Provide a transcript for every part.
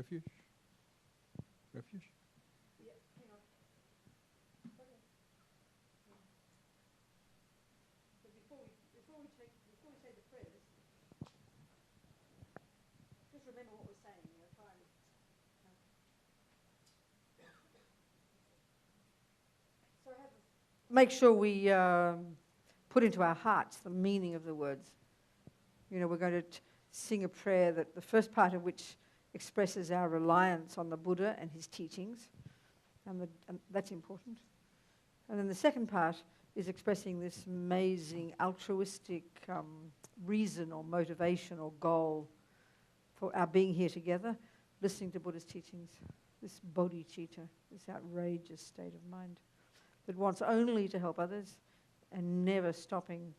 Refuge? Refuge? Yeah, hang on. Okay. But before we say the prayers, just remember what we're saying. Try and so make sure we put into our hearts the meaning of the words. We're going to sing a prayer that the first part of which expresses our reliance on the Buddha and his teachings, and that's important. And then the second part is expressing this amazing altruistic reason or motivation or goal for our being here together, listening to Buddha's teachings, this bodhicitta, this outrageous state of mind that wants only to help others and never stopping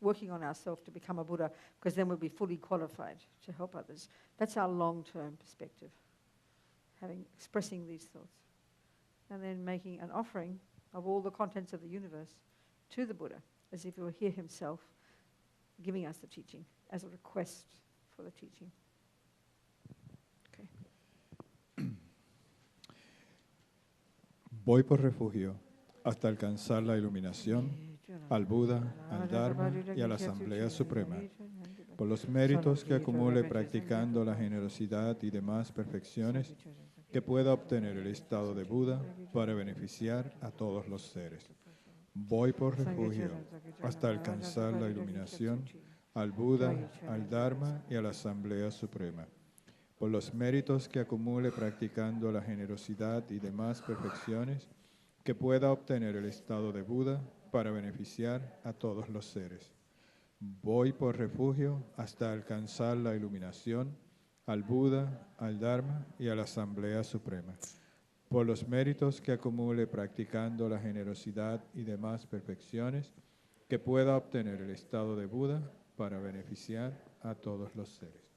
working on ourselves to become a Buddha, because then we'll be fully qualified to help others. That's our long-term perspective, expressing these thoughts. And then making an offering of all the contents of the universe to the Buddha, as if he were here himself, giving us the teaching, as a request for the teaching. Okay. Voy por refugio hasta alcanzar la iluminación, al Buda, al Dharma y a la Asamblea Suprema, por los méritos que acumule practicando la generosidad y demás perfecciones, que pueda obtener el estado de Buda para beneficiar a todos los seres. Voy por refugio hasta alcanzar la iluminación, al Buda, al Dharma y a la Asamblea Suprema, por los méritos que acumule practicando la generosidad y demás perfecciones, que pueda obtener el estado de Buda para beneficiar a todos los seres. Voy por refugio hasta alcanzar la iluminación, al Buda, al Dharma y a la Asamblea Suprema, por los méritos que acumule practicando la generosidad y demás perfecciones, que pueda obtener el estado de Buda para beneficiar a todos los seres.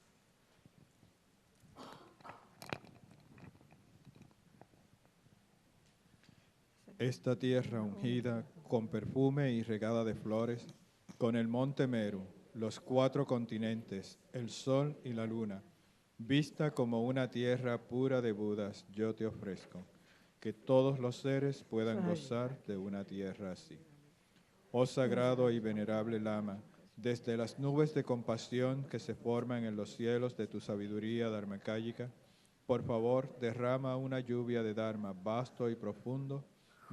Esta tierra ungida con perfume y regada de flores, con el monte Meru, los 4 continentes, el sol y la luna, vista como una tierra pura de Budas, yo te ofrezco, que todos los seres puedan gozar de una tierra así. Oh sagrado y venerable Lama, desde las nubes de compasión que se forman en los cielos de tu sabiduría dharmakāyika, por favor derrama una lluvia de Dharma vasto y profundo,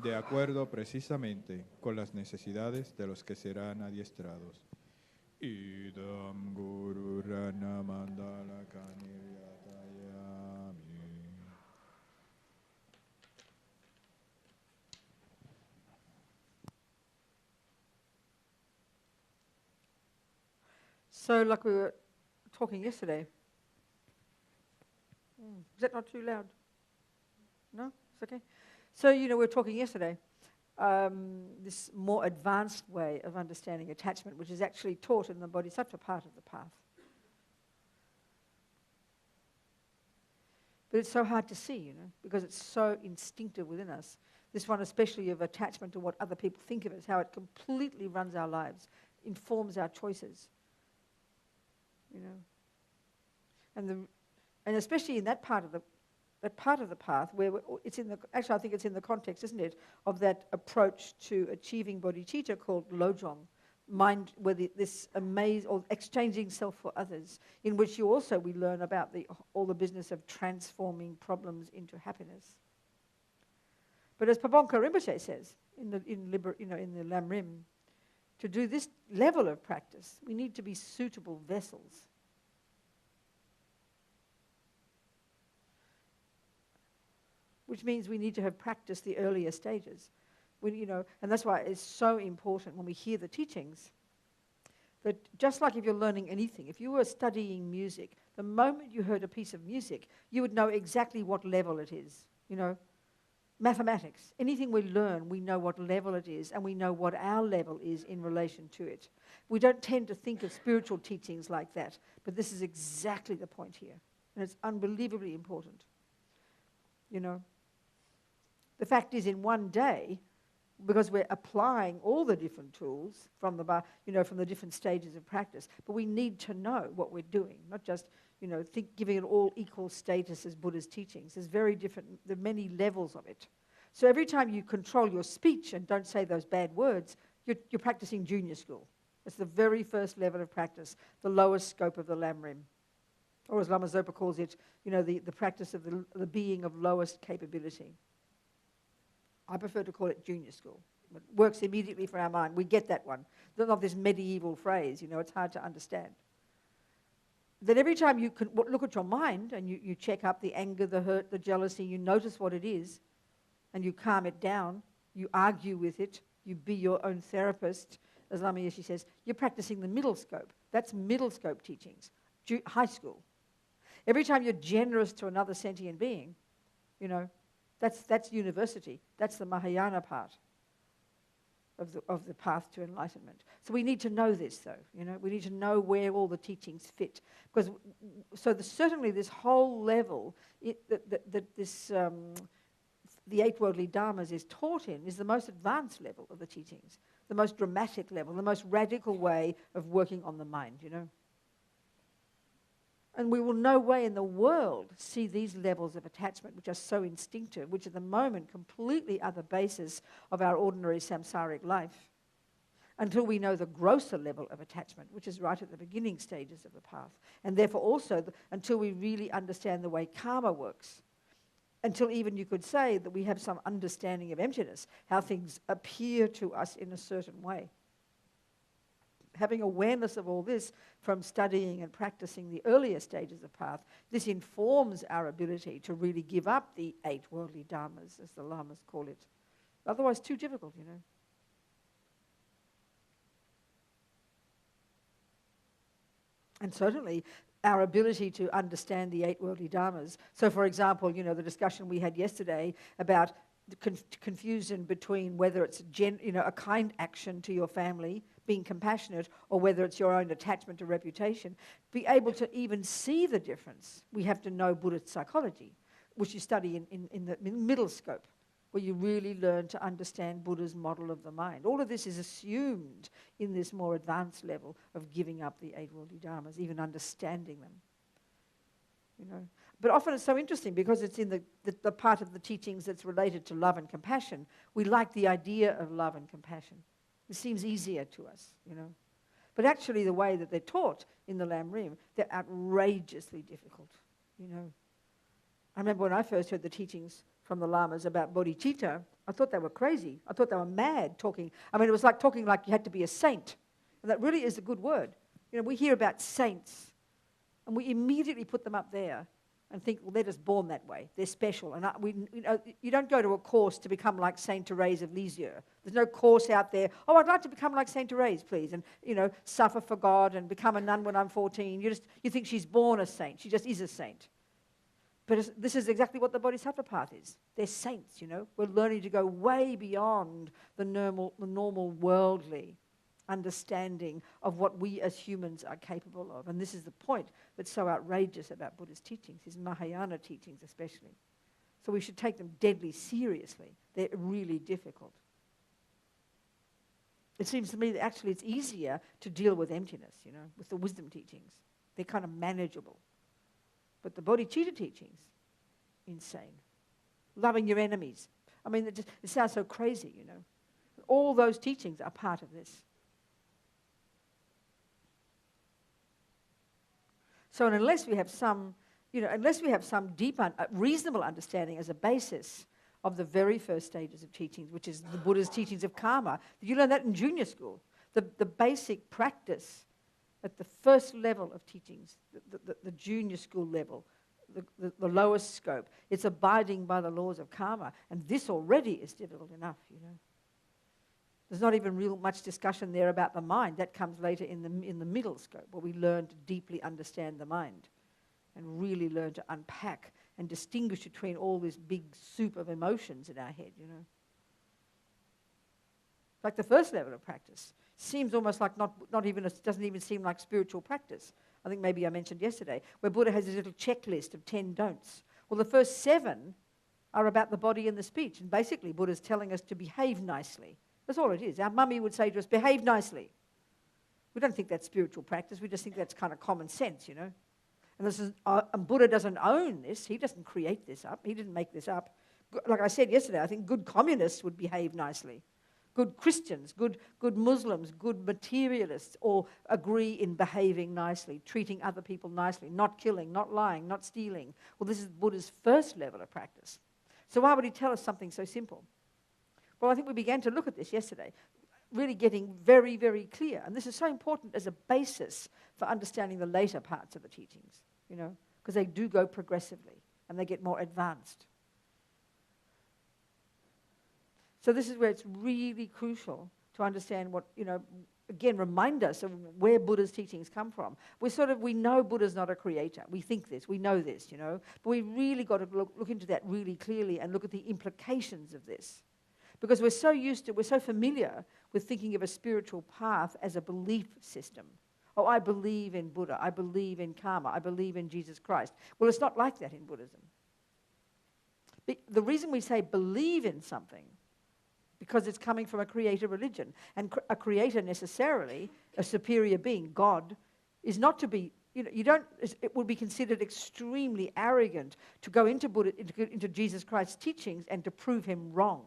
de acuerdo precisamente con las necesidades de los que serán adiestrados. Idam Guru Rana Mandala Kaniryatayami. So, like we were talking yesterday, is that not too loud? No? It's okay? So, we were talking yesterday, this more advanced way of understanding attachment, which is actually taught in the Bodhisattva part of the path. But it's so hard to see, because it's so instinctive within us. This one especially of attachment to what other people think of us, how it completely runs our lives, informs our choices. And especially in that part of the path where it's in the, actually I think it's in the context, isn't it, of that approach to achieving bodhicitta called lojong, mind, where this or exchanging self for others, in which we learn about all the business of transforming problems into happiness. But as Pabonka Rinpoche says in the Lam Rim, to do this level of practice, we need to be suitable vessels. Which means we need to have practiced the earlier stages. And that's why it's so important when we hear the teachings that just like if you're learning anything, if you were studying music, the moment you heard a piece of music, you would know exactly what level it is. Mathematics, anything we learn, we know what level it is, and we know what our level is in relation to it. We don't tend to think of spiritual teachings like that, but this is exactly the point here, and it's unbelievably important. The fact is, in one day, because we're applying all the different tools from the different stages of practice, but we need to know what we're doing, not just, giving it all equal status as Buddha's teachings. There's very different, there are many levels of it. So every time you control your speech and don't say those bad words, you're practicing junior school. It's the very first level of practice, the lowest scope of the Lamrim. Or as Lama Zopa calls it, the practice of the being of lowest capability. I prefer to call it junior school. It works immediately for our mind. We get that one. There's not this medieval phrase, it's hard to understand. Then every time you can look at your mind and you check up the anger, the hurt, the jealousy, you notice what it is, and you calm it down, you argue with it, you be your own therapist, as Lama Yeshe says, you're practicing the middle scope. That's middle scope teachings, high school. Every time you're generous to another sentient being, that's university. That's the Mahayana part of the path to enlightenment. So we need to know this, though. We need to know where all the teachings fit, because certainly this whole level the eight worldly dharmas is taught in is the most advanced level of the teachings, the most dramatic level, the most radical way of working on the mind. And we will no way in the world see these levels of attachment, which are so instinctive, which at the moment completely are the basis of our ordinary samsaric life, until we know the grosser level of attachment, which is right at the beginning stages of the path. And therefore also until we really understand the way karma works, until even you could say that we have some understanding of emptiness, how things appear to us in a certain way. Having awareness of all this from studying and practicing the earlier stages of path, this informs our ability to really give up the eight worldly dharmas, as the lamas call it. Otherwise, too difficult, And certainly, our ability to understand the eight worldly dharmas. So, for example, the discussion we had yesterday about the confusion between whether it's a kind action to your family, being compassionate, or whether it's your own attachment to reputation, be able to even see the difference. We have to know Buddhist psychology, which you study in the middle scope, where you really learn to understand Buddha's model of the mind. All of this is assumed in this more advanced level of giving up the eight worldly dharmas, even understanding them. But often it's so interesting because it's in the part of the teachings that's related to love and compassion. We like the idea of love and compassion. It seems easier to us, But actually the way that they're taught in the Lamrim, they're outrageously difficult, I remember when I first heard the teachings from the lamas about bodhicitta, I thought they were crazy. I thought they were mad talking. It was like talking like you had to be a saint. And that really is a good word. We hear about saints, and we immediately put them up there and think, well, they're just born that way. They're special. And you don't go to a course to become like Saint Therese of Lisieux. There's no course out there, oh, I'd like to become like Saint Therese, please, and, suffer for God and become a nun when I'm 14. You think she's born a saint. She just is a saint. But this is exactly what the Bodhisattva path is. They're saints, We're learning to go way beyond the normal worldly understanding of what we as humans are capable of. And this is the point that's so outrageous about Buddha's teachings, his Mahayana teachings especially. So we should take them deadly seriously. They're really difficult. It seems to me that actually it's easier to deal with emptiness, with the wisdom teachings. They're kind of manageable. But the bodhicitta teachings, insane. Loving your enemies. It sounds so crazy, All those teachings are part of this. So unless we have some, deep, reasonable understanding as a basis of the very first stages of teachings, which is the Buddha's teachings of karma, you learn that in junior school. The basic practice at the first level of teachings, the junior school level, the lowest scope, it's abiding by the laws of karma. And this already is difficult enough, There's not even much discussion there about the mind. That comes later in the middle scope, where we learn to deeply understand the mind and really learn to unpack and distinguish between all this big soup of emotions in our head, Like the first level of practice seems almost like doesn't even seem like spiritual practice. I think maybe I mentioned yesterday, where Buddha has his little checklist of 10 don'ts. Well, the first 7 are about the body and the speech. And basically, Buddha's telling us to behave nicely. That's all it is. Our mummy would say to us, behave nicely. We don't think that's spiritual practice. We just think that's kind of common sense, And And Buddha doesn't own this. He doesn't create this up. He didn't make this up. Like I said yesterday, I think good communists would behave nicely. Good Christians, good Muslims, good materialists all agree in behaving nicely, treating other people nicely, not killing, not lying, not stealing. Well, this is Buddha's first level of practice. So why would he tell us something so simple? Well, I think we began to look at this yesterday, really getting very, very clear. And this is so important as a basis for understanding the later parts of the teachings, because they do go progressively and they get more advanced. So this is where it's really crucial to understand what, again, remind us of where Buddha's teachings come from. We know Buddha's not a creator. We think this, we know this, but we really got to look into that really clearly and look at the implications of this. Because we're so familiar with thinking of a spiritual path as a belief system. Oh, I believe in Buddha, I believe in karma, I believe in Jesus Christ. Well, it's not like that in Buddhism. The reason we say believe in something, because it's coming from a creator religion. And a creator necessarily, a superior being, God, is not to be, it would be considered extremely arrogant to go into Jesus Christ's teachings and to prove him wrong.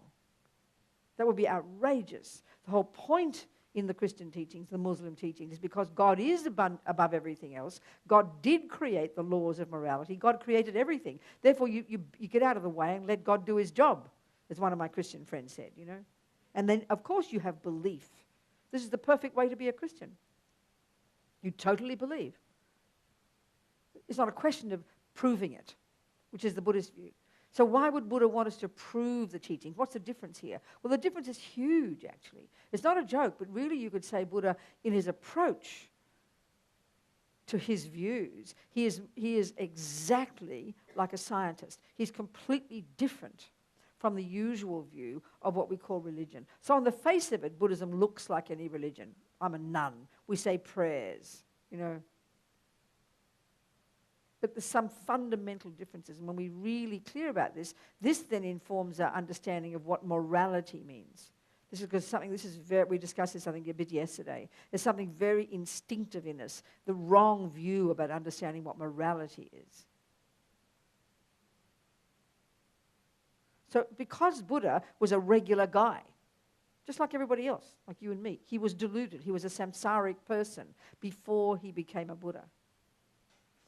That would be outrageous. The whole point in the Christian teachings, the Muslim teachings, is because God is above everything else. God did create the laws of morality. God created everything. Therefore, you get out of the way and let God do his job, as one of my Christian friends said, And then, of course, you have belief. This is the perfect way to be a Christian. You totally believe. It's not a question of proving it, which is the Buddhist view. So why would Buddha want us to prove the teachings? What's the difference here? Well, the difference is huge, actually. It's not a joke, but really you could say Buddha, in his approach to his views, he is exactly like a scientist. He's completely different from the usual view of what we call religion. So on the face of it, Buddhism looks like any religion. I'm a nun. We say prayers, But there's some fundamental differences. And when we're really clear about this then informs our understanding of what morality means. This is because we discussed this, I think, a bit yesterday. There's something very instinctive in us, the wrong view about understanding what morality is. So because Buddha was a regular guy, just like everybody else, like you and me, he was deluded. He was a samsaric person before he became a Buddha.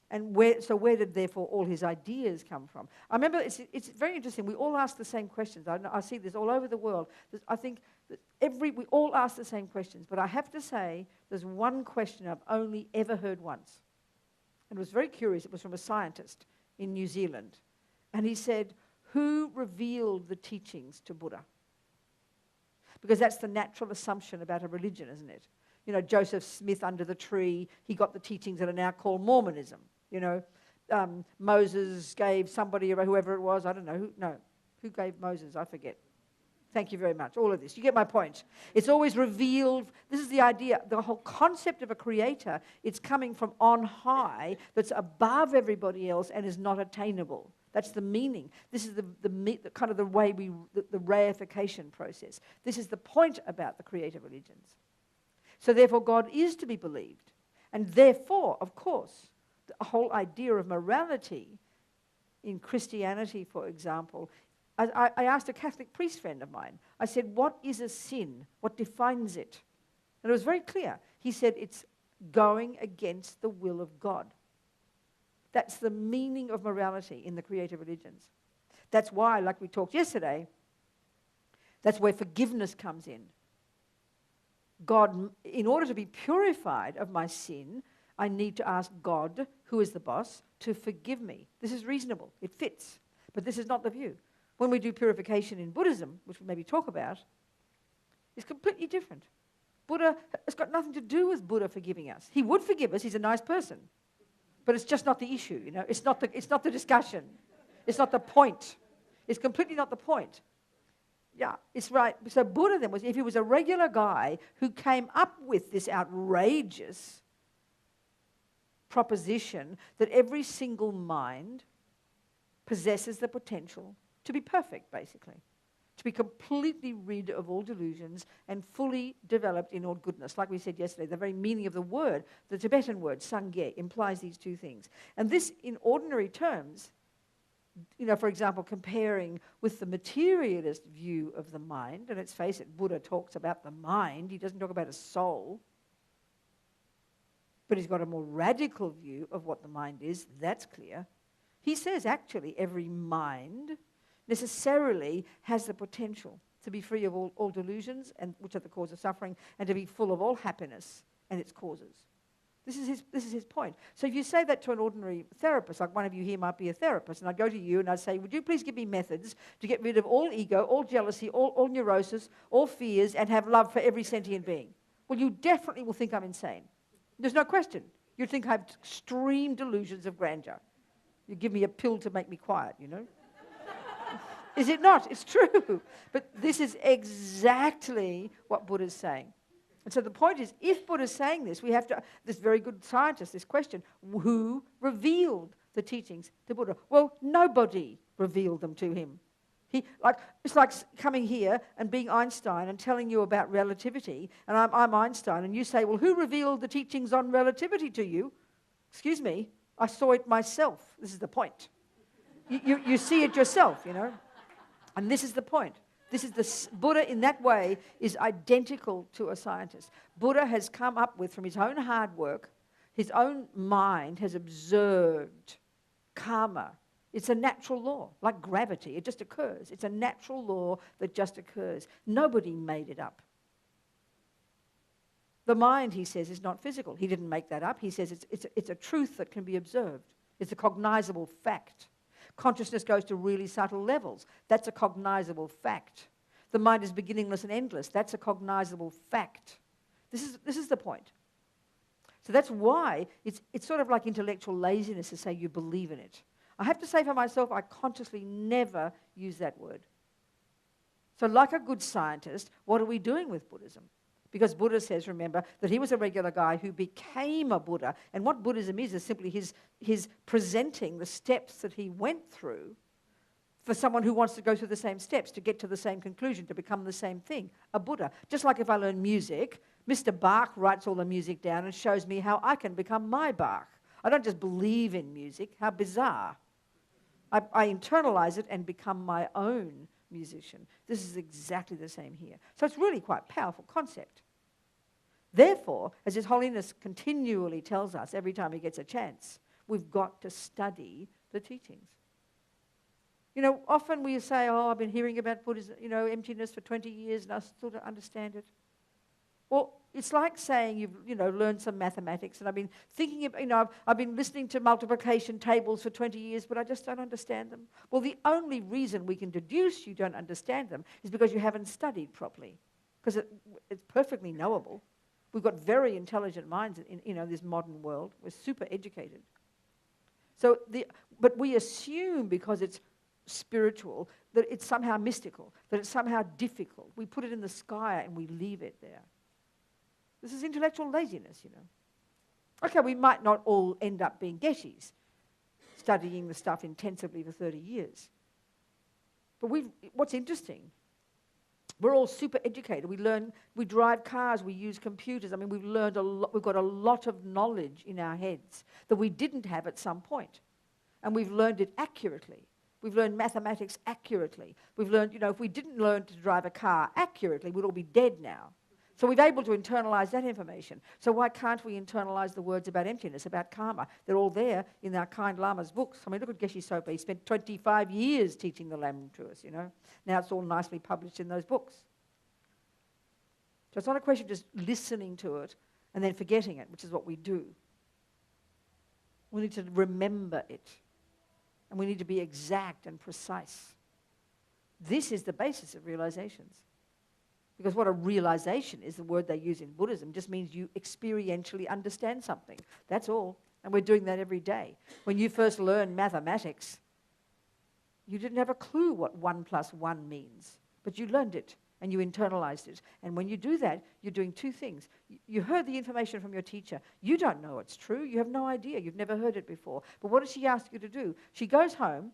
And where did, therefore, all his ideas come from? I remember it's very interesting. We all ask the same questions. I see this all over the world. I think that we all ask the same questions. But I have to say, there's one question I've only ever heard once. And it was very curious. It was from a scientist in New Zealand. And he said, who revealed the teachings to Buddha? Because that's the natural assumption about a religion, isn't it? Joseph Smith under the tree, he got the teachings that are now called Mormonism. Moses gave somebody, whoever it was, I don't know, who gave Moses? I forget. Thank you very much. All of this. You get my point. It's always revealed. This is the idea, the whole concept of a creator. It's coming from on high, that's above everybody else and is not attainable. That's the meaning. This is the kind of the way the reification process. This is the point about the creative religions. So therefore, God is to be believed. And therefore, of course, the whole idea of morality in Christianity, for example, I asked a Catholic priest friend of mine, I said, what is a sin? What defines it? And it was very clear. He said, it's going against the will of God. That's the meaning of morality in the creative religions. That's why, like we talked yesterday, that's where forgiveness comes in. God, in order to be purified of my sin, I need to ask God, who is the boss, to forgive me. This is reasonable. It fits. But this is not the view. When we do purification in Buddhism, which we'll maybe talk about, it's completely different. Buddha has got nothing to do with Buddha forgiving us. He would forgive us. He's a nice person. But it's just not the issue, It's not the discussion. It's not the point. It's completely not the point. Yeah, it's right. So Buddha then if he was a regular guy who came up with this outrageous proposition that every single mind possesses the potential to be perfect, basically. to be completely rid of all delusions and fully developed in all goodness. Like we said yesterday, the very meaning of the word, the Tibetan word, sangye, implies these two things. And this, in ordinary terms, for example, comparing with the materialist view of the mind, and let's face it, Buddha talks about the mind, he doesn't talk about a soul, but he's got a more radical view of what the mind is, that's clear. He says actually every mind necessarily has the potential to be free of all delusions, and which are the cause of suffering, and to be full of all happiness and its causes. This is his point. So if you say that to an ordinary therapist, like one of you here might be a therapist, and I'd go to you and I'd say, would you please give me methods to get rid of all ego, all jealousy, all neurosis, all fears, and have love for every sentient being? Well, you definitely will think I'm insane. There's no question. You'd think I have extreme delusions of grandeur. You give me a pill to make me quiet, Is it not? It's true. But this is exactly what Buddha's saying. And so the point is, if Buddha's saying this, we have to, this very good scientist, this question, who revealed the teachings to Buddha? Well, nobody revealed them to him. It's like coming here and being Einstein and telling you about relativity, and I'm Einstein, and you say, well, who revealed the teachings on relativity to you? Excuse me, I saw it myself. This is the point. You see it yourself, And this is the point. Buddha in that way is identical to a scientist. Buddha has come up with, from his own hard work, his own mind has observed karma. It's a natural law, like gravity. It just occurs. It's a natural law that just occurs. Nobody made it up. The mind, he says, is not physical. He didn't make that up. He says it's a truth that can be observed. It's a cognizable fact. Consciousness goes to really subtle levels. That's a cognizable fact. The mind is beginningless and endless. That's a cognizable fact. This is the point. So that's why it's sort of like intellectual laziness to say you believe in it. I have to say for myself, I consciously never use that word. So like a good scientist, what are we doing with Buddhism? Because Buddha says, remember, that he was a regular guy who became a Buddha. And what Buddhism is simply his presenting the steps that he went through for someone who wants to go through the same steps, to get to the same conclusion, to become the same thing, a Buddha. Just like if I learn music, Mr. Bach writes all the music down and shows me how I can become my Bach. I don't just believe in music. How bizarre. I internalize it and become my own musician. This is exactly the same here. So it's really quite a powerful concept. Therefore, as His Holiness continually tells us every time he gets a chance, we've got to study the teachings. Often we say, oh, I've been hearing about Buddhism, emptiness for 20 years and I still don't understand it. Well, it's like saying you've, learned some mathematics and I've been thinking, I've been listening to multiplication tables for 20 years, but I just don't understand them. Well, the only reason we can deduce you don't understand them is because you haven't studied properly, because it's perfectly knowable. We've got very intelligent minds in this modern world. We're super educated. But we assume because it's spiritual that it's somehow mystical, that it's somehow difficult. We put it in the sky and we leave it there. This is intellectual laziness, Okay, we might not all end up being Geshes, studying the stuff intensively for 30 years. But what's interesting, we're all super educated. We drive cars, we use computers. We've learned a lot. We've got a lot of knowledge in our heads that we didn't have at some point. And we've learned it accurately. We've learned mathematics accurately. We've learned, if we didn't learn to drive a car accurately, we'd all be dead now. So we're able to internalize that information. So why can't we internalize the words about emptiness, about karma? They're all there in our kind Lama's books. Look at Geshe Sopa. He spent 25 years teaching the Lam to us, Now it's all nicely published in those books. So it's not a question of just listening to it and then forgetting it, which is what we do. We need to remember it. And we need to be exact and precise. This is the basis of realizations. Because what a realization is, the word they use in Buddhism, just means you experientially understand something. That's all. And we're doing that every day. When you first learned mathematics, you didn't have a clue what 1 + 1 means. But you learned it and you internalized it. And when you do that, you're doing two things. You heard the information from your teacher. You don't know it's true. You have no idea. You've never heard it before. But what does she ask you to do? She goes home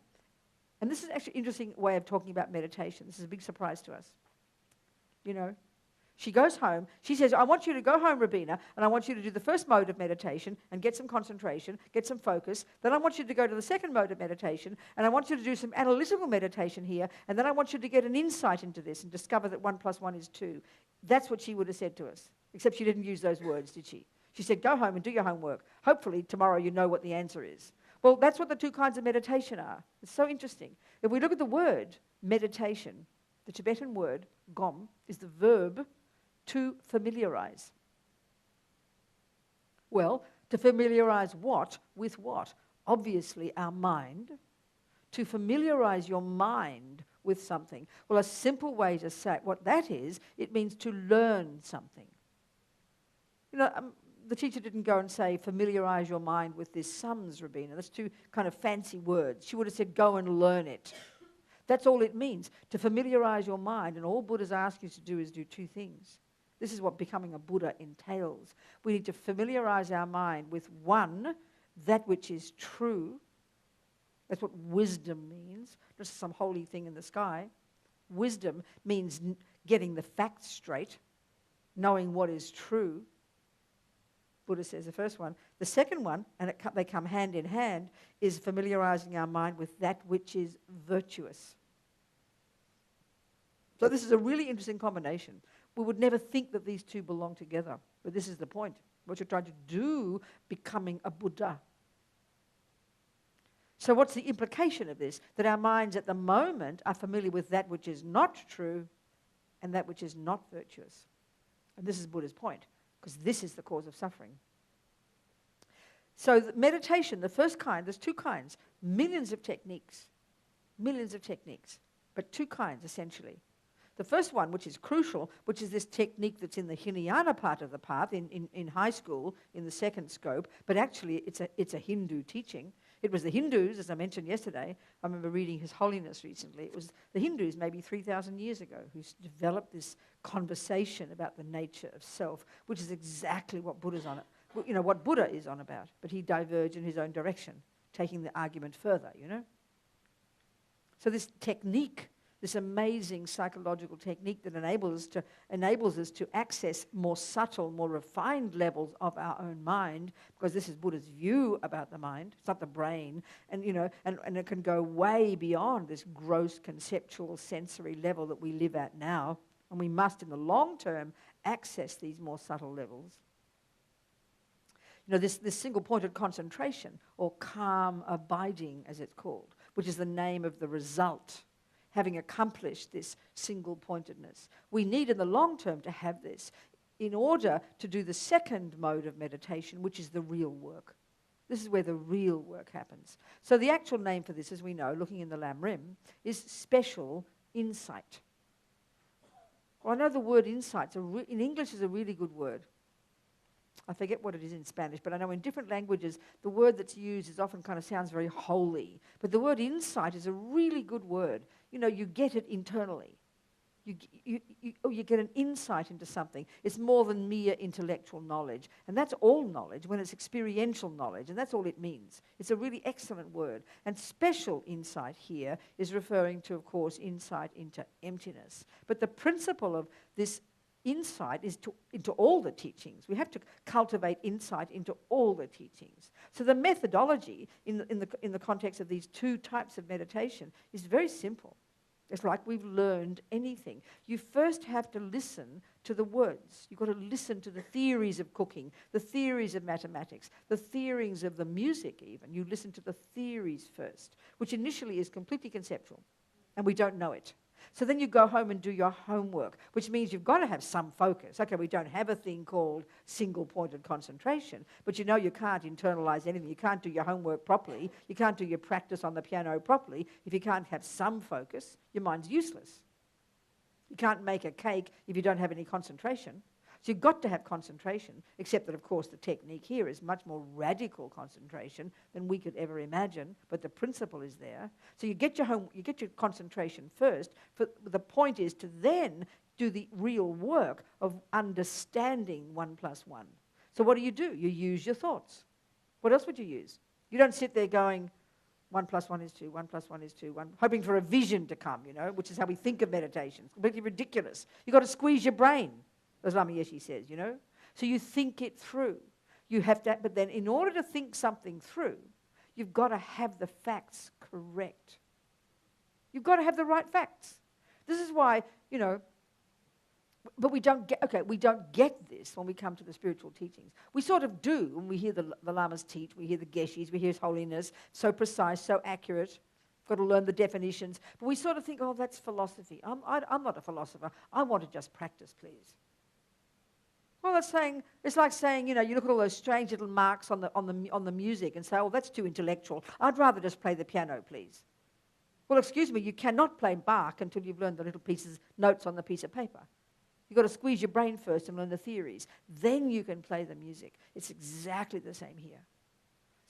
And this is actually an interesting way of talking about meditation. This is a big surprise to us. You know, she goes home. She says, I want you to go home, Robina, and I want you to do the first mode of meditation and get some concentration, get some focus. Then I want you to go to the second mode of meditation, and I want you to do some analytical meditation here, and then I want you to get an insight into this and discover that 1 + 1 is 2. That's what she would have said to us, except she didn't use those words, did she? She said, go home and do your homework. Hopefully tomorrow you know what the answer is. Well, that's what the 2 kinds of meditation are. It's so interesting. If we look at the word meditation, the Tibetan word, gom, is the verb to familiarize. Well, to familiarize what with what? Obviously our mind. To familiarize your mind with something. Well, a simple way to say what that is, it means to learn something. You know, the teacher didn't go and say, familiarize your mind with this sums, Robina. That's 2 kind of fancy words. She would have said, go and learn it. That's all it means, to familiarize your mind. And all Buddha's asked you to do is do 2 things. This is what becoming a Buddha entails. We need to familiarize our mind with 1, that which is true. That's what wisdom means, not some holy thing in the sky. Wisdom means getting the facts straight, knowing what is true. Buddha says the first one. The second one, and they come hand in hand, is familiarizing our mind with that which is virtuous. So this is a really interesting combination. We would never think that these 2 belong together, but this is the point. What you're trying to do, becoming a Buddha. So what's the implication of this? That our minds at the moment are familiar with that which is not true and that which is not virtuous. And this is Buddha's point, because this is the cause of suffering. So meditation, the first kind, there's 2 kinds, millions of techniques, but 2 kinds essentially. The first one, which is crucial, which is this technique that's in the Hinayana part of the path, in high school, in the second scope, but actually it's a Hindu teaching. It was the Hindus, as I mentioned yesterday. I remember reading His Holiness recently. It was the Hindus maybe 3,000 years ago who developed this conversation about the nature of self, which is exactly what Buddha's on it. You know, what Buddha is on about, but he diverged in his own direction, taking the argument further, you know. So this technique, this amazing psychological technique that enables us to access more subtle, more refined levels of our own mind, because this is Buddha's view about the mind. It's not the brain, and you know, and it can go way beyond this gross conceptual sensory level that we live at now, and we must, in the long term, access these more subtle levels. You know, this single-pointed concentration, or calm abiding, as it's called, which is the name of the result. Having accomplished this single-pointedness. We need in the long term to have this in order to do the second mode of meditation, which is the real work. This is where the real work happens. So the actual name for this, as we know, looking in the Lam Rim, is special insight. Well, I know the word insight in English is a really good word. I forget what it is in Spanish, but I know in different languages, the word that's used is often kind of sounds very holy. But the word insight is a really good word. You know, you get it internally. You get an insight into something. It's more than mere intellectual knowledge. And that's all knowledge when it's experiential knowledge, and that's all it means. It's a really excellent word. And special insight here is referring to, of course, insight into emptiness. But the principle of this insight is into all the teachings. We have to cultivate insight into all the teachings. So the methodology in the context of these 2 types of meditation is very simple. It's like we've learned anything. You first have to listen to the words. You've got to listen to the theories of cooking, the theories of mathematics, the theories of the music even. You listen to the theories first, which initially is completely conceptual, and we don't know it. So then you go home and do your homework, which means you've got to have some focus. Okay, we don't have a thing called single-pointed concentration, but you know you can't internalize anything. You can't do your homework properly. You can't do your practice on the piano properly. If you can't have some focus, your mind's useless. You can't make a cake if you don't have any concentration. So you've got to have concentration, except that, of course, the technique here is much more radical concentration than we could ever imagine, but the principle is there. So you get your concentration first. The point is to then do the real work of understanding 1 + 1. So what do? You use your thoughts. What else would you use? You don't sit there going, 1 + 1 is 2, 1 + 1 is 2, hoping for a vision to come, which is how we think of meditation. It's completely ridiculous. You've got to squeeze your brain, as Lama Yeshe says, So you think it through. You have to, but then in order to think something through, you've got to have the facts correct. You've got to have the right facts. This is why, but we don't get this when we come to the spiritual teachings. We sort of do when we hear the Lamas teach, we hear the Geshes, we hear His Holiness, so precise, so accurate. Got to learn the definitions. But we sort of think, oh, that's philosophy. I'm not a philosopher. I want to just practice, please. Well, it's like saying, you look at all those strange little marks on the music and say, oh, that's too intellectual. I'd rather just play the piano, please. Well, excuse me, you cannot play Bach until you've learned the little notes on the piece of paper. You've got to squeeze your brain first and learn the theories. Then you can play the music. It's exactly the same here.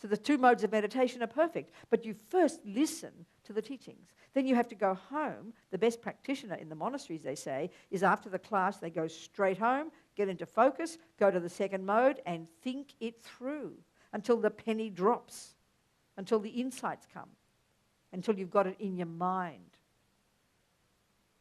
So the two modes of meditation are perfect, but you first listen to the teachings. Then you have to go home. The best practitioner in the monasteries, they say, is after the class, they go straight home, get into focus, go to the second mode, and think it through until the penny drops, until the insights come, until you've got it in your mind.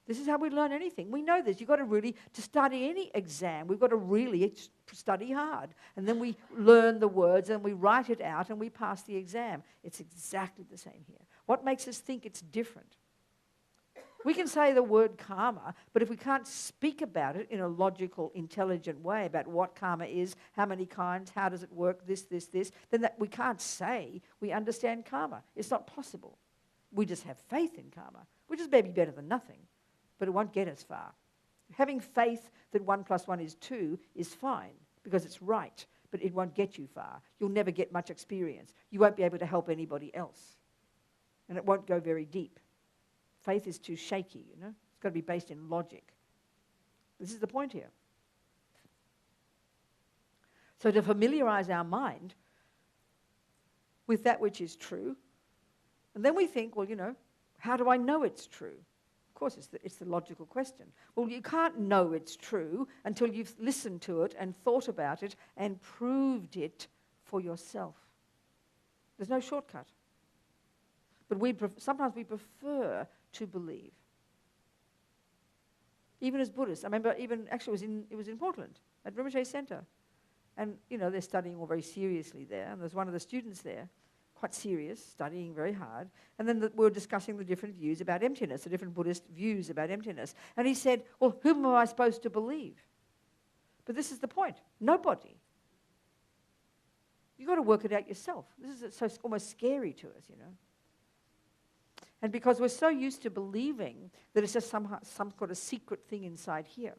This is how we learn anything. We know this. You've got to study any exam, we've got to really study hard. And then we learn the words and we write it out and we pass the exam. It's exactly the same here. What makes us think it's different? We can say the word karma, but if we can't speak about it in a logical, intelligent way about what karma is, how many kinds, how does it work, this, then we can't say we understand karma. It's not possible. We just have faith in karma, which is maybe better than nothing. But it won't get us far. Having faith that 1 + 1 is 2 is fine because it's right, but it won't get you far. You'll never get much experience. You won't be able to help anybody else. And it won't go very deep. Faith is too shaky, It's got to be based in logic. This is the point here. So to familiarize our mind with that which is true, and then we think, well, how do I know it's true? Of course, it's the logical question. Well, you can't know it's true until you've listened to it and thought about it and proved it for yourself. There's no shortcut. But sometimes we prefer to believe. Even as Buddhists. I remember it was in Portland at Rinpoche Centro. And, they're studying all very seriously there. And there's one of the students there, quite serious, studying very hard. And then we were discussing the different views about emptiness, the different Buddhist views about emptiness. And he said, well, whom am I supposed to believe? But this is the point. Nobody. You've got to work it out yourself. This is so almost scary to us, And because we're so used to believing that it's just some sort of secret thing inside here.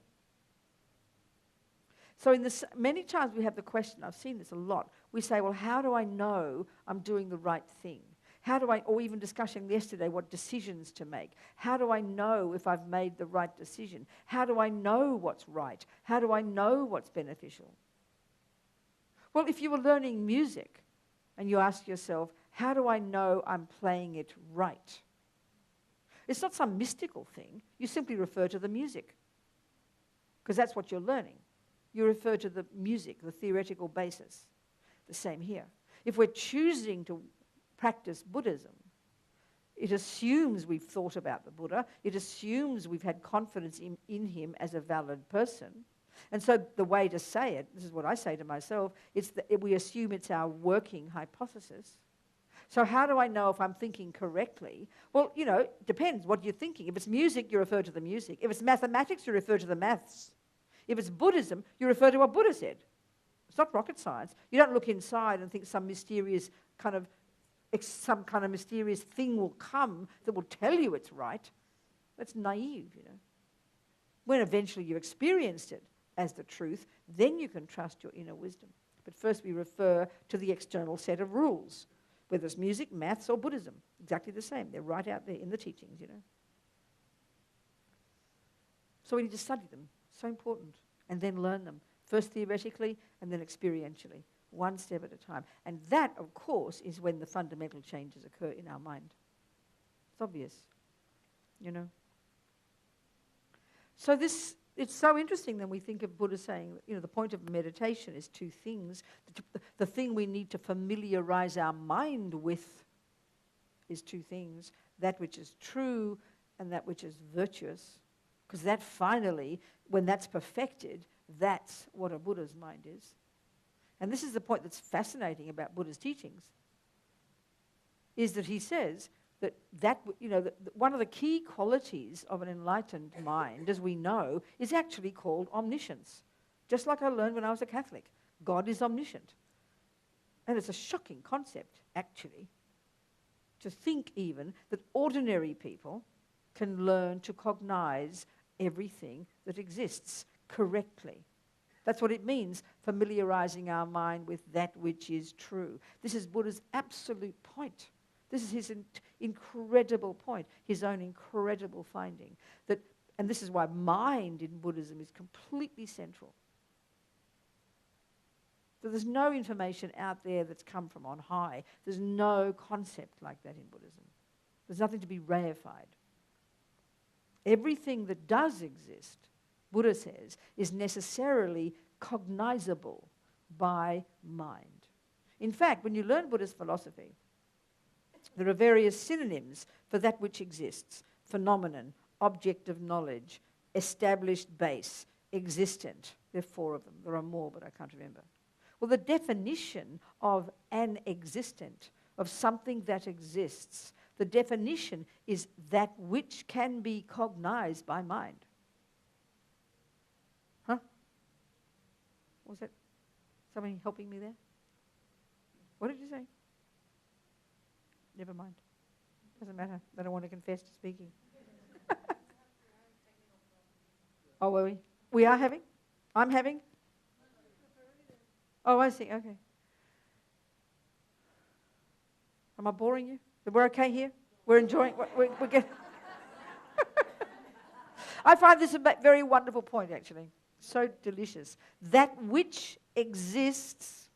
So many times we have the question, I've seen this a lot, we say, well, how do I know I'm doing the right thing? Or even discussing yesterday what decisions to make. How do I know if I've made the right decision? How do I know what's right? How do I know what's beneficial? Well, if you were learning music and you ask yourself, how do I know I'm playing it right? It's not some mystical thing. You simply refer to the music because that's what you're learning. You refer to the music, the theoretical basis. The same here. If we're choosing to practice Buddhism, it assumes we've thought about the Buddha. It assumes we've had confidence in him as a valid person. And so the way to say it, this is what I say to myself, it's that we assume it's our working hypothesis. So how do I know if I'm thinking correctly? Well, it depends what you're thinking. If it's music, you refer to the music. If it's mathematics, you refer to the maths. If it's Buddhism, you refer to what Buddha said. It's not rocket science. You don't look inside and think some kind of mysterious thing will come that will tell you it's right. That's naive, When eventually you experienced it as the truth, then you can trust your inner wisdom. But first we refer to the external set of rules, whether it's music, maths, or Buddhism. Exactly the same. They're right out there in the teachings, So we need to study them. So important. And then learn them. First theoretically and then experientially. One step at a time. And that, of course, is when the fundamental changes occur in our mind. It's obvious. So it's so interesting that we think of Buddha saying, the point of meditation is two things. The thing we need to familiarize our mind with is two things, that which is true and that which is virtuous, because that finally, when that's perfected, that's what a Buddha's mind is. And this is the point that's fascinating about Buddha's teachings, is that he says that one of the key qualities of an enlightened mind, as we know, is actually called omniscience. Just like I learned when I was a Catholic, God is omniscient. And it's a shocking concept, actually, to think even that ordinary people can learn to cognize everything that exists correctly. That's what it means, familiarizing our mind with that which is true. This is Buddha's absolute point. This is his incredible point, his own incredible finding. And this is why mind in Buddhism is completely central. So there's no information out there that's come from on high. There's no concept like that in Buddhism. There's nothing to be reified. Everything that does exist, Buddha says, is necessarily cognizable by mind. In fact, when you learn Buddhist philosophy, there are various synonyms for that which exists: phenomenon, object of knowledge, established base, existent. There are 4 of them. There are more, but I can't remember. Well, the definition of an existent, of something that exists, the definition is that which can be cognized by mind. Huh? Was that somebody helping me there? What did you say? Never mind. Doesn't matter. I don't want to confess to speaking. Oh, were we? We are having? I'm having? Oh, I see. Okay. Am I boring you? We're okay here? We're enjoying? We're getting... I find this a very wonderful point, actually. So delicious. That which exists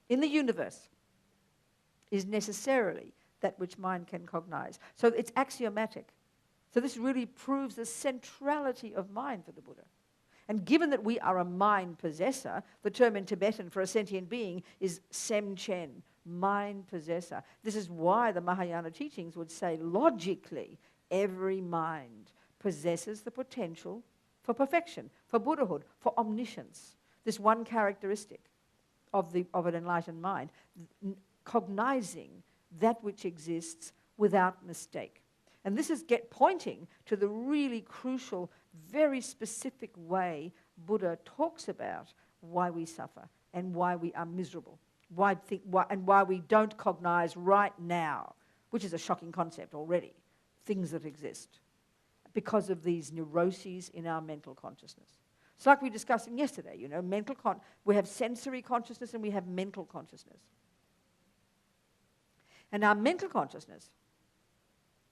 in the universe is necessarily that which mind can cognize. So it's axiomatic. So this really proves the centrality of mind for the Buddha. And given that we are a mind possessor, the term in Tibetan for a sentient being is semchen, mind possessor. This is why the Mahayana teachings would say, logically, every mind possesses the potential for perfection, for Buddhahood, for omniscience. This one characteristic of an enlightened mind, cognizing that which exists without mistake. And this is pointing to the really crucial, very specific way Buddha talks about why we suffer and why we are miserable, and why we don't cognize right now, which is a shocking concept already, things that exist, because of these neuroses in our mental consciousness. It's like we were discussing yesterday, we have sensory consciousness and we have mental consciousness. And our mental consciousness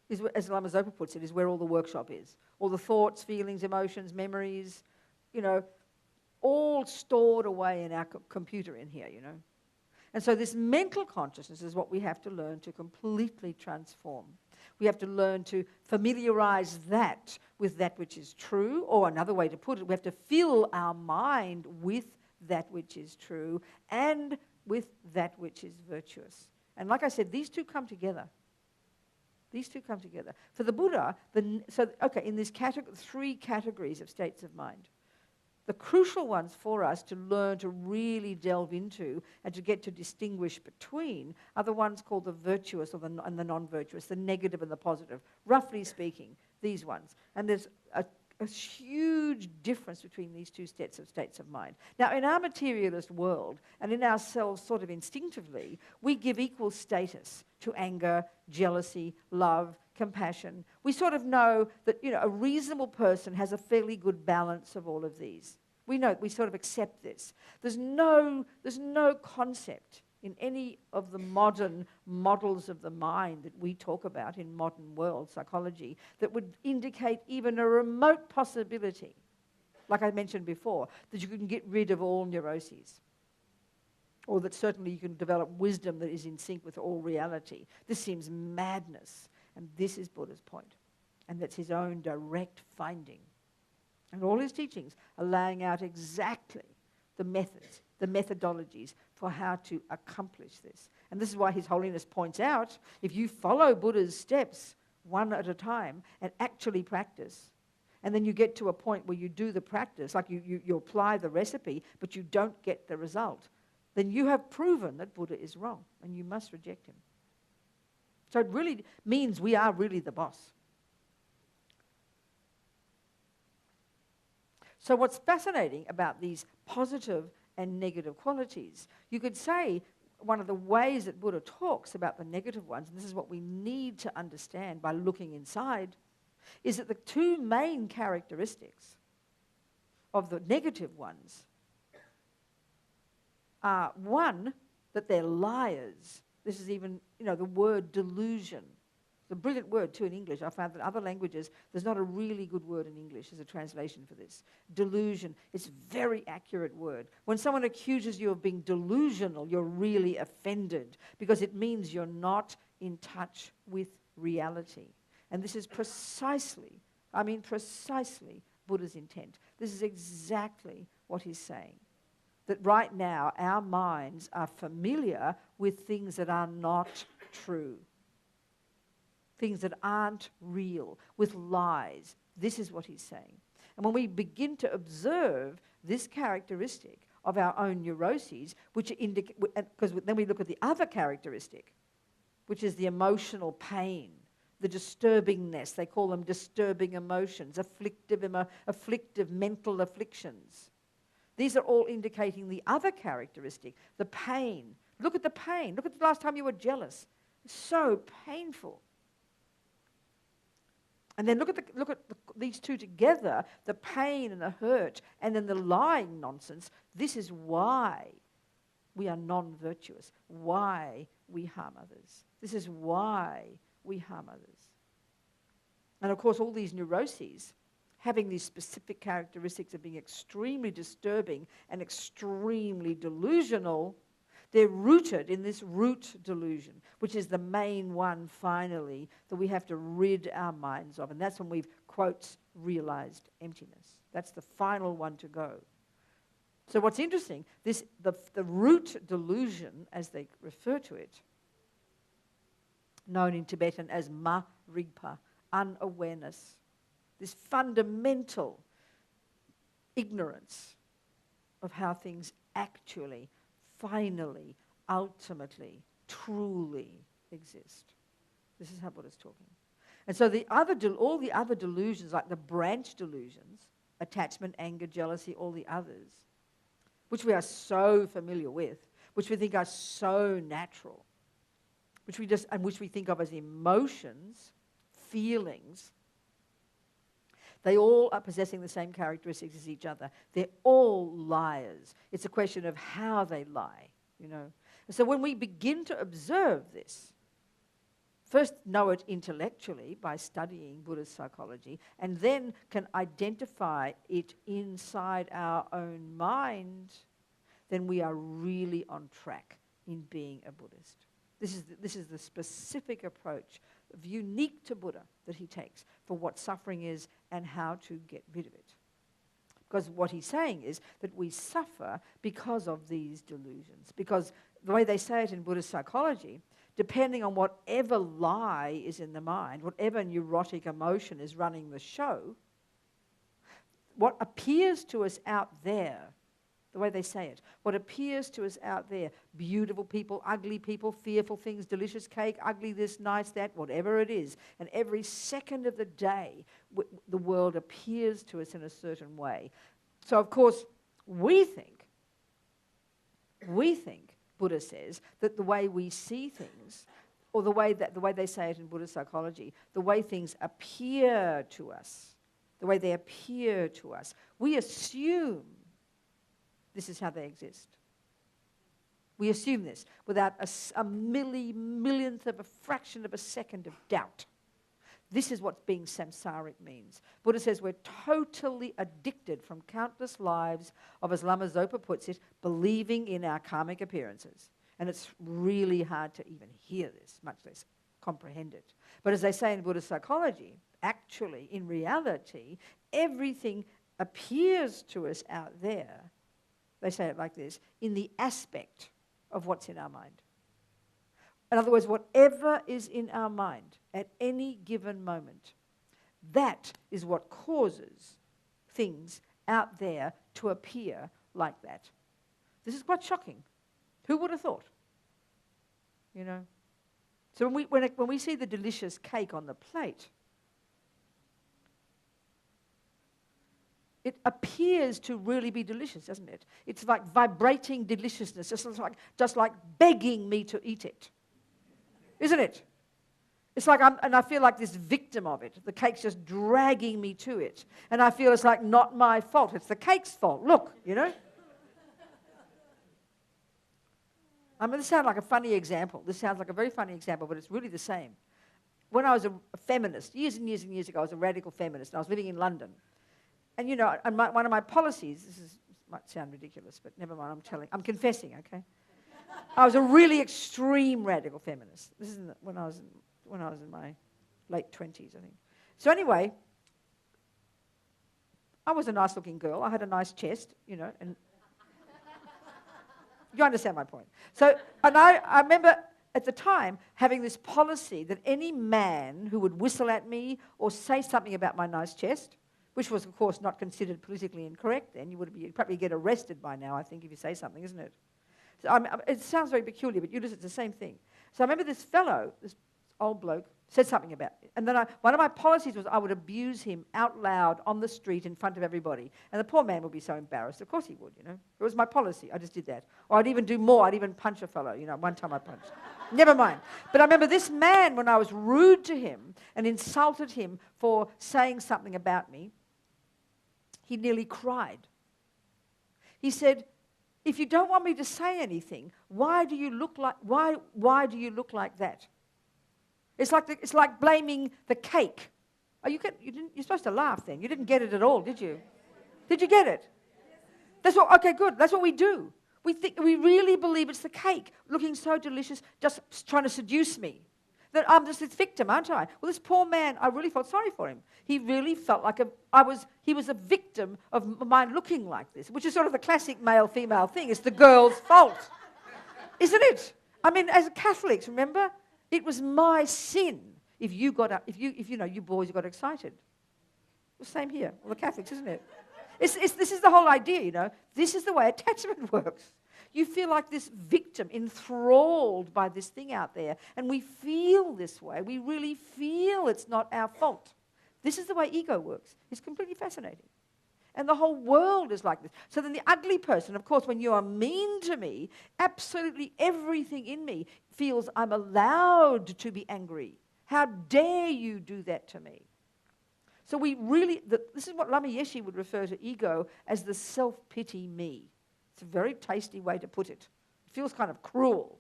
is, as Lama Zopa puts it, is where all the workshop is. All the thoughts, feelings, emotions, memories, all stored away in our computer in here, And so this mental consciousness is what we have to learn to completely transform. We have to learn to familiarize that with that which is true, or another way to put it, we have to fill our mind with that which is true and with that which is virtuous. And like I said, these two come together. These two come together. For the Buddha, in these 3 categories of states of mind, the crucial ones for us to learn to really delve into and to get to distinguish between are the ones called the virtuous and the non-virtuous, the negative and the positive, roughly speaking, these ones. And there's a huge difference between these two states of mind. Now, in our materialist world and in ourselves sort of instinctively, we give equal status to anger, jealousy, love, compassion. We sort of know that, a reasonable person has a fairly good balance of all of these. We sort of accept this. There's no concept in any of the modern models of the mind that we talk about in modern world psychology that would indicate even a remote possibility, like I mentioned before, that you can get rid of all neuroses, or that certainly you can develop wisdom that is in sync with all reality. This seems madness, and this is Buddha's point, and that's his own direct finding. And all his teachings are laying out exactly the methods, the methodologies for how to accomplish this. And this is why His Holiness points out, if you follow Buddha's steps one at a time and actually practice, and then you get to a point where you do the practice, like you apply the recipe, but you don't get the result, then you have proven that Buddha is wrong, and you must reject him. So it really means we are really the boss. So what's fascinating about these positive and negative qualities, you could say one of the ways that Buddha talks about the negative ones, and this is what we need to understand by looking inside, is that the two main characteristics of the negative ones are, one, that they're liars. This is even, the word delusion. It's a brilliant word too in English. I found that in other languages, there's not a really good word in English as a translation for this. Delusion. It's a very accurate word. When someone accuses you of being delusional, you're really offended because it means you're not in touch with reality. And this is precisely Buddha's intent. This is exactly what he's saying. That right now our minds are familiar with things that are not true. Things that aren't real, with lies. This is what he's saying. And when we begin to observe this characteristic of our own neuroses, which indicate, because then we look at the other characteristic, which is the emotional pain, the disturbingness. They call them disturbing emotions, afflictive mental afflictions. These are all indicating the other characteristic, the pain. Look at the pain. Look at the last time you were jealous. It's so painful. And then look at these two together, the pain and the hurt, and then the lying nonsense. This is why we are non-virtuous, why we harm others. This is why we harm others. And of course, all these neuroses, having these specific characteristics of being extremely disturbing and extremely delusional, they're rooted in this root delusion, which is the main one, finally, that we have to rid our minds of. And that's when we've, quotes, realized emptiness. That's the final one to go. So what's interesting, the root delusion, as they refer to it, known in Tibetan as ma-rigpa, unawareness, this fundamental ignorance of how things actually, finally, ultimately, truly exist. This is how Buddha's talking. And so all the other delusions, like the branch delusions, attachment, anger, jealousy, all the others, which we are so familiar with, which we think are so natural, which we think of as emotions, feelings, they all are possessing the same characteristics as each other. They're all liars. It's a question of how they lie, And so when we begin to observe this, first know it intellectually by studying Buddhist psychology, and then can identify it inside our own mind, then we are really on track in being a Buddhist. This is the specific approach, unique to Buddha, that he takes for what suffering is and how to get rid of it. Because what he's saying is that we suffer because of these delusions. Because the way they say it in Buddhist psychology, depending on whatever lie is in the mind, whatever neurotic emotion is running the show, what appears to us out there, the way they say it, what appears to us out there, beautiful people, ugly people, fearful things, delicious cake, ugly this, nice that, whatever it is, and every second of the day, the world appears to us in a certain way. So, of course, we think, Buddha says, that the way we see things, or the way they say it in Buddhist psychology, the way things appear to us, the way they appear to us, we assume this is how they exist. We assume this without a millionth of a fraction of a second of doubt. This is what being samsaric means. Buddha says we're totally addicted from countless lives of, as Lama Zopa puts it, believing in our karmic appearances. And it's really hard to even hear this, much less comprehend it. But as they say in Buddhist psychology, actually, in reality, everything appears to us out there they say it like this, in the aspect of what's in our mind. In other words, whatever is in our mind at any given moment, that is what causes things out there to appear like that. This is quite shocking. Who would have thought? You know? So when we see the delicious cake on the plate, it appears to really be delicious, doesn't it? It's like vibrating deliciousness, just like begging me to eat it. Isn't it? It's like I feel like this victim of it. The cake's just dragging me to it. And I feel it's like not my fault. It's the cake's fault. Look, you know? I mean, this sounds like a funny example. This sounds like a very funny example, but it's really the same. When I was a feminist, years and years and years ago, I was a radical feminist, and I was living in London. And, you know, one of my policies, might sound ridiculous, but never mind, I'm confessing, okay? I was a really extreme radical feminist. This is when I was in my late 20s, I think. So anyway, I was a nice-looking girl. I had a nice chest, you know, and you understand my point. So, and I remember at the time having this policy that any man who would whistle at me or say something about my nice chest, which was, of course, not considered politically incorrect then, you'd probably get arrested by now, I think, if you say something, isn't it? So, it sounds very peculiar, but it's the same thing. So I remember this fellow, this old bloke, said something about it. And then one of my policies was I would abuse him out loud on the street in front of everybody. And the poor man would be so embarrassed. Of course he would, you know. It was my policy. I just did that. Or I'd even do more. I'd even punch a fellow. You know, one time I punched. Never mind. But I remember this man, when I was rude to him and insulted him for saying something about me, he nearly cried. He said, if you don't want me to say anything, why do you look like that? It's like blaming the cake. Oh, you're supposed to laugh then. You didn't get it at all, did you? Did you get it? Okay, good. That's what we do. We really believe it's the cake, looking so delicious, just trying to seduce me. That I'm just this victim, aren't I? Well, this poor man, I really felt sorry for him. He really felt like he was a victim of mine looking like this, which is sort of the classic male-female thing. It's the girl's fault, isn't it? I mean, as Catholics, remember, it was my sin if you boys got excited. The same here, well, the Catholics, isn't it? This is the whole idea, you know. This is the way attachment works. You feel like this victim, enthralled by this thing out there, and we feel this way. We really feel it's not our fault. This is the way ego works. It's completely fascinating. And the whole world is like this. So then the ugly person, of course, when you are mean to me, absolutely everything in me feels I'm allowed to be angry. How dare you do that to me? So this is what Lama Yeshe would refer to ego as the self-pity me. It's a very tasty way to put it. It feels kind of cruel,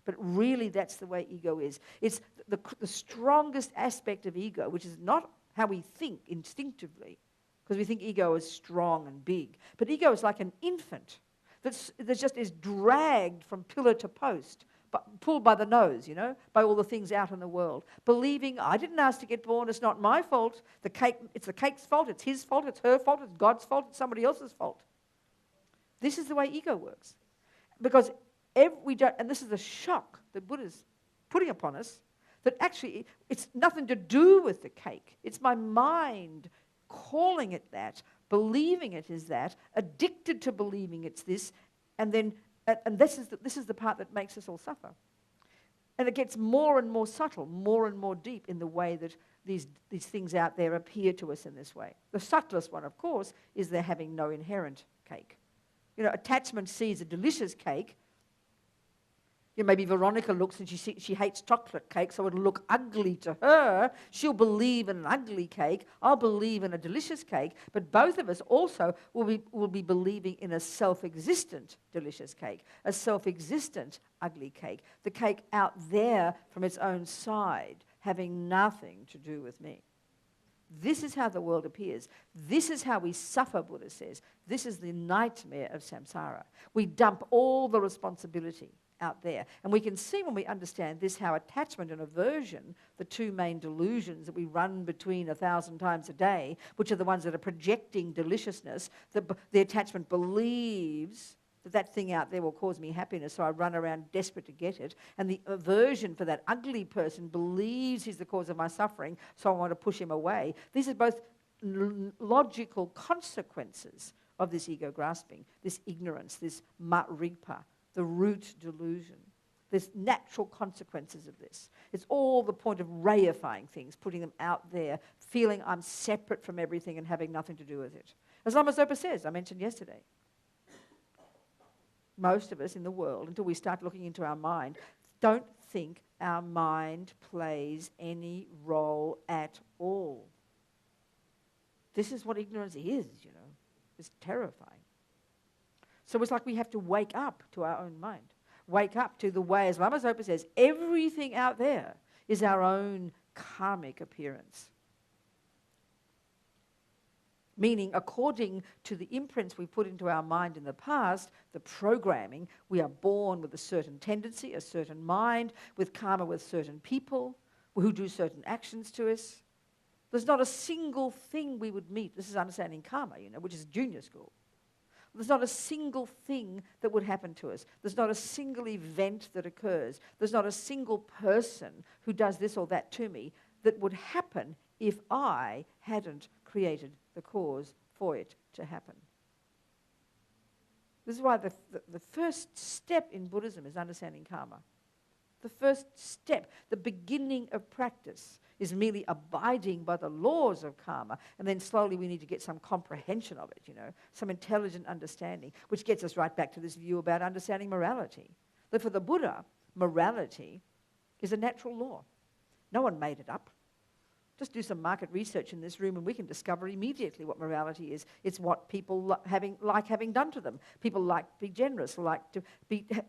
but really that's the way ego is. It's the strongest aspect of ego, which is not how we think instinctively, because we think ego is strong and big. But ego is like an infant that just is dragged from pillar to post, but pulled by the nose, you know, by all the things out in the world. Believing, I didn't ask to get born, it's not my fault. It's the cake's fault, it's his fault, it's her fault, it's God's fault, it's somebody else's fault. This is the way ego works. Because and this is the shock that Buddha's putting upon us, that actually it's nothing to do with the cake. It's my mind calling it that, believing it is that, addicted to believing it's this, and this is the part that makes us all suffer. And it gets more and more subtle, more and more deep in the way that these things out there appear to us in this way. The subtlest one, of course, is they're having no inherent cake. You know, attachment sees a delicious cake. You know, maybe Veronica looks and she hates chocolate cake, so it'll look ugly to her. She'll believe in an ugly cake. I'll believe in a delicious cake. But both of us also will be believing in a self-existent delicious cake, a self-existent ugly cake, the cake out there from its own side, having nothing to do with me. This is how the world appears. This is how we suffer, Buddha says. This is the nightmare of samsara. We dump all the responsibility out there. And we can see when we understand this how attachment and aversion, the two main delusions that we run between 1,000 times a day, which are the ones that are projecting deliciousness, the attachment believes that that thing out there will cause me happiness, so I run around desperate to get it. And the aversion for that ugly person believes he's the cause of my suffering, so I want to push him away. These are both logical consequences of this ego grasping, this ignorance, this ripa, the root delusion. There's natural consequences of this. It's all the point of reifying things, putting them out there, feeling I'm separate from everything and having nothing to do with it. As Lama Zopa says, I mentioned yesterday, most of us in the world, until we start looking into our mind, don't think our mind plays any role at all. This is what ignorance is, you know. It's terrifying. So it's like we have to wake up to our own mind. Wake up to the way, as Lama Zopa says, everything out there is our own karmic appearance. Meaning, according to the imprints we put into our mind in the past, the programming, we are born with a certain tendency, a certain mind, with karma with certain people who do certain actions to us. There's not a single thing we would meet. This is understanding karma, you know, which is junior school. There's not a single thing that would happen to us. There's not a single event that occurs. There's not a single person who does this or that to me that would happen if I hadn't created the cause for it to happen. This is why the first step in Buddhism is understanding karma. The first step, the beginning of practice, is merely abiding by the laws of karma, and then slowly we need to get some comprehension of it, you know, some intelligent understanding, which gets us right back to this view about understanding morality. That for the Buddha, morality is a natural law. No one made it up. Just do some market research in this room and we can discover immediately what morality is. It's what people like having done to them. People like to be generous, like to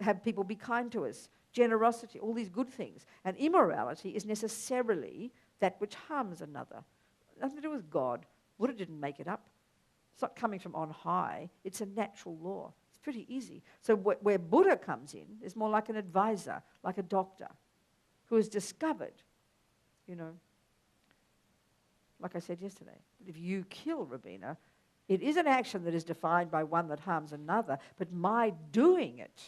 have people be kind to us. Generosity, all these good things. And immorality is necessarily that which harms another. Nothing to do with God. Buddha didn't make it up. It's not coming from on high. It's a natural law. It's pretty easy. So where Buddha comes in is more like an advisor, like a doctor, who has discovered, you know, like I said yesterday, that if you kill Robina, it is an action that is defined by one that harms another, but my doing it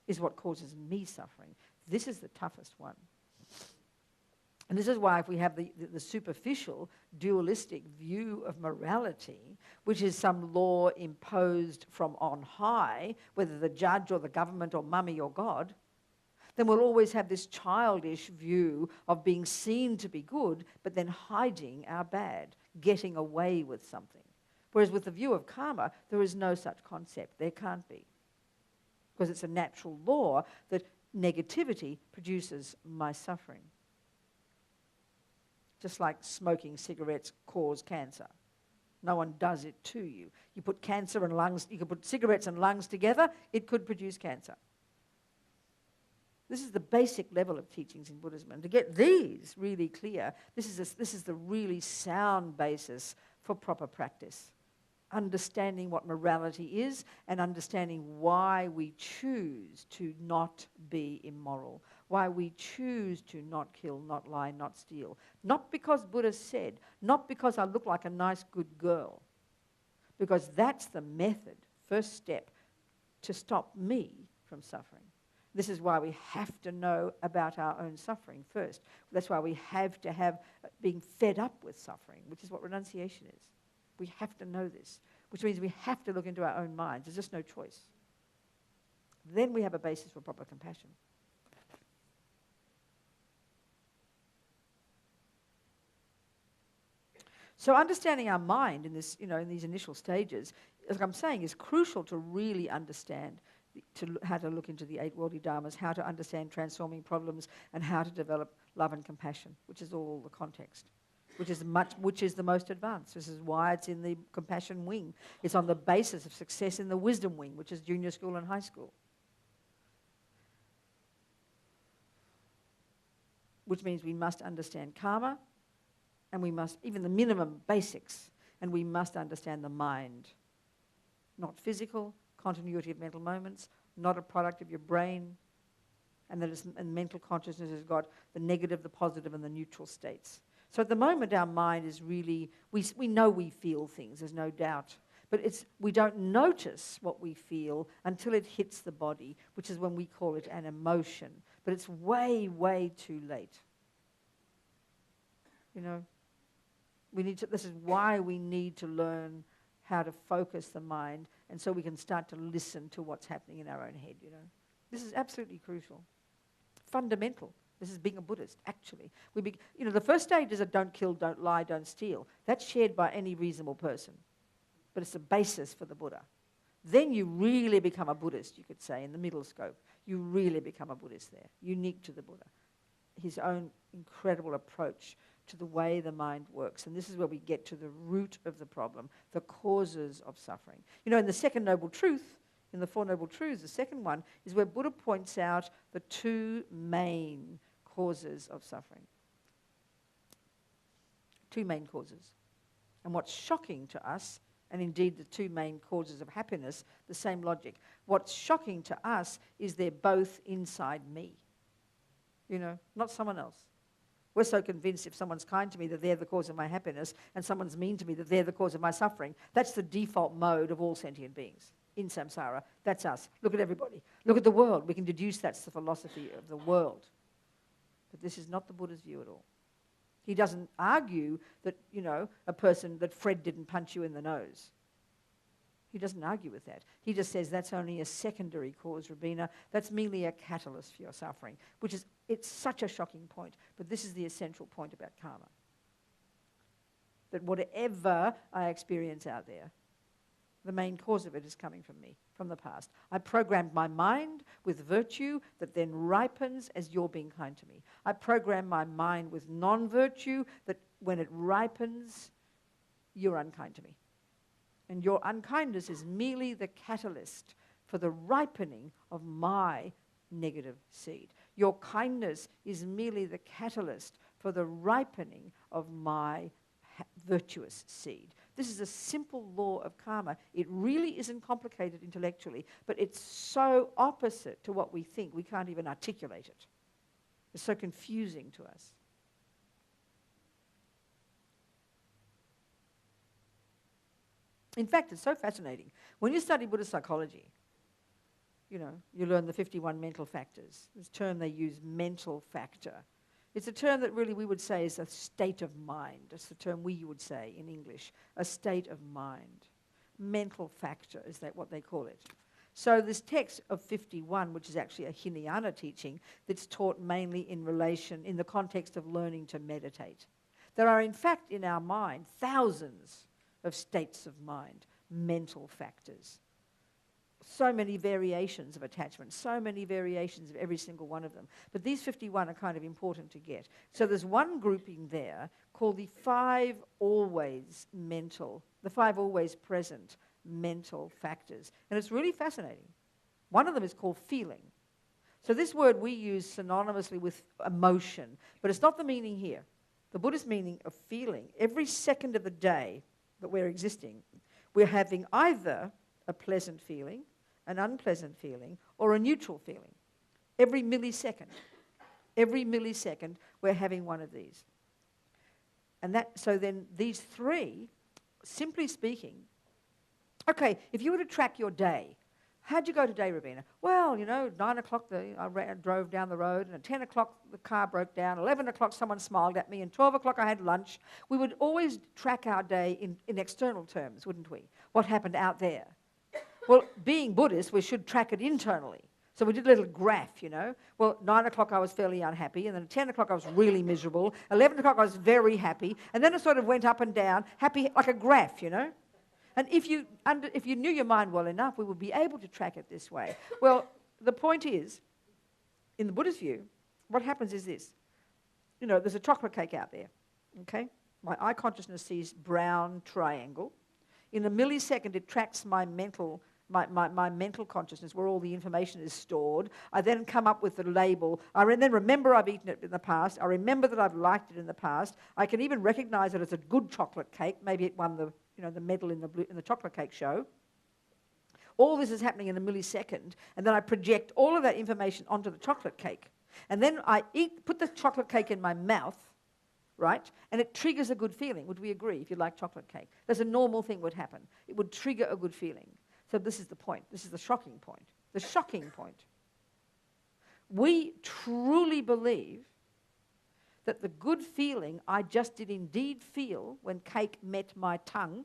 is what causes me suffering. This is the toughest one. And this is why if we have the superficial, dualistic view of morality, which is some law imposed from on high, whether the judge or the government or mummy or God, then we'll always have this childish view of being seen to be good, but then hiding our bad, getting away with something. Whereas with the view of karma, there is no such concept. There can't be. Because it's a natural law that negativity produces my suffering. Just like smoking cigarettes cause cancer. No one does it to you. You put cancer and lungs, you could put cigarettes and lungs together, it could produce cancer. This is the basic level of teachings in Buddhism. And to get these really clear, this is the really sound basis for proper practice. Understanding what morality is and understanding why we choose to not be immoral, why we choose to not kill, not lie, not steal. Not because Buddha said, not because I look like a nice, good girl, because that's the method, first step, to stop me from suffering. This is why we have to know about our own suffering first. That's why we have to have being fed up with suffering, which is what renunciation is. We have to know this, which means we have to look into our own minds. There's just no choice. Then we have a basis for proper compassion. So understanding our mind in this, in these initial stages, as I'm saying, is crucial to really understand how to look into the 8 worldly dharmas, how to understand transforming problems, and how to develop love and compassion, which is all the context. Which is the most advanced. This is why it's in the compassion wing. It's on the basis of success in the wisdom wing, which is junior school and high school. Which means we must understand karma, and we must, even the minimum basics, and we must understand the mind. Not physical, continuity of mental moments, not a product of your brain, and mental consciousness has got the negative, the positive, and the neutral states. So at the moment, our mind is really, we know we feel things, there's no doubt. But we don't notice what we feel until it hits the body, which is when we call it an emotion. But it's way, way too late. You know, this is why we need to learn how to focus the mind, and so we can start to listen to what's happening in our own head, you know. This is absolutely crucial. Fundamental. This is being a Buddhist, actually. The first stage is a don't kill, don't lie, don't steal. That's shared by any reasonable person. But it's the basis for the Buddha. Then you really become a Buddhist, you could say, in the middle scope. You really become a Buddhist there, unique to the Buddha. His own incredible approach to the way the mind works. And this is where we get to the root of the problem, the causes of suffering. You know, in the second noble truth, in the Four Noble Truths, the second one is where Buddha points out the two main causes of suffering. Two main causes. And what's shocking to us, and indeed the two main causes of happiness, the same logic. What's shocking to us is they're both inside me. You know, not someone else. We're so convinced if someone's kind to me that they're the cause of my happiness, and someone's mean to me that they're the cause of my suffering. That's the default mode of all sentient beings. In samsara, that's us. Look at everybody. Look at the world. We can deduce that's the philosophy of the world. But this is not the Buddha's view at all. He doesn't argue that, you know, that Fred didn't punch you in the nose. He doesn't argue with that. He just says that's only a secondary cause, Robina. That's merely a catalyst for your suffering, it's such a shocking point. But this is the essential point about karma. That whatever I experience out there, the main cause of it is coming from me, from the past. I programmed my mind with virtue that then ripens as you're being kind to me. I program my mind with non-virtue that when it ripens, you're unkind to me. And your unkindness is merely the catalyst for the ripening of my negative seed. Your kindness is merely the catalyst for the ripening of my virtuous seed. This is a simple law of karma. It really isn't complicated intellectually, but it's so opposite to what we think, we can't even articulate it. It's so confusing to us. In fact, it's so fascinating. When you study Buddhist psychology, you know, you learn the 51 mental factors. This term they use, mental factor. It's a term that really we would say is a state of mind. That's the term we would say in English, a state of mind. Mental factor is that what they call it. So this text of 51, which is actually a Hinayana teaching that's taught mainly in the context of learning to meditate. There are in fact in our mind thousands of states of mind, mental factors. So many variations of attachment, so many variations of every single one of them. But these 51 are kind of important to get. So there's one grouping there called the five always present mental factors. And it's really fascinating. One of them is called feeling. So this word we use synonymously with emotion, but it's not the meaning here. The Buddhist meaning of feeling, every second of the day that we're existing, we're having either a pleasant feeling, an unpleasant feeling, or a neutral feeling. Every millisecond, we're having one of these. And so then these three, simply speaking, okay, if you were to track your day, how'd you go today, Robina? Well, 9 o'clock I drove down the road, and at 10 o'clock the car broke down, 11 o'clock someone smiled at me, and 12 o'clock I had lunch. We would always track our day in external terms, wouldn't we? What happened out there? Well, being Buddhist, we should track it internally. So we did a little graph, Well, 9 o'clock I was fairly unhappy, and then at 10 o'clock I was really miserable, 11 o'clock I was very happy, and then it sort of went up and down, happy like a graph, And if you knew your mind well enough, we would be able to track it this way. Well, the point is, in the Buddhist view, what happens is this. There's a chocolate cake out there, okay? My eye consciousness sees brown triangle. In a millisecond, it tracks my mental consciousness, where all the information is stored. I then come up with the label. I then remember I've eaten it in the past. I remember that I've liked it in the past. I can even recognize it as a good chocolate cake. Maybe it won the medal in the chocolate cake show. All this is happening in a millisecond, and then I project all of that information onto the chocolate cake. And then I put the chocolate cake in my mouth, right? And it triggers a good feeling. Would we agree if you like chocolate cake? That's a normal thing would happen. It would trigger a good feeling. So this is the point. This is the shocking point. The shocking point. We truly believe that the good feeling I just did indeed feel when cake met my tongue,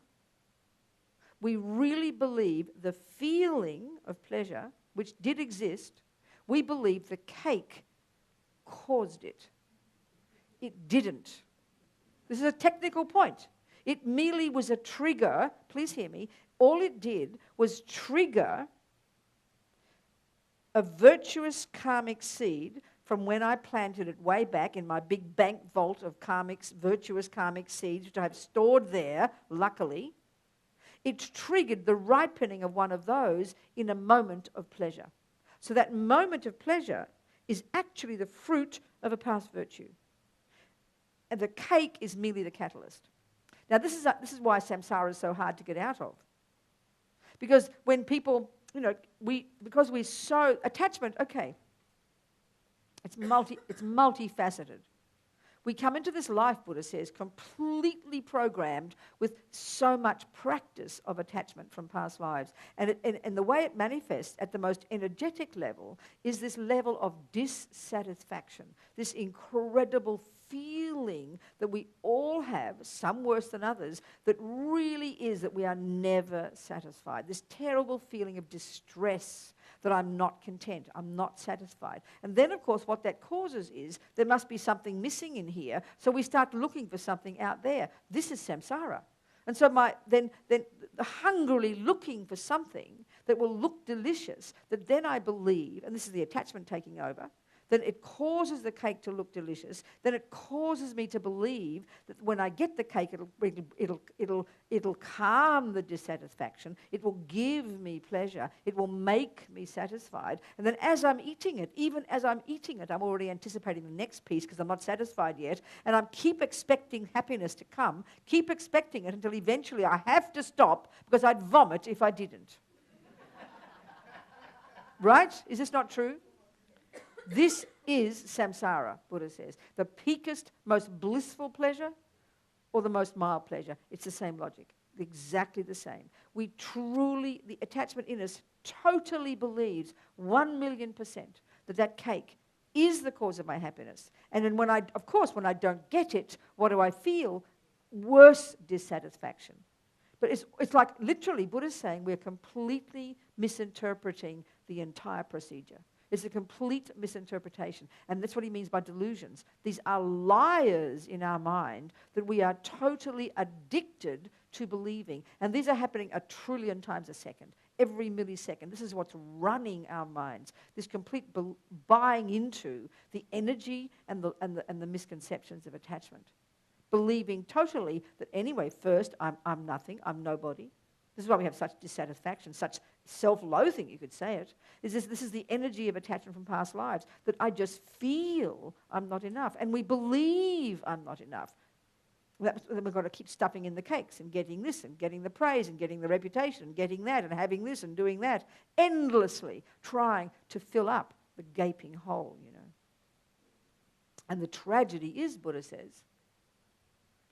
we really believe the feeling of pleasure, which did exist, we believe the cake caused it. It didn't. This is a technical point. It merely was a trigger. Please hear me. All it did was trigger a virtuous karmic seed from when I planted it way back in my big bank vault of virtuous karmic seeds, which I have stored there, luckily. It triggered the ripening of one of those in a moment of pleasure. So that moment of pleasure is actually the fruit of a past virtue. And the cake is merely the catalyst. Now this is why samsara is so hard to get out of. Because when people, because we're so, attachment, okay, it's multifaceted. We come into this life, Buddha says, completely programmed with so much practice of attachment from past lives. And the way it manifests at the most energetic level is this level of dissatisfaction, this incredible feeling that we all have, some worse than others, that really is that we are never satisfied. This terrible feeling of distress, that I'm not content, I'm not satisfied. And then, of course, what that causes is there must be something missing in here, so we start looking for something out there. This is samsara. And so then hungrily looking for something that will look delicious, that then I believe, and this is the attachment taking over, then it causes the cake to look delicious. Then it causes me to believe that when I get the cake, it'll calm the dissatisfaction. It will give me pleasure. It will make me satisfied. And then as I'm eating it, even as I'm eating it, I'm already anticipating the next piece because I'm not satisfied yet. And I keep expecting happiness to come, keep expecting it until eventually I have to stop because I'd vomit if I didn't. Right? Is this not true? This is samsara, Buddha says. The peakest, most blissful pleasure or the most mild pleasure. It's the same logic, exactly the same. We truly, the attachment in us totally believes 1,000,000% that cake is the cause of my happiness. And then when I don't get it, what do I feel? Worse dissatisfaction. But it's like literally Buddha's saying we're completely misinterpreting the entire procedure. It's a complete misinterpretation. And that's what he means by delusions. These are liars in our mind that we are totally addicted to believing. And these are happening 1 trillion times a second, every millisecond. This is what's running our minds, this complete buying into the energy and the misconceptions of attachment. Believing totally that anyway, first, I'm nothing, I'm nobody. This is why we have such dissatisfaction, such self-loathing, you could say it. This is the energy of attachment from past lives, that I just feel I'm not enough. And we believe I'm not enough. Then we've got to keep stuffing in the cakes and getting this and getting the praise and getting the reputation and getting that and having this and doing that, endlessly trying to fill up the gaping hole, And the tragedy is, Buddha says,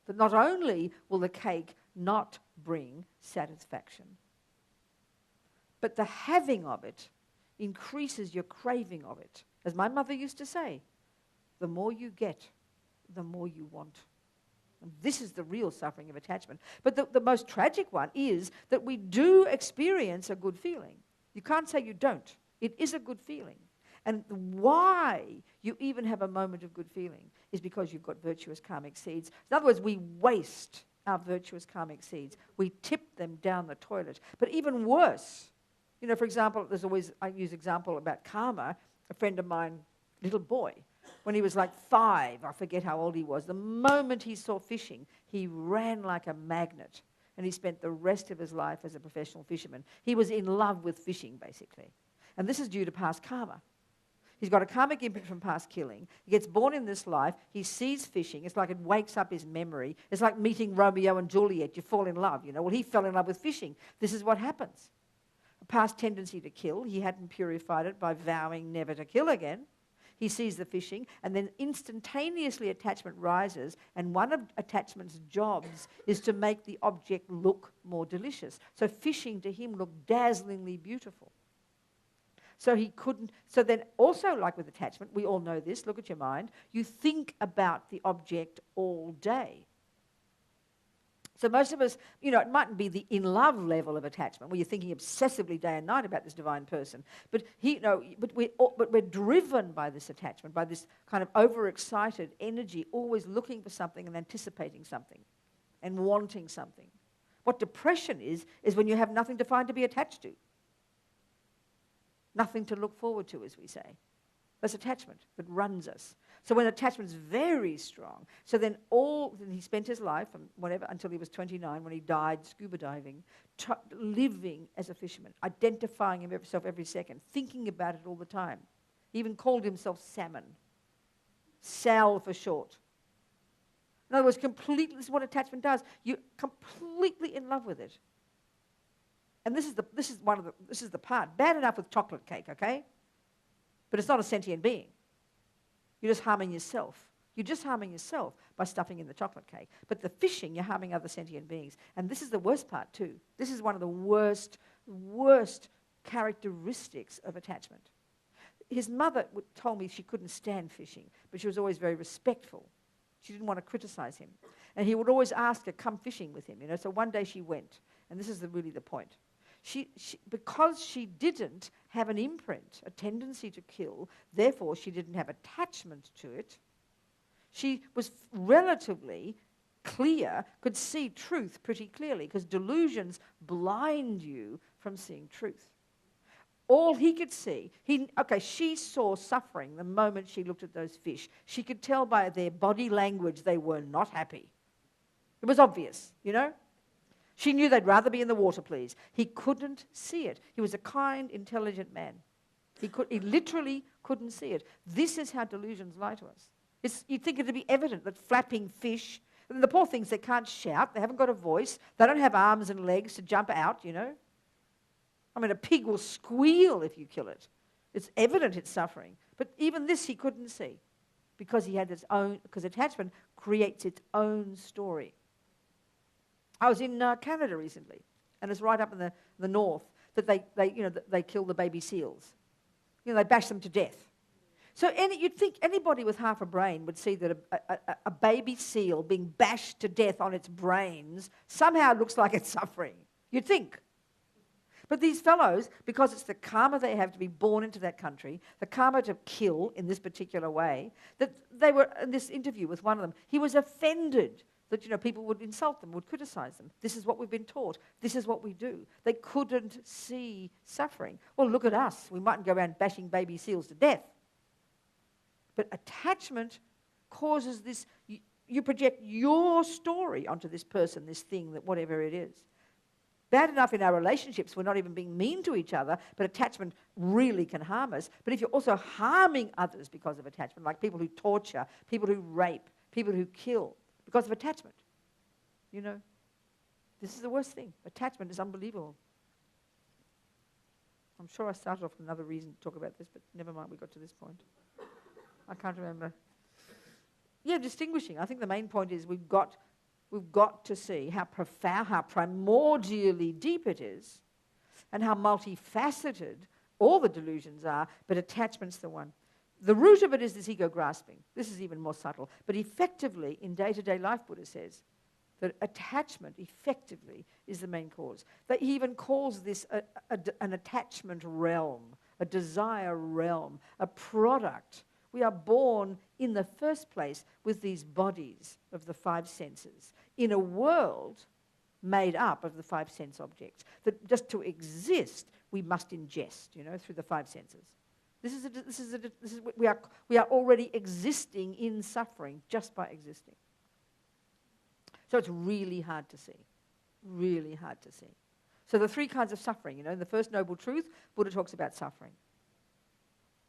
that not only will the cake not bring satisfaction, but the having of it increases your craving of it. As my mother used to say, the more you get, the more you want. And this is the real suffering of attachment. But the most tragic one is that we do experience a good feeling. You can't say you don't. It is a good feeling. And why you even have a moment of good feeling is because you've got virtuous karmic seeds. In other words, we waste our virtuous karmic seeds. We tip them down the toilet. But even worse, for example, I use example about karma. A friend of mine, little boy, when he was like 5, I forget how old he was, the moment he saw fishing, he ran like a magnet. And he spent the rest of his life as a professional fisherman. He was in love with fishing, basically. And this is due to past karma. He's got a karmic imprint from past killing. He gets born in this life. He sees fishing. It's like it wakes up his memory. It's like meeting Romeo and Juliet. You fall in love, Well, he fell in love with fishing. This is what happens. A past tendency to kill. He hadn't purified it by vowing never to kill again. he sees the fishing, and then instantaneously attachment rises, and one of attachment's jobs is to make the object look more delicious. So fishing to him looked dazzlingly beautiful. So he couldn't, so then also like with attachment, we all know this, look at your mind, you think about the object all day. So most of us, it mightn't be the in love level of attachment where you're thinking obsessively day and night about this divine person, but we're driven by this attachment, by this kind of overexcited energy, always looking for something and anticipating something and wanting something. What depression is when you have nothing to find to be attached to. Nothing to look forward to, as we say. That's attachment that runs us. So when attachment's very strong, so then he spent his life, until he was 29, when he died scuba diving, living as a fisherman, identifying himself every second, thinking about it all the time. He even called himself Salmon. Sal for short. In other words, completely, this is what attachment does. You're completely in love with it. And this is the part. Bad enough with chocolate cake, okay? But it's not a sentient being. You're just harming yourself. You're just harming yourself by stuffing in the chocolate cake. But the fishing, you're harming other sentient beings. And this is the worst part too. This is one of the worst characteristics of attachment. His mother told me she couldn't stand fishing, but she was always very respectful. She didn't want to criticize him. And he would always ask her, come fishing with him. So one day she went. And this is really the point. Because she didn't have an imprint, a tendency to kill, therefore she didn't have attachment to it, she was relatively clear, could see truth pretty clearly, because delusions blind you from seeing truth. All he could see, she saw suffering the moment she looked at those fish. She could tell by their body language they were not happy. It was obvious, She knew they'd rather be in the water, please. He couldn't see it. He was a kind, intelligent man. He literally couldn't see it. This is how delusions lie to us. You'd think it'd be evident that flapping fish, and the poor things, they can't shout, they haven't got a voice, they don't have arms and legs to jump out, a pig will squeal if you kill it. It's evident it's suffering. But even this he couldn't see because because attachment creates its own story. I was in Canada recently, and it's right up in the north that they kill the baby seals. They bash them to death. So you'd think anybody with half a brain would see that a baby seal being bashed to death on its brains somehow looks like it's suffering. You'd think. But these fellows, because it's the karma they have to be born into that country, the karma to kill in this particular way, that they were in this interview with one of them, he was offended that people would insult them, would criticize them. This is what we've been taught. This is what we do. They couldn't see suffering. Well, look at us. We mightn't go around bashing baby seals to death. But attachment causes this. You project your story onto this person, this thing, that whatever it is. Bad enough in our relationships, we're not even being mean to each other, but attachment really can harm us. But if you're also harming others because of attachment, like people who torture, people who rape, people who kill, because of attachment. This is the worst thing. Attachment is unbelievable. I'm sure I started off with another reason to talk about this, but never mind, we got to this point. I can't remember. Yeah, distinguishing. I think the main point is we've got to see how profound, how primordially deep it is, and how multifaceted all the delusions are, but attachment's the one. The root of it is this ego grasping. This is even more subtle. But effectively, in day-to-day life, Buddha says, that attachment effectively is the main cause. He even calls this an attachment realm, a desire realm, a product. We are born in the first place with these bodies of the five senses in a world made up of the five sense objects. That just to exist, we must ingest, through the five senses. We are already existing in suffering just by existing. So it's really hard to see. Really hard to see. So the three kinds of suffering, in the first noble truth, Buddha talks about suffering.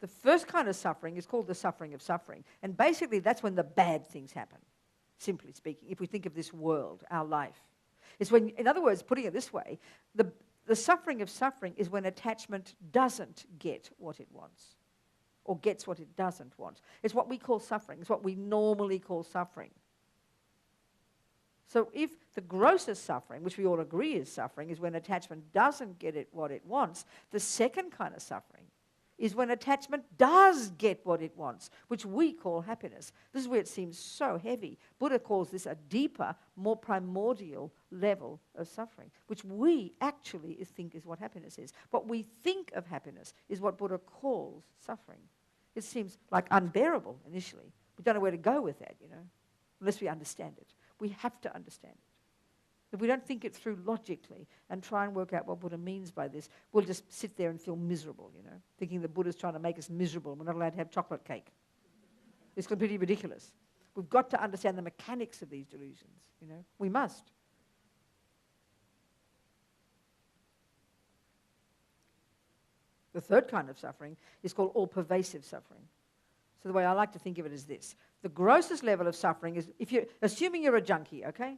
The first kind of suffering is called the suffering of suffering. And basically that's when the bad things happen, simply speaking, if we think of this world, our life. It's when, in other words, putting it this way, the suffering of suffering is when attachment doesn't get what it wants. or gets what it doesn't want. It's what we call suffering. It's what we normally call suffering. So if the grossest suffering, which we all agree is suffering, is when attachment doesn't get it what it wants, the second kind of suffering is when attachment does get what it wants, which we call happiness. This is where it seems so heavy. Buddha calls this a deeper, more primordial level of suffering, which we actually think is what happiness is. What we think of happiness is what Buddha calls suffering. It seems like unbearable initially. We don't know where to go with that, unless we understand it. We have to understand it. If we don't think it through logically and try and work out what Buddha means by this, we'll just sit there and feel miserable, thinking the Buddha's trying to make us miserable. We're not allowed to have chocolate cake. It's completely ridiculous. We've got to understand the mechanics of these delusions, We must. The third kind of suffering is called all-pervasive suffering. So the way I like to think of it is this. The grossest level of suffering is, assuming you're a junkie, okay?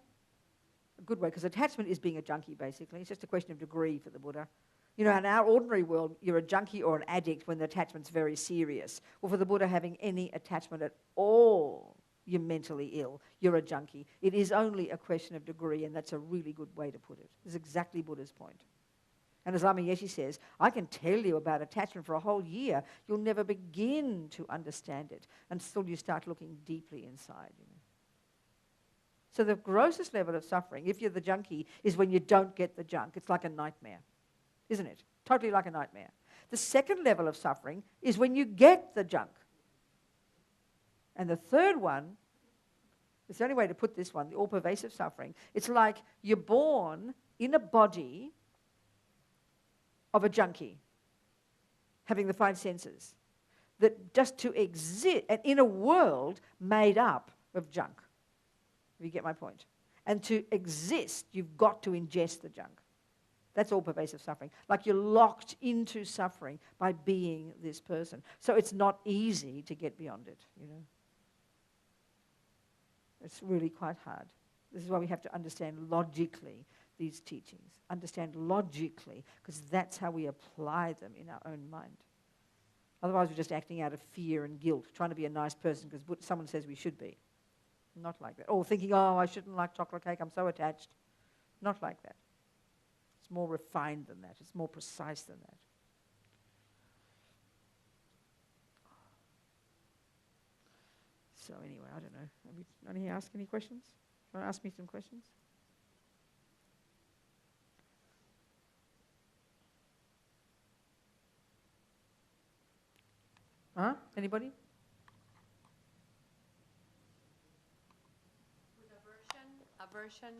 A good way, because attachment is being a junkie, basically. It's just a question of degree for the Buddha. In our ordinary world, you're a junkie or an addict when the attachment's very serious. Or for the Buddha, having any attachment at all, you're mentally ill. You're a junkie. It is only a question of degree, and that's a really good way to put it. It's exactly Buddha's point. And as Lama Yeshe says, I can tell you about attachment for a whole year. You'll never begin to understand it until you start looking deeply inside, So the grossest level of suffering, if you're the junkie, is when you don't get the junk. It's like a nightmare, isn't it? Totally like a nightmare. The second level of suffering is when you get the junk. And the third one, it's the only way to put this one, the all-pervasive suffering, it's like you're born in a body of a junkie, having the five senses, that just to exist, and in a world made up of junk. If you get my point. And to exist, you've got to ingest the junk. That's all pervasive suffering. Like you're locked into suffering by being this person. So it's not easy to get beyond it, It's really quite hard. This is why we have to understand logically these teachings. Understand logically, because that's how we apply them in our own mind. Otherwise, we're just acting out of fear and guilt, trying to be a nice person because someone says we should be. Not like that. Or thinking, I shouldn't like chocolate cake, I'm so attached. Not like that. It's more refined than that. It's more precise than that. So anyway, I don't know. Have you ask any questions? You want to ask me some questions? Anybody? Aversion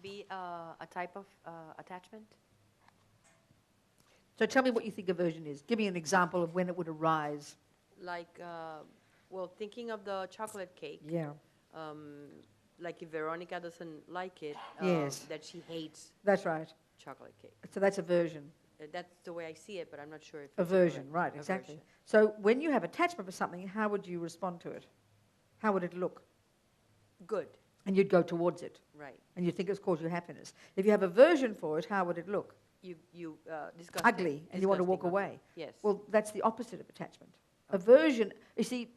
be a type of attachment? So tell me what you think aversion is. Give me an example of when it would arise. Like, thinking of the chocolate cake. Yeah. Like if Veronica doesn't like it, yes. that she hates. That's right. Chocolate cake. So that's aversion. That's the way I see it, but I'm not sure if it's aversion, right, exactly. Aversion. So when you have attachment for something, how would you respond to it? How would it look? Good. And you'd go towards it. Right. And you'd think it's caused you happiness. If you have aversion for it, how would it look? You disgusting. Ugly, and you want to walk away. Yes. Well, that's the opposite of attachment. Okay. Aversion, you see,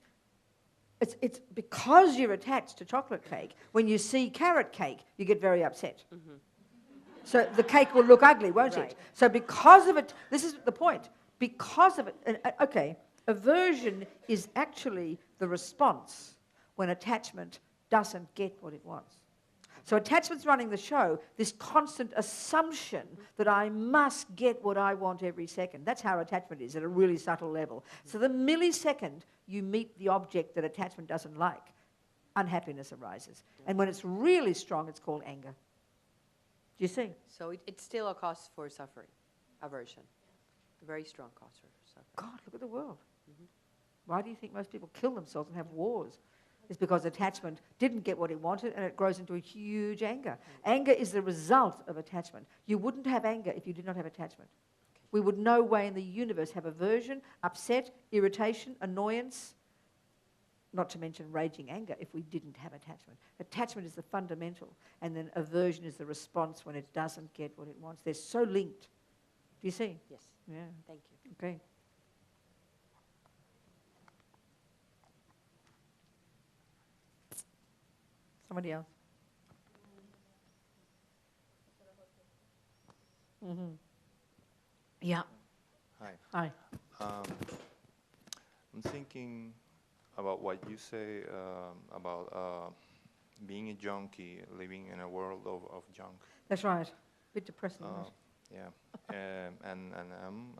it's because you're attached to chocolate cake, when you see carrot cake, you get very upset. Mm-hmm. So the cake will look ugly, won't it? So because of it, this is the point, because of it, aversion is actually the response when attachment doesn't get what it wants. So attachment's running the show, this constant assumption that I must get what I want every second. That's how attachment is at a really subtle level. So the millisecond you meet the object that attachment doesn't like, unhappiness arises. And when it's really strong, it's called anger. Do you see? So it's still a cause for suffering, aversion. A very strong cause for suffering. God, look at the world. Mm-hmm. Why do you think most people kill themselves and have wars? It's because attachment didn't get what it wanted and it grows into a huge anger. Mm-hmm. Anger is the result of attachment. You wouldn't have anger if you did not have attachment. Okay. We would no way in the universe have aversion, upset, irritation, annoyance, not to mention raging anger if we didn't have attachment. Attachment is the fundamental, and then aversion is the response when it doesn't get what it wants. They're so linked. Do you see? Yes. Yeah. Thank you. Okay. Somebody else. Mm-hmm. Yeah. Hi. Hi. I'm thinking about what you say about being a junkie, living in a world of junk. That's right. Bit depressing. Isn't it? Yeah, and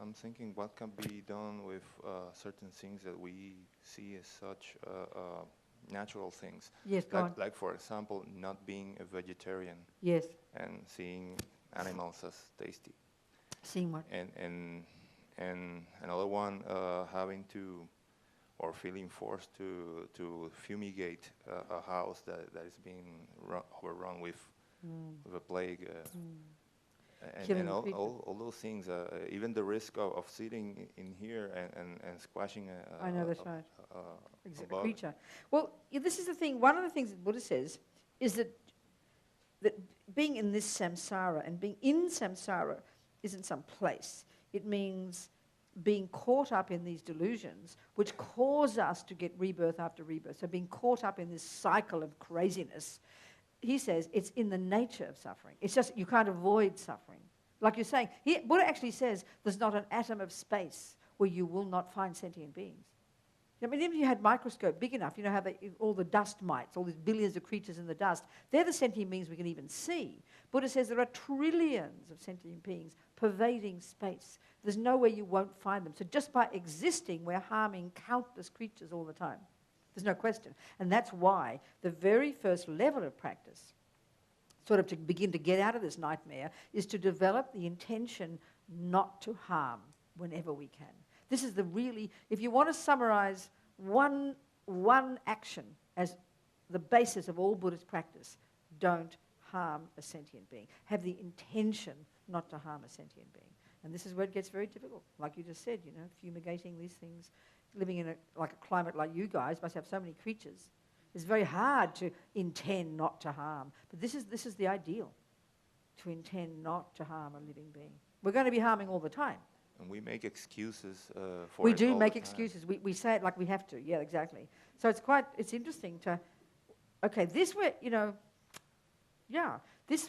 I'm thinking what can be done with certain things that we see as such natural things. Yes, go on. Like for example, not being a vegetarian. Yes. And seeing animals as tasty. Seeing what? And another one having to or feeling forced to fumigate a house that is being overrun with a plague. And all those things, even the risk of sitting in here and squashing I know, that's right. a Creature. Well, this is the thing. One of the things that Buddha says is that being in this samsara, and being in samsara isn't some place. It means being caught up in these delusions which cause us to get rebirth after rebirth. So being caught up in this cycle of craziness, he says it's in the nature of suffering. It's just you can't avoid suffering. Like you're saying, Buddha actually says there's not an atom of space where you will not find sentient beings. I mean, even if you had a microscope big enough, you know how all the dust mites, all these billions of creatures in the dust, they're the sentient beings we can even see. Buddha says there are trillions of sentient beings pervading space. There's nowhere you won't find them. So just by existing, we're harming countless creatures all the time. There's no question. And that's why the very first level of practice, sort of to begin to get out of this nightmare, is to develop the intention not to harm whenever we can. This is the really, if you want to summarize one action as the basis of all Buddhist practice, don't harm a sentient being. Have the intention not to harm a sentient being. And this is where it gets very difficult. Like you just said, you know, fumigating these things, living in a climate like you guys must have so many creatures. It's very hard to intend not to harm. But this is the ideal, to intend not to harm a living being. We're going to be harming all the time. And we make excuses for we it do all make the time. excuses. We say it like we have to. Yeah, exactly. So it's interesting to, okay, this is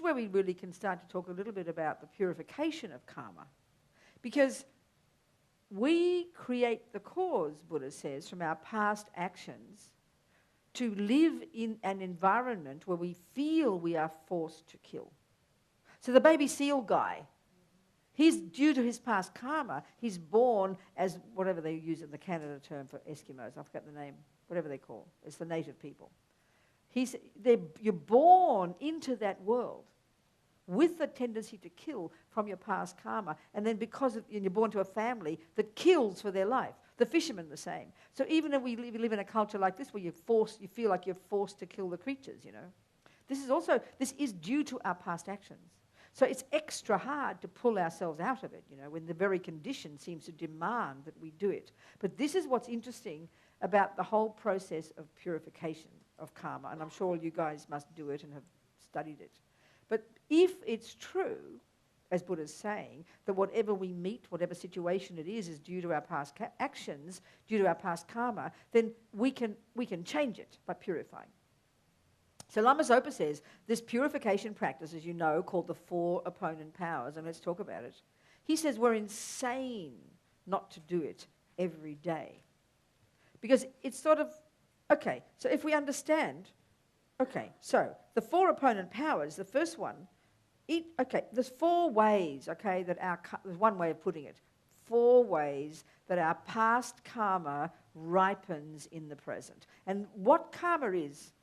where we really can start to talk a little bit about the purification of karma. Because we create the cause, Buddha says, from our past actions to live in an environment where we feel we are forced to kill. So the baby seal guy, he's due to his past karma, he's born as whatever they use in the Canada term for Eskimos, I forget the name, whatever they call, it's the native people. You're born into that world with the tendency to kill from your past karma, and then and you're born to a family that kills for their life. The fishermen the same. So even if we live in a culture like this where you feel like you're forced to kill the creatures, you know. This is due to our past actions. So it's extra hard to pull ourselves out of it, you know, when the very condition seems to demand that we do it. But this is what's interesting about the whole process of purification of karma, and I'm sure you guys must do it and have studied it. But if it's true, as Buddha's saying, that whatever we meet, whatever situation it is due to our past actions, due to our past karma, then we can change it by purifying. So Lama Zopa says this purification practice, as you know, called the 4 opponent powers, and let's talk about it. He says we're insane not to do it every day. Because it's sort of, okay, so if we understand, okay, so the 4 opponent powers, the first one, there's 4 ways, okay, there's one way of putting it, 4 ways that our past karma ripens in the present. And what karma is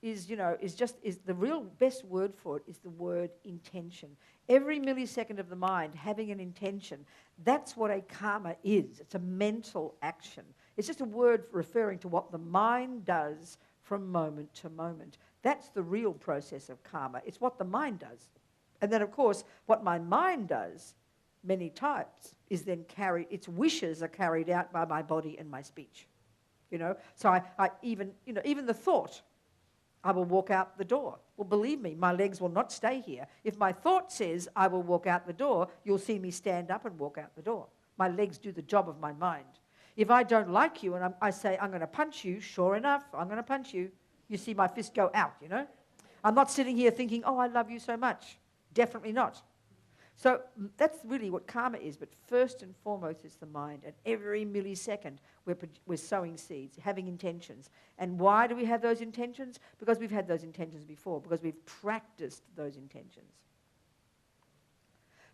the real best word for it is the word intention. Every millisecond of the mind having an intention, that's what a karma is. It's a mental action. It's just a word referring to what the mind does from moment to moment. That's the real process of karma. It's what the mind does. And then, of course, what my mind does many times is then its wishes are carried out by my body and my speech. You know, so I even the thought, I will walk out the door. Well, believe me, my legs will not stay here. If my thought says I will walk out the door, you'll see me stand up and walk out the door. My legs do the job of my mind. If I don't like you and I say I'm going to punch you, sure enough, I'm going to punch you. You see my fist go out, you know. I'm not sitting here thinking, oh, I love you so much. Definitely not. So that's really what karma is, but first and foremost is the mind. And every millisecond we're sowing seeds, having intentions. And why do we have those intentions? Because we've had those intentions before, because we've practiced those intentions.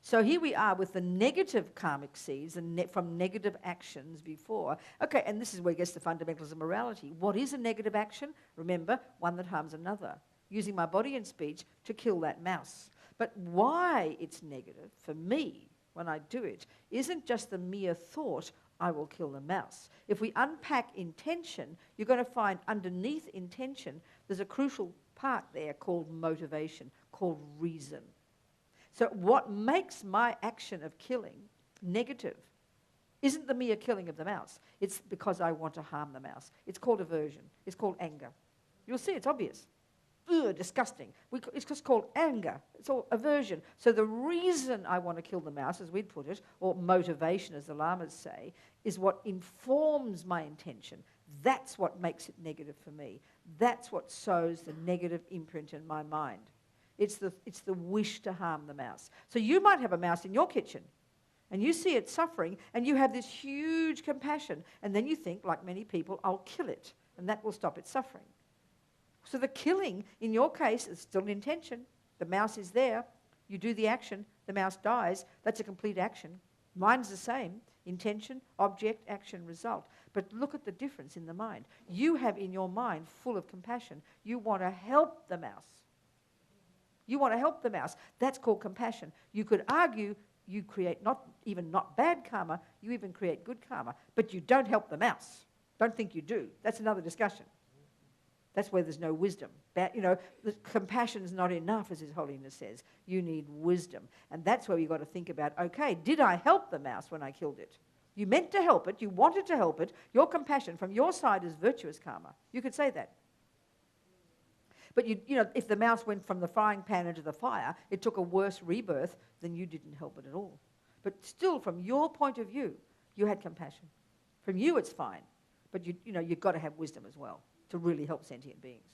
So here we are with the negative karmic seeds and from negative actions before. Okay, and this is where it gets the fundamentals of morality. What is a negative action? Remember, one that harms another. Using my body and speech to kill that mouse. But why it's negative for me when I do it isn't just the mere thought, I will kill the mouse. If we unpack intention, you're going to find underneath intention, there's a crucial part there called motivation, called reason. So what makes my action of killing negative isn't the mere killing of the mouse. It's because I want to harm the mouse. It's called aversion. It's called anger. You'll see, it's obvious. Ugh, disgusting. It's just called anger. It's all aversion. So the reason I want to kill the mouse, as we'd put it, or motivation, as the lamas say, is what informs my intention. That's what makes it negative for me. That's what sows the negative imprint in my mind. It's the wish to harm the mouse. So you might have a mouse in your kitchen, and you see it suffering, and you have this huge compassion, and then you think, like many people, I'll kill it, and that will stop its suffering. So the killing, in your case, is still an intention. The mouse is there. You do the action. The mouse dies. That's a complete action. Mine's the same. Intention, object, action, result. But look at the difference in the mind. You have in your mind full of compassion. You want to help the mouse. You want to help the mouse. That's called compassion. You could argue you create not bad karma, you even create good karma. But you don't help the mouse. Don't think you do. That's another discussion. That's where there's no wisdom. The compassion is not enough, as His Holiness says. You need wisdom. And that's where we've got to think about, okay, did I help the mouse when I killed it? You meant to help it. You wanted to help it. Your compassion from your side is virtuous karma. You could say that. But if the mouse went from the frying pan into the fire, it took a worse rebirth than you didn't help it at all. But still, from your point of view, you had compassion. From you, it's fine. But you've got to have wisdom as well to really help sentient beings.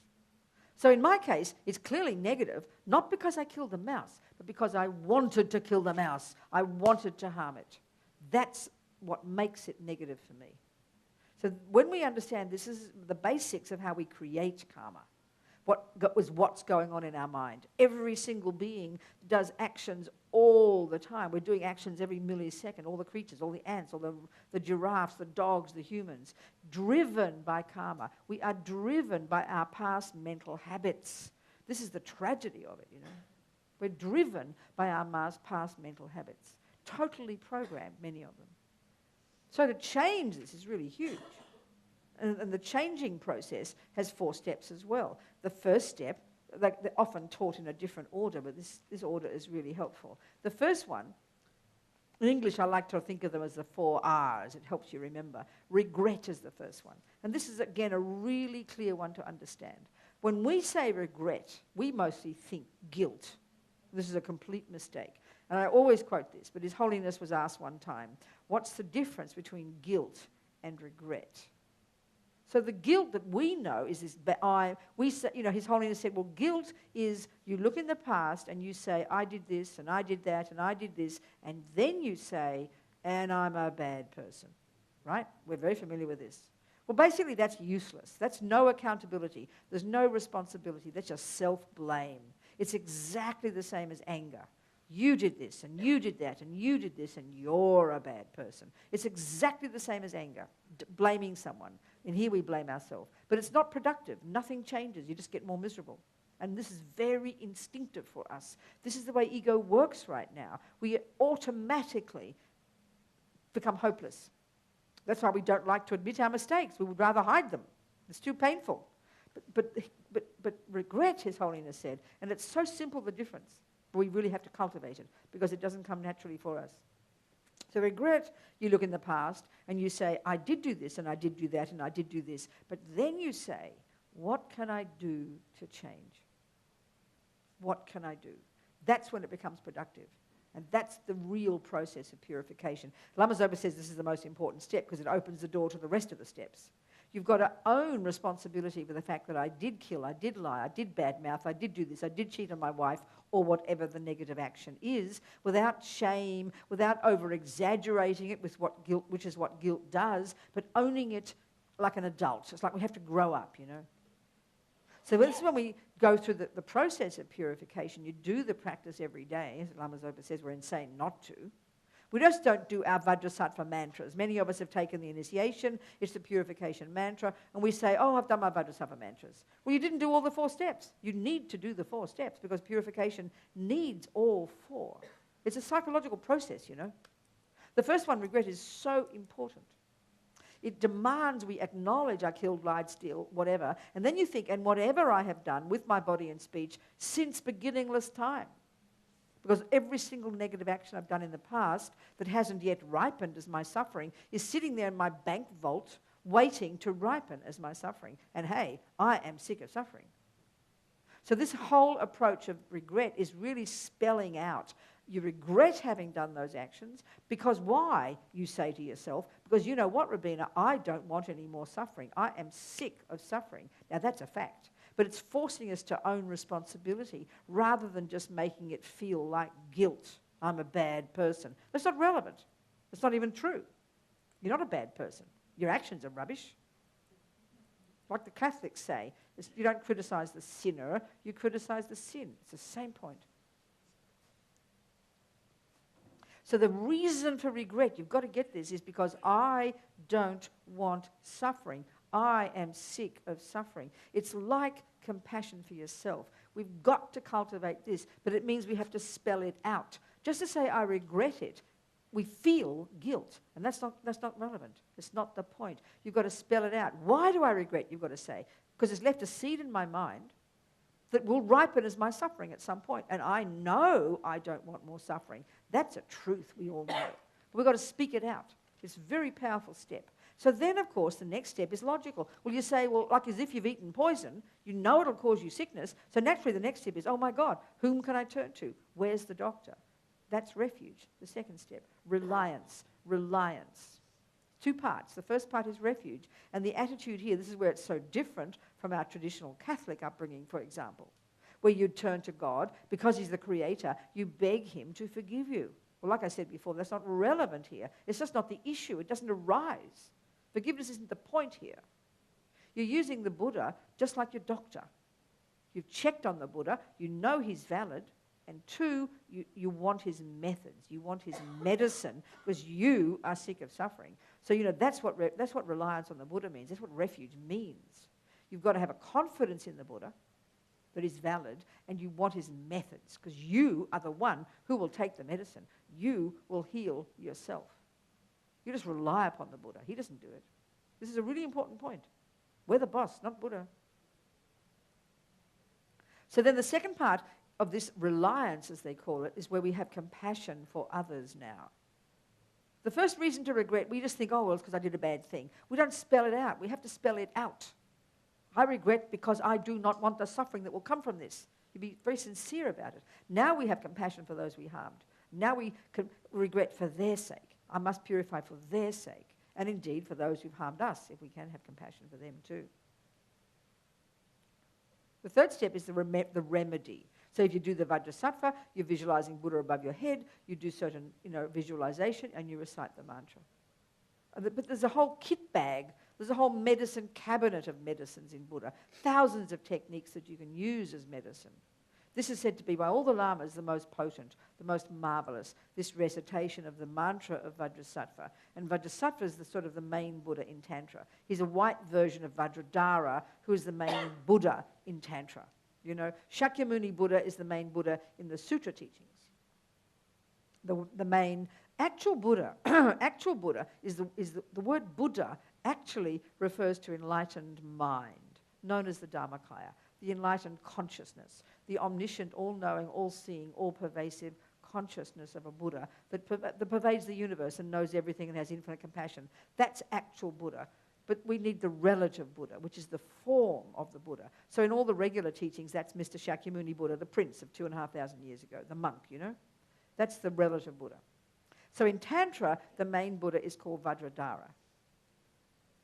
So in my case, it's clearly negative, not because I killed the mouse, but because I wanted to kill the mouse. I wanted to harm it. That's what makes it negative for me. So when we understand this is the basics of how we create karma, what's going on in our mind. Every single being does actions all the time. We're doing actions every millisecond, all the creatures, all the ants, all the giraffes, the dogs, the humans, driven by karma. We are driven by our past mental habits. This is the tragedy of it, We're driven by our past mental habits. Totally programmed, many of them. So to change this is really huge. And the changing process has 4 steps as well. The first step, they're often taught in a different order, but this order is really helpful. The first one, in English I like to think of them as the 4 R's. It helps you remember. Regret is the first one. And this is, again, a really clear one to understand. When we say regret, we mostly think guilt. This is a complete mistake. And I always quote this, but His Holiness was asked one time, what's the difference between guilt and regret? So the guilt that we know is this. His Holiness said, well, guilt is you look in the past and you say, I did this and I did that and I did this, and then you say, and I'm a bad person, right? We're very familiar with this. Well, basically that's useless. That's no accountability. There's no responsibility. That's just self-blame. It's exactly the same as anger. You did this and you did that and you did this and you're a bad person. It's exactly the same as anger, blaming someone. And here we blame ourselves. But it's not productive. Nothing changes. You just get more miserable. And this is very instinctive for us. This is the way ego works right now. We automatically become hopeless. That's why we don't like to admit our mistakes. We would rather hide them. It's too painful. But regret, His Holiness said, and it's so simple, the difference. But we really have to cultivate it because it doesn't come naturally for us. So regret, you look in the past and you say, I did do this and I did do that and I did do this. But then you say, what can I do to change? What can I do? That's when it becomes productive. And that's the real process of purification. Lama Zopa says this is the most important step because it opens the door to the rest of the steps. You've got to own responsibility for the fact that I did kill, I did lie, I did badmouth, I did do this, I did cheat on my wife, or whatever the negative action is, without shame, without over-exaggerating it with what guilt, which is what guilt does, but owning it like an adult. It's like we have to grow up, you know. So this is when we go through the process of purification. You do the practice every day. As Lama Zopa says, we're insane not to. We just don't do our Vajrasattva mantras. Many of us have taken the initiation. It's the purification mantra. And we say, oh, I've done my Vajrasattva mantras. Well, you didn't do all the 4 steps. You need to do the 4 steps because purification needs all 4. It's a psychological process, you know. The first one, regret, is so important. It demands we acknowledge I killed, lied, steal, whatever. And then you think, and whatever I have done with my body and speech since beginningless time. Because every single negative action I've done in the past that hasn't yet ripened as my suffering is sitting there in my bank vault waiting to ripen as my suffering. And hey, I am sick of suffering. So this whole approach of regret is really spelling out you regret having done those actions because why, you say to yourself, because you know what, Robina, I don't want any more suffering. I am sick of suffering. Now that's a fact. But it's forcing us to own responsibility rather than just making it feel like guilt. I'm a bad person. That's not relevant. It's not even true. You're not a bad person. Your actions are rubbish. Like the Catholics say, you don't criticize the sinner, you criticize the sin. It's the same point. So the reason for regret, you've got to get this, is because I don't want suffering. I am sick of suffering. It's like compassion for yourself. We've got to cultivate this, but it means we have to spell it out. Just to say I regret it, we feel guilt, and that's not relevant. It's not the point. You've got to spell it out. Why do I regret, you've got to say? Because it's left a seed in my mind that will ripen as my suffering at some point, and I know I don't want more suffering. That's a truth we all know. But we've got to speak it out. It's a very powerful step. So then, of course, the next step is logical. Well, you say, well, like as if you've eaten poison, you know it'll cause you sickness, so naturally the next step is, oh my God, whom can I turn to? Where's the doctor? That's refuge, the second step. Reliance, reliance. 2 parts. The first part is refuge, and the attitude here, this is where it's so different from our traditional Catholic upbringing, for example, where you turn to God, because he's the creator, you beg him to forgive you. Well, like I said before, that's not relevant here. It's just not the issue. It doesn't arise. Forgiveness isn't the point here. You're using the Buddha just like your doctor. You've checked on the Buddha, you know he's valid, and 2, you want his methods, you want his medicine, because you are sick of suffering. So, you know, that's what reliance on the Buddha means. That's what refuge means. You've got to have a confidence in the Buddha that is valid, and you want his methods, because you are the one who will take the medicine. You will heal yourself. You just rely upon the Buddha. He doesn't do it. This is a really important point. We're the boss, not Buddha. So then the second part of this reliance, as they call it, is where we have compassion for others now. The first reason to regret, we just think, oh, well, it's because I did a bad thing. We don't spell it out. We have to spell it out. I regret because I do not want the suffering that will come from this. You be very sincere about it. Now we have compassion for those we harmed. Now we can regret for their sake. I must purify for their sake, and indeed for those who've harmed us, if we can have compassion for them too. The third step is the remedy. So if you do the Vajrasattva, you're visualizing Buddha above your head, you do certain visualization, and you recite the mantra. But there's a whole kit bag, there's a whole medicine cabinet of medicines in Buddha, thousands of techniques that you can use as medicine. This is said to be, by all the lamas, the most potent, the most marvelous, this recitation of the mantra of Vajrasattva. And Vajrasattva is the main Buddha in Tantra. He's a white version of Vajradhara, who is the main Buddha in Tantra. You know, Shakyamuni Buddha is the main Buddha in the Sutra teachings. The main actual Buddha, is the word Buddha actually refers to enlightened mind, known as the Dharmakaya. The enlightened consciousness, the omniscient, all-knowing, all-seeing, all-pervasive consciousness of a Buddha that pervades the universe and knows everything and has infinite compassion. That's actual Buddha. But we need the relative Buddha, which is the form of the Buddha. So in all the regular teachings, that's Mr. Shakyamuni Buddha, the prince of 2,500 years ago, the monk, That's the relative Buddha. So in Tantra, the main Buddha is called Vajradhara.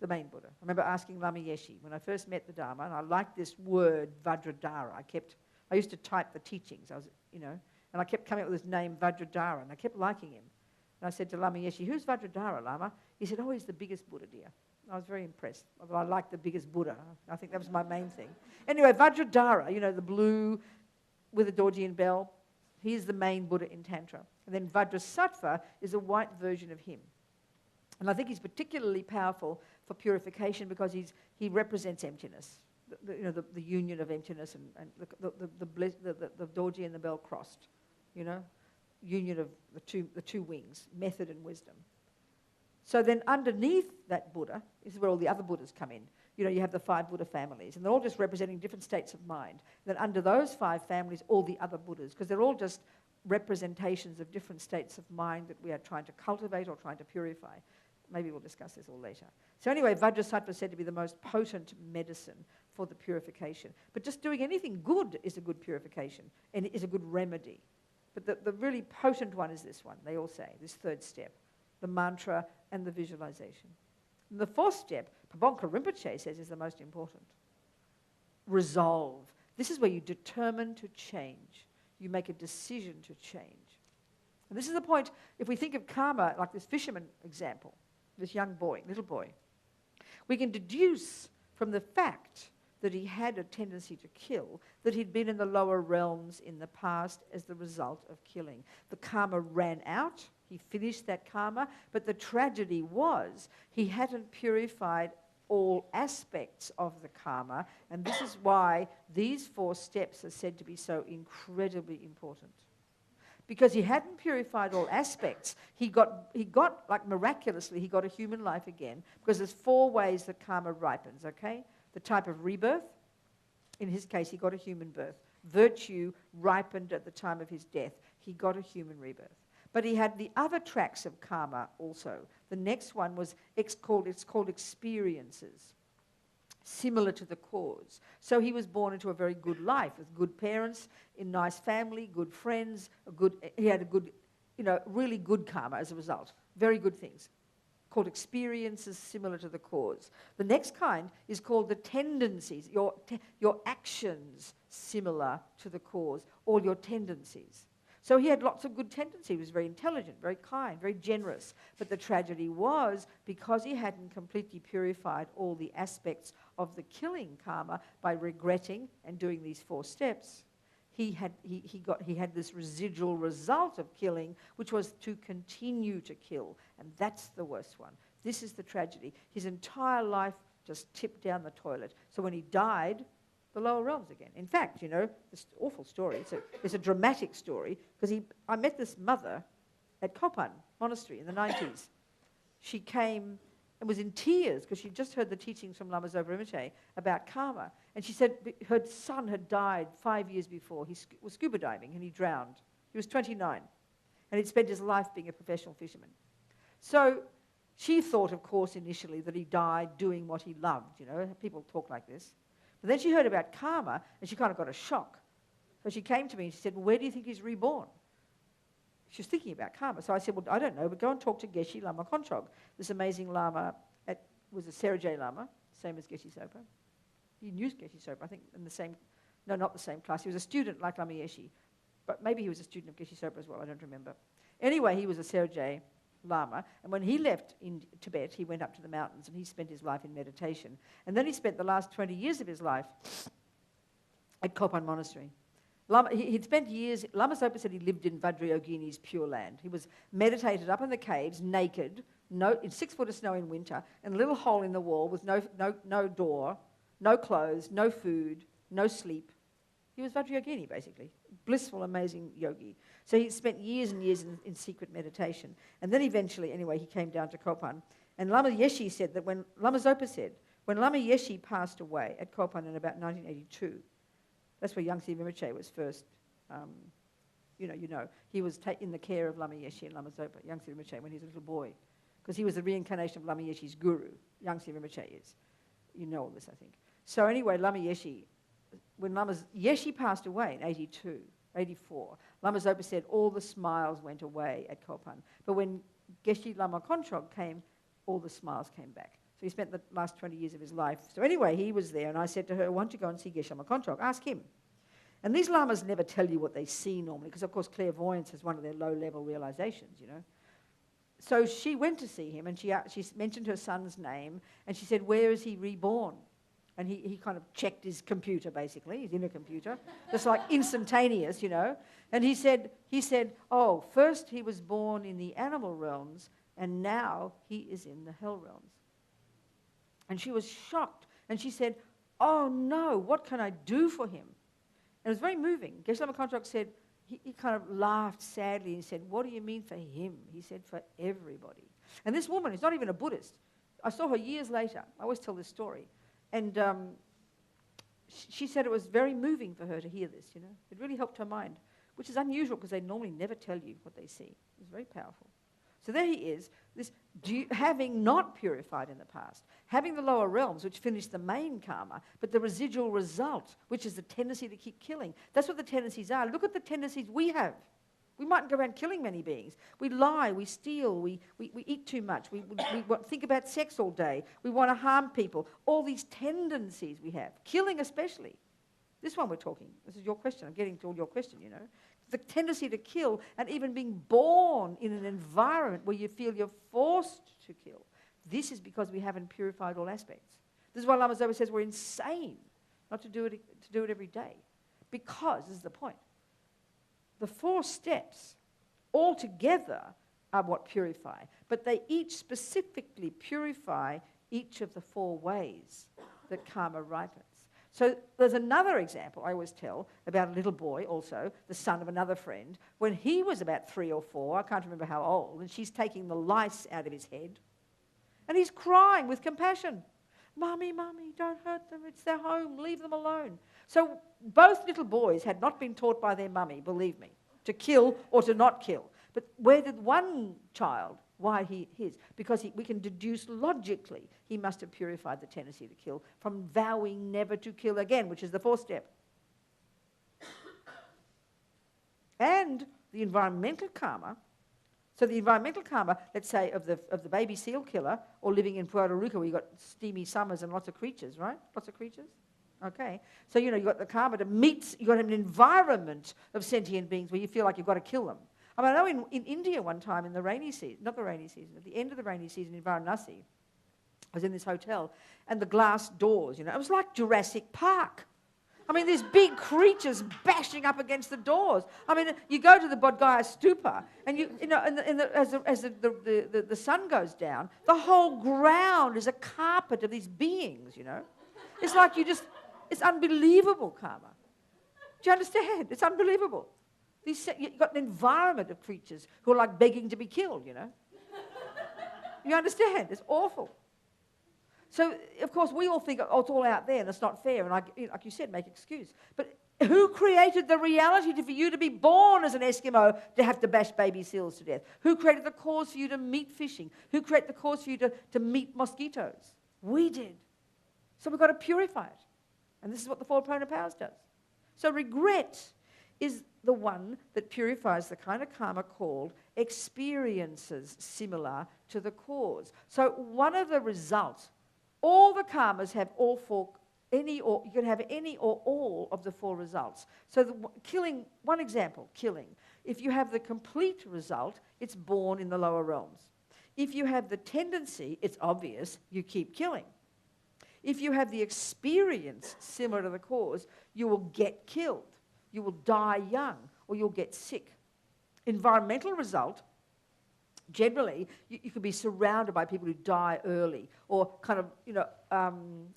the main Buddha. I remember asking Lama Yeshe when I first met the Dharma, and I liked this word Vajradhara. I used to type the teachings, and I kept coming up with this name Vajradhara, and I kept liking him. And I said to Lama Yeshe, "Who's Vajradhara, Lama?" He said, "Oh, he's the biggest Buddha, dear." I was very impressed. Although I liked the biggest Buddha. I think that was my main thing. Anyway, Vajradhara, the blue with a Dorjian bell, he's the main Buddha in Tantra. And then Vajrasattva is a white version of him. And I think he's particularly powerful for purification because he represents emptiness, the union of emptiness and the Dorji and the bell crossed, union of the two wings, method and wisdom. So then underneath that Buddha is where all the other Buddhas come in. You have the 5 Buddha families, and they're all just representing different states of mind. Then under those 5 families, all the other Buddhas, because they're all just representations of different states of mind that we are trying to cultivate or trying to purify. Maybe we'll discuss this all later. So anyway, Vajrasattva is said to be the most potent medicine for the purification. But just doing anything good is a good purification and is a good remedy. But the really potent one is this one, they all say, this 3rd step, the mantra and the visualization. And the 4th step, Pabonka Rinpoche says, is the most important. Resolve. This is where you determine to change. You make a decision to change. And this is the point, if we think of karma, like this fisherman example, this young boy, little boy, we can deduce from the fact that he had a tendency to kill, that he'd been in the lower realms in the past as the result of killing. The karma ran out, he finished that karma, but the tragedy was he hadn't purified all aspects of the karma, and this is why these 4 steps are said to be so incredibly important. Because he hadn't purified all aspects, he got like miraculously, he got a human life again, because there's 4 ways that karma ripens, okay? The type of rebirth, in his case, he got a human birth. Virtue ripened at the time of his death. He got a human rebirth. But he had the other tracks of karma also. The next one was, it's called experiences, similar to the cause. So he was born into a very good life with good parents, in nice family, good friends, he had a good, really good karma as a result. Very good things. Called experiences similar to the cause. The next kind is called the tendencies, your actions similar to the cause, all your tendencies. So he had lots of good tendencies. He was very intelligent, very kind, very generous. But the tragedy was, because he hadn't completely purified all the aspects of the killing karma by regretting and doing these 4 steps, he had this residual result of killing, which was to continue to kill. And that's the worst one. This is the tragedy. His entire life just tipped down the toilet. So when he died, the lower realms again. In fact, this awful story, it's a dramatic story, because I met this mother at Courtin Monastery in the 90s. She came and was in tears because she'd just heard the teachings from Lama Zopa Rinpoche about karma. And she said her son had died 5 years before. He was scuba diving and he drowned. He was 29 and he'd spent his life being a professional fisherman. So she thought, of course, initially that he died doing what he loved. People talk like this. But then she heard about karma, and she kind of got a shock. So she came to me and she said, "Well, where do you think he's reborn?" She was thinking about karma. So I said, "Well, I don't know, but go and talk to Geshe Lama Kontrog." This amazing Lama was a Sergei Lama, same as Geshe Sopa. He knew Geshe Sopa, I think, not the same class. He was a student like Lama Yeshe, but maybe he was a student of Geshe Sopa as well, I don't remember. Anyway, he was a Sergei Lama, and when he left in Tibet, he went up to the mountains and he spent his life in meditation. And then he spent the last 20 years of his life at Courtin Monastery. He'd spent years, Lama Zopa said he lived in Vajrayogini's Pure Land. He was meditated up in the caves, naked, in 6 foot of snow in winter, and a little hole in the wall with no door, no clothes, no food, no sleep. He was Vajrayogini, basically. Blissful, amazing yogi. So he spent years and years in secret meditation. And then eventually, anyway, he came down to Courtin. And Lama Yeshe said that Lama Zopa said, when Lama Yeshe passed away at Courtin in about 1982, that's where Yangtze Rinpoche was first, he was in the care of Lama Yeshe and Lama Zopa, Yangtze Rinpoche, when he was a little boy. Because he was the reincarnation of Lama Yeshe's guru, Yangtze Rinpoche is. You know all this, I think. So anyway, Lama Yeshe, when Lama Yeshe passed away in 84, Lama Zopa said all the smiles went away at Courtin. But when Geshe Lama Kontrog came, all the smiles came back. So he spent the last 20 years of his life. So anyway, he was there, and I said to her, why don't you go and see Geshe Sonam? Ask him. And these lamas never tell you what they see normally, because of course clairvoyance is one of their low-level realizations, you know. So she went to see him, and she mentioned her son's name, and she said, where is he reborn? And he kind of checked his computer, basically, his inner computer, just like instantaneous, you know. And he said, oh, first he was born in the animal realms, and now he is in the hell realms. And she was shocked, and she said, oh no, what can I do for him? And it was very moving. Geshe Sonam said, he kind of laughed sadly and said, what do you mean for him? He said, for everybody. And this woman is not even a Buddhist. I saw her years later. I always tell this story. And she said it was very moving for her to hear this, you know. It really helped her mind, which is unusual because they normally never tell you what they see. It was very powerful. So there he is, having not purified in the past, having the lower realms, which finish the main karma, but the residual result, which is the tendency to keep killing. That's what the tendencies are. Look at the tendencies we have. We mightn't go around killing many beings. We lie, we steal, we eat too much, we think about sex all day, we want to harm people. All these tendencies we have, killing especially. This one we're talking, this is your question, I'm getting to all your question, you know. The tendency to kill, and even being born in an environment where you feel you're forced to kill. This is because we haven't purified all aspects. This is why Lama Zopa says we're insane not to do it every day. Because, this is the point, the 4 steps altogether are what purify, but they each specifically purify each of the 4 ways that karma ripens. So there's another example I always tell about a little boy also, the son of another friend, when he was about 3 or 4, I can't remember how old, and she's taking the lice out of his head, and he's crying with compassion. Mummy, Mummy, don't hurt them, it's their home, leave them alone. So both little boys had not been taught by their mummy, believe me, to kill or to not kill. But where did one child, why his? Because we can deduce logically he must have purified the tendency to kill from vowing never to kill again, which is the 4th step. And the environmental karma. So the environmental karma, let's say, of the baby seal killer, or living in Puerto Rico where you've got steamy summers and lots of creatures, right? Lots of creatures? Okay. So, you know, you've got the karma to meet, you've got an environment of sentient beings where you feel like you've got to kill them. I mean, I know in India one time in the rainy season, not the rainy season, at the end of the rainy season in Varanasi, I was in this hotel, and the glass doors, you know, it was like Jurassic Park. I mean, these big creatures bashing up against the doors. I mean, you go to the Bodh Gaya Stupa, and as the sun goes down, the whole ground is a carpet of these beings, you know. It's like it's unbelievable karma. Do you understand? It's unbelievable. You've got an environment of creatures who are like begging to be killed, you know. You understand? It's awful. So, of course, we all think, oh, it's all out there and it's not fair. And like you said, make excuse. But who created the reality for you to be born as an Eskimo to have to bash baby seals to death? Who created the cause for you to meet fishing? Who created the cause for you to meet mosquitoes? We did. So we've got to purify it. And this is what the 4 opponent powers does. So regret is the one that purifies the kind of karma called experiences similar to the cause. So one of the results, all the karmas have all 4, you can have any or all of the 4 results. So killing, one example, killing. If you have the complete result, it's born in the lower realms. If you have the tendency, it's obvious, you keep killing. If you have the experience similar to the cause, you will get killed. You will die young, or you'll get sick. Environmental result, generally, you could be surrounded by people who die early, or kind of, you know,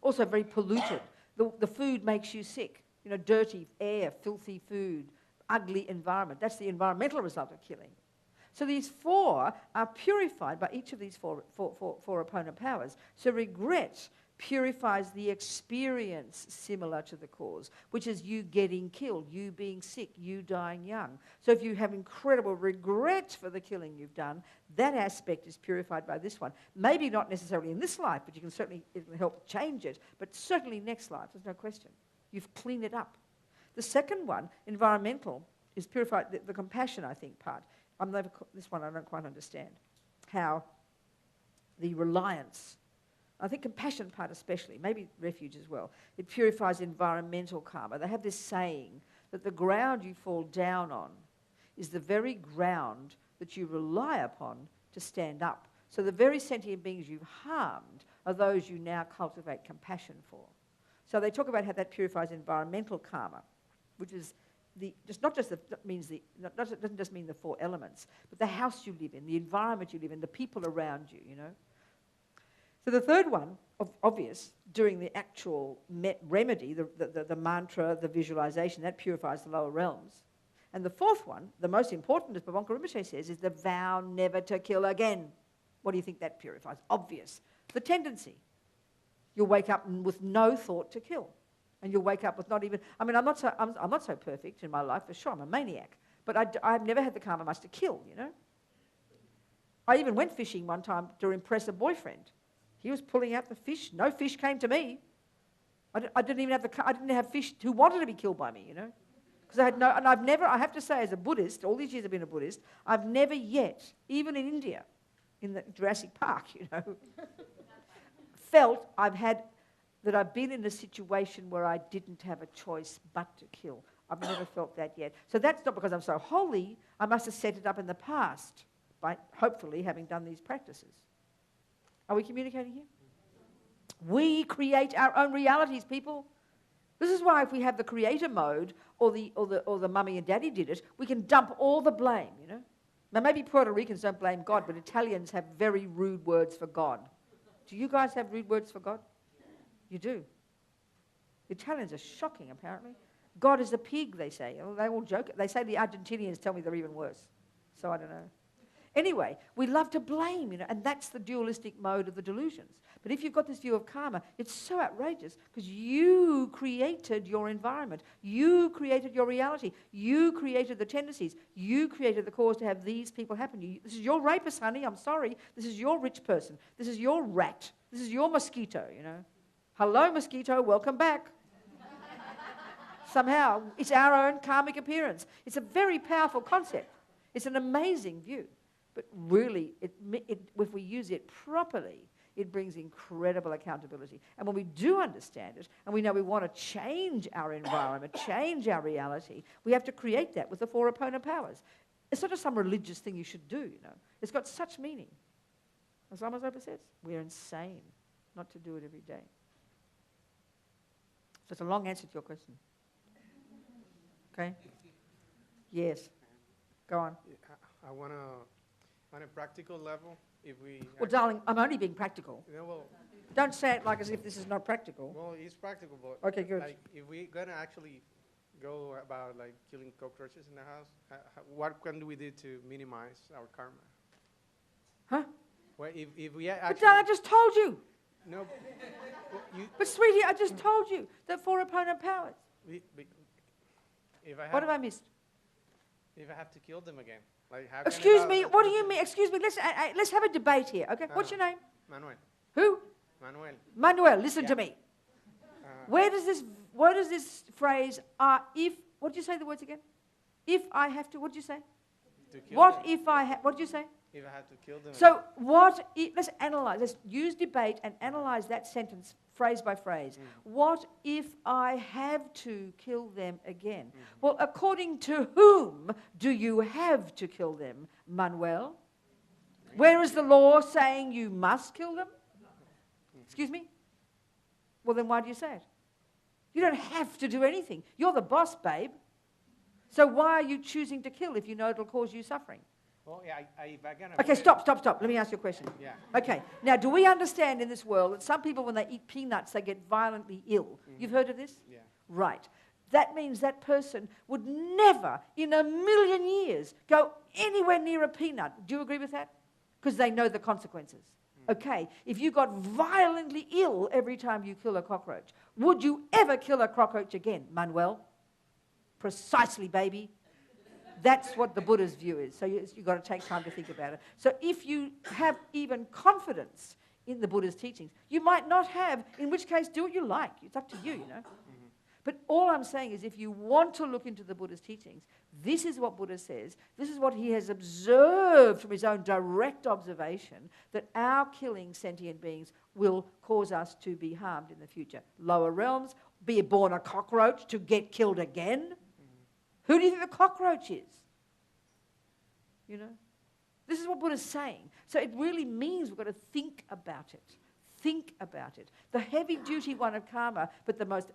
also very polluted. The food makes you sick. You know, dirty air, filthy food, ugly environment. That's the environmental result of killing. So these 4 are purified by each of these four opponent powers. So regret purifies the experience similar to the cause, which is you getting killed, you being sick, you dying young. So if you have incredible regret for the killing you've done, that aspect is purified by this one. Maybe not necessarily in this life, but you can certainly, it can help change it, but certainly next life, there's no question. You've cleaned it up. The second one, environmental, is purified, the compassion, I think, part. This one I don't quite understand. How the reliance I think compassion part especially, maybe refuge as well. It purifies environmental karma. They have this saying that the ground you fall down on is the very ground that you rely upon to stand up. So the very sentient beings you've harmed are those you now cultivate compassion for. So they talk about how that purifies environmental karma, which is doesn't just mean the 4 elements, but the house you live in, the environment you live in, the people around you, you know. So the third one, obvious, during the actual remedy, the mantra, the visualization, that purifies the lower realms. And the fourth one, the most important, as Bhavanga Rinpoche says, is the vow never to kill again. What do you think that purifies? Obvious. The tendency. You'll wake up with no thought to kill. And you'll wake up with not even... I mean, I'm not so perfect in my life, for sure. I'm a maniac. But I've never had the karma much to kill, you know. I even went fishing one time to impress a boyfriend. He was pulling out the fish. No fish came to me. I didn't have fish who wanted to be killed by me, you know. Because I had no... And I have to say, as a Buddhist, all these years I've been a Buddhist, I've never yet, even in India, in the Jurassic Park, you know, felt that I've been in a situation where I didn't have a choice but to kill. I've never felt that yet. So that's not because I'm so holy. I must have set it up in the past by hopefully having done these practices. Are we communicating here? We create our own realities, people. This is why if we have the creator mode or the mummy and daddy did it, we can dump all the blame, you know. Now maybe Puerto Ricans don't blame God, but Italians have very rude words for God. Do you guys have rude words for God? You do. Italians are shocking, apparently. God is a pig, they say. They all joke. They say the Argentinians tell me they're even worse. So I don't know. Anyway, we love to blame, you know, and that's the dualistic mode of the delusions. But if you've got this view of karma, it's so outrageous because you created your environment. You created your reality. You created the tendencies. You created the cause to have these people happen to you. This is your rapist, honey. I'm sorry. This is your rich person. This is your rat. This is your mosquito, you know. Hello, mosquito. Welcome back. Somehow, it's our own karmic appearance. It's a very powerful concept. It's an amazing view. But really, if we use it properly, it brings incredible accountability. And when we do understand it, and we know we want to change our environment, change our reality, we have to create that with the 4 opponent powers. It's not just some religious thing you should do, you know. It's got such meaning. As Lama Zopa says, we're insane not to do it every day. So it's a long answer to your question. Okay? Yes. Go on. I want to... On a practical level, if we... Well, darling, I'm only being practical. Yeah, well, don't say it like as if this is not practical. Well, it's practical, but... Okay, good. Like, if we're going to actually go about, like, killing cockroaches in the house, what can we do to minimize our karma? Huh? Well, if we actually... But I just told you. No. Well, but, sweetie, I just told you that 4 opponent powers. If I have, what have I missed? If I have to kill them again. Like, how excuse me, what do you mean? Excuse me, let's have a debate here, okay? What's your name? Manuel. Who? Manuel. Manuel, listen to me. Where does this phrase, if, what did you say the words again? If I have to, what did you say? To kill what them. if I, what did you say? If I have to kill them. So what, let's analyze, let's use debate and analyze that sentence phrase by phrase. What if I have to kill them again? Well, according to whom do you have to kill them, Manuel? Where is the law saying you must kill them? Excuse me? Well, then why do you say it? You don't have to do anything. You're the boss, babe. So why are you choosing to kill if you know it'll cause you suffering? Well, yeah, if I can... Okay, stop. Let me ask you a question. Yeah. Okay, now do we understand in this world that some people, when they eat peanuts, they get violently ill? You've heard of this? Yeah. Right. That means that person would never, in a million years, go anywhere near a peanut. Do you agree with that? Because they know the consequences. Okay, if you got violently ill every time you kill a cockroach, would you ever kill a cockroach again, Manuel? Precisely, baby. That's what the Buddha's view is. So you've got to take time to think about it. So if you have even confidence in the Buddha's teachings, you might not have, in which case, do what you like. It's up to you, you know. But all I'm saying is if you want to look into the Buddha's teachings, this is what Buddha says. This is what he has observed from his own direct observation, that our killing sentient beings will cause us to be harmed in the future. Lower realms, be born a cockroach to get killed again. Who do you think the cockroach is? You know? This is what Buddha's saying. So it really means we've got to think about it. Think about it. The heavy-duty one of karma, but the most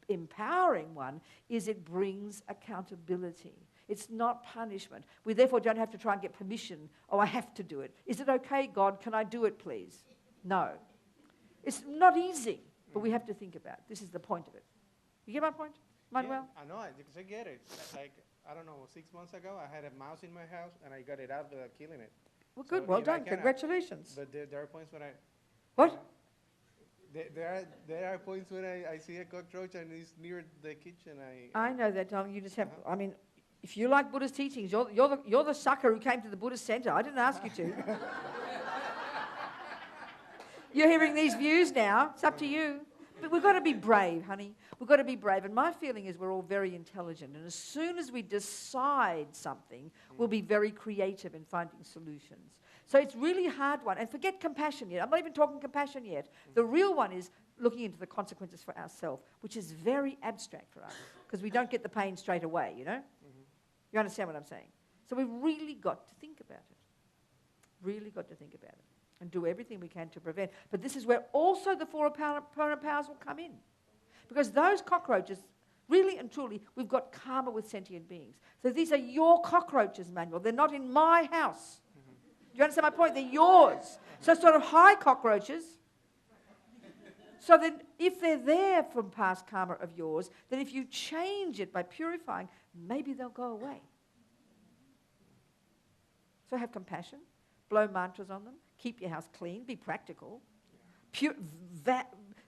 empowering one, is it brings accountability. It's not punishment. We therefore don't have to try and get permission. Oh, I have to do it. Is it okay, God? Can I do it, please? No. It's not easy, but we have to think about it. This is the point of it. You get my point, Manuel? Yeah, I know it, because I get it. Like, I don't know, 6 months ago, I had a mouse in my house, and I got it out without killing it. Well, good. So, Well you know, done. Congratulations. But there are points when I... What? There are points when I see a cockroach and it's near the kitchen. I know that, Tom. You just have... I mean, if you like Buddhist teachings, you're the sucker who came to the Buddhist Centre. I didn't ask you to. You're hearing these views now. It's up to you. But we've got to be brave, honey. We've got to be brave. And my feeling is we're all very intelligent. And as soon as we decide something, we'll be very creative in finding solutions. So it's really hard one. And forget compassion yet. I'm not even talking compassion yet. The real one is looking into the consequences for ourselves, which is very abstract for us because we don't get the pain straight away, you know? You understand what I'm saying? So we've really got to think about it. Really got to think about it. And do everything we can to prevent. But this is where also the four opponent powers will come in. Because those cockroaches, really and truly, we've got karma with sentient beings. So these are your cockroaches, Manuel. They're not in my house. Do you understand my point? They're yours. So sort of high cockroaches. So then if they're there from past karma of yours, then if you change it by purifying, maybe they'll go away. So have compassion. Blow mantras on them. Keep your house clean. Be practical.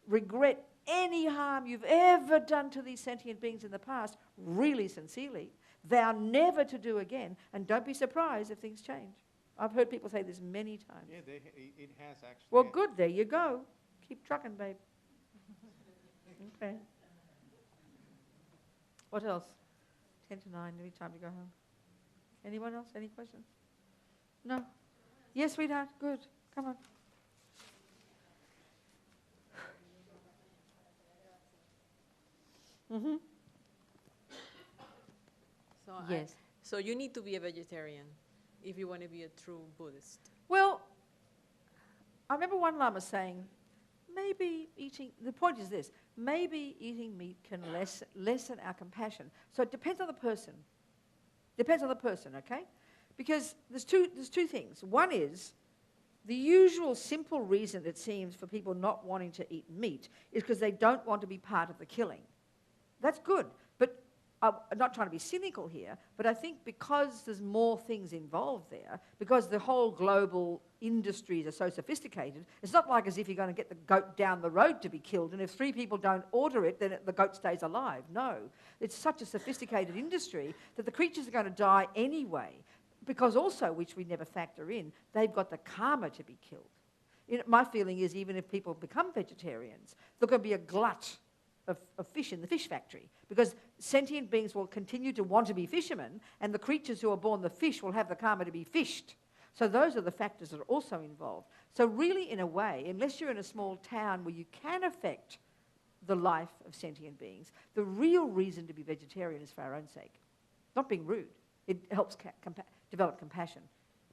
Regret any harm you've ever done to these sentient beings in the past, really sincerely. Vow never to do again. And don't be surprised if things change. I've heard people say this many times. Yeah, it has actually. Well, good. There you go. Keep trucking, babe. Okay. What else? 10 to 9. Nearly time to go home. Anyone else? Any questions? No? Yes, sweetheart. Good. Come on. Mm-hmm. Yes. So you need to be a vegetarian if you want to be a true Buddhist. Well, I remember one Lama saying, maybe eating, the point is this, maybe eating meat can lessen our compassion. So it depends on the person. Depends on the person, okay? Because there's two things. One is, the usual simple reason it seems for people not wanting to eat meat is because they don't want to be part of the killing. That's good, but I'm not trying to be cynical here, but I think because there's more things involved there, because the whole global industries are so sophisticated, it's not like as if you're going to get the goat down the road to be killed, and if 3 people don't order it, then the goat stays alive. No, it's such a sophisticated industry that the creatures are going to die anyway, because also, which we never factor in, they've got the karma to be killed. My feeling is even if people become vegetarians, there's going to be a glut of fish in the fish factory, because sentient beings will continue to want to be fishermen, and the creatures who are born the fish will have the karma to be fished. So those are the factors that are also involved. So really, in a way, unless you're in a small town where you can affect the life of sentient beings, the real reason to be vegetarian is for our own sake. Not being rude. It helps develop compassion.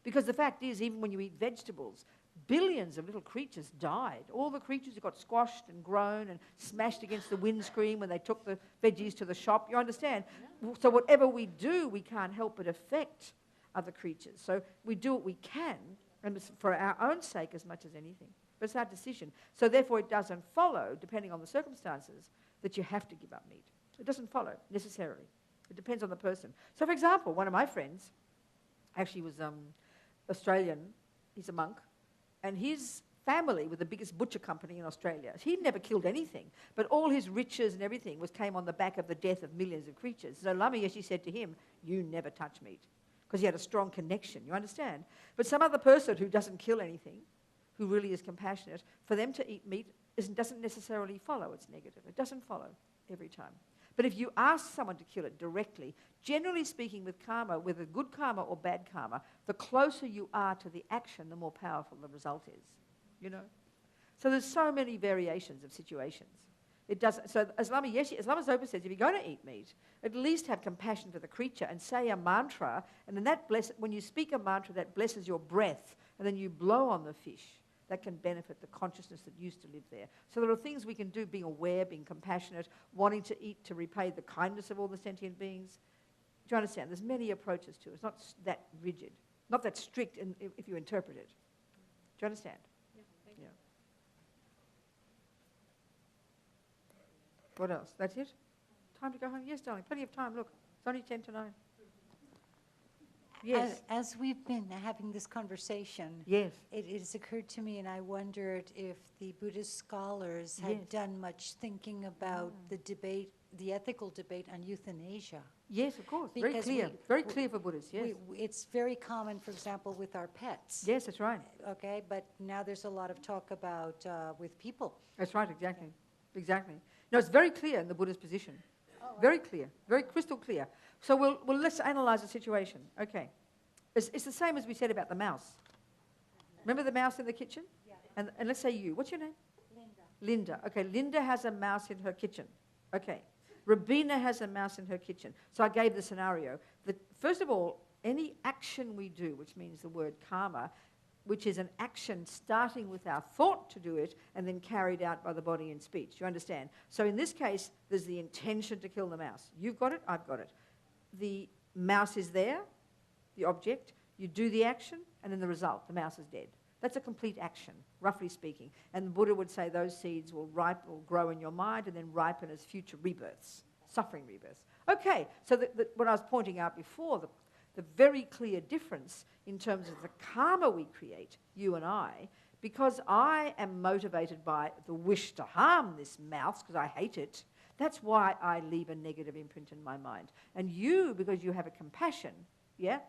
Because the fact is, even when you eat vegetables, billions of little creatures died. All the creatures who got squashed and grown and smashed against the windscreen when they took the veggies to the shop. You understand? Yeah. So whatever we do, we can't help but affect other creatures. So we do what we can, and it's for our own sake as much as anything. But it's our decision. So therefore it doesn't follow, depending on the circumstances, that you have to give up meat. It doesn't follow necessarily. It depends on the person. So for example, one of my friends actually was Australian. He's a monk. And his family were the biggest butcher company in Australia. He'd never killed anything, but all his riches and everything came on the back of the death of millions of creatures. So Lama Yeshe said to him, you never touch meat, because he had a strong connection, you understand? But some other person who doesn't kill anything, who really is compassionate, for them to eat meat doesn't necessarily follow it's negative. It doesn't follow every time. But if you ask someone to kill it directly, generally speaking with karma, whether good karma or bad karma, the closer you are to the action, the more powerful the result is, you know. So there's so many variations of situations. It doesn't. So as Lama Zopa says, if you're going to eat meat, at least have compassion for the creature and say a mantra, and then when you speak a mantra, that blesses your breath, and then you blow on the fish. That can benefit the consciousness that used to live there. So there are things we can do, being aware, being compassionate, wanting to eat to repay the kindness of all the sentient beings. Do you understand? There's many approaches to it. It's not that rigid, not that strict if you interpret it. Do you understand? Yeah, thank you. What else? That's it? Time to go home? Yes, darling. Plenty of time. Look, it's only 10 to 9. Yes. As we've been having this conversation, Yes. it has occurred to me, and I wondered if the Buddhist scholars had Yes. done much thinking about the debate, the ethical debate on euthanasia. Yes, of course. Very Because clear. Very clear for Buddhists, yes. It's very common, for example, with our pets. Yes, that's right. Okay, but now there's a lot of talk about with people. That's right, exactly. Exactly. No, it's very clear in the Buddhist position. Very clear, very crystal clear. So let's analyze the situation. Okay. It's the same as we said about the mouse. Remember the mouse in the kitchen? Yeah. And let's say you. What's your name? Linda. Okay, Linda has a mouse in her kitchen. Okay. Robina has a mouse in her kitchen. So I gave the scenario. First of all, any action we do, which means the word karma, which is an action starting with our thought to do it and then carried out by the body and speech. You understand? So in this case, there's the intention to kill the mouse. You've got it, I've got it. The mouse is there, the object, you do the action, and then the result, the mouse is dead. That's a complete action, roughly speaking. And the Buddha would say those seeds will grow in your mind and then ripen as future rebirths, suffering rebirths. Okay, so what I was pointing out before, the very clear difference in terms of the karma we create, you and I, because I am motivated by the wish to harm this mouse because I hate it, that's why I leave a negative imprint in my mind. And you, because you have a compassion, yeah,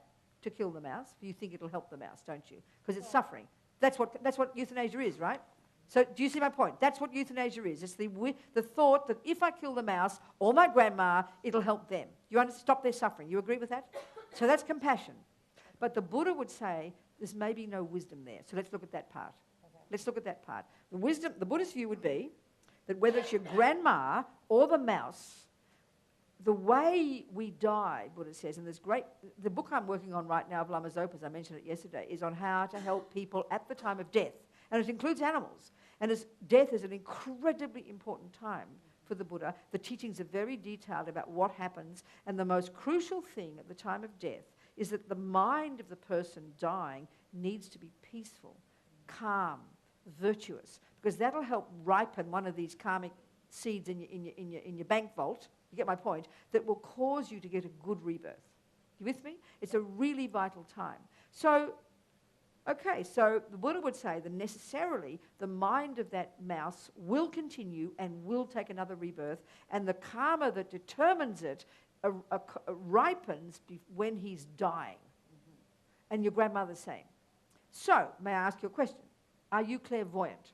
to kill the mouse, you think it'll help the mouse, don't you? Because it's suffering. That's what euthanasia is, right? So do you see my point? That's what euthanasia is. It's the thought that if I kill the mouse or my grandma, it'll help them. You understand? Stop their suffering. You agree with that? So that's compassion. But the Buddha would say there's maybe no wisdom there. So let's look at that part. Okay. Let's look at that part. The Buddhist view would be that whether it's your grandma or the mouse, the way we die, Buddha says, and the book I'm working on right now of Lama Zopa, as I mentioned it yesterday, is on how to help people at the time of death. And it includes animals. And death is an incredibly important time for the Buddha. The teachings are very detailed about what happens. And the most crucial thing at the time of death is that the mind of the person dying needs to be peaceful, calm, virtuous, because that'll help ripen one of these karmic seeds in your bank vault, you get my point, that will cause you to get a good rebirth. You with me? It's a really vital time. So, okay, so the Buddha would say that necessarily the mind of that mouse will continue and will take another rebirth, and the karma that determines it ripens when he's dying. Mm-hmm. And your grandmother's same. So, may I ask you a question? Are you clairvoyant?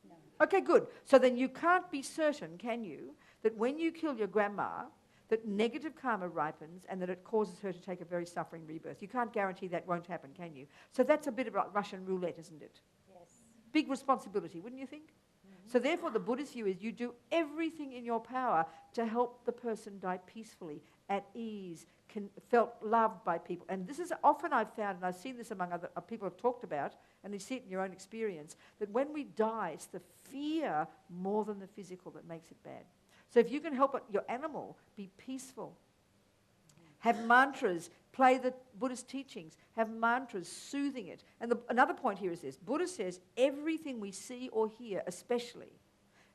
No. Okay, good. So then you can't be certain, can you, that when you kill your grandma, that negative karma ripens and that it causes her to take a very suffering rebirth. You can't guarantee that won't happen, can you? So that's a bit of Russian roulette, isn't it? Yes. Big responsibility, wouldn't you think? Mm-hmm. So therefore the Buddhist view is you do everything in your power to help the person die peacefully, at ease, felt loved by people. And this is often I've found, and I've seen this among other people have talked about, and you see it in your own experience, that when we die, it's the fear more than the physical that makes it bad. So if you can help your animal be peaceful, have mantras, play the Buddhist teachings, have mantras soothing it. And another point here is this. Buddha says everything we see or hear especially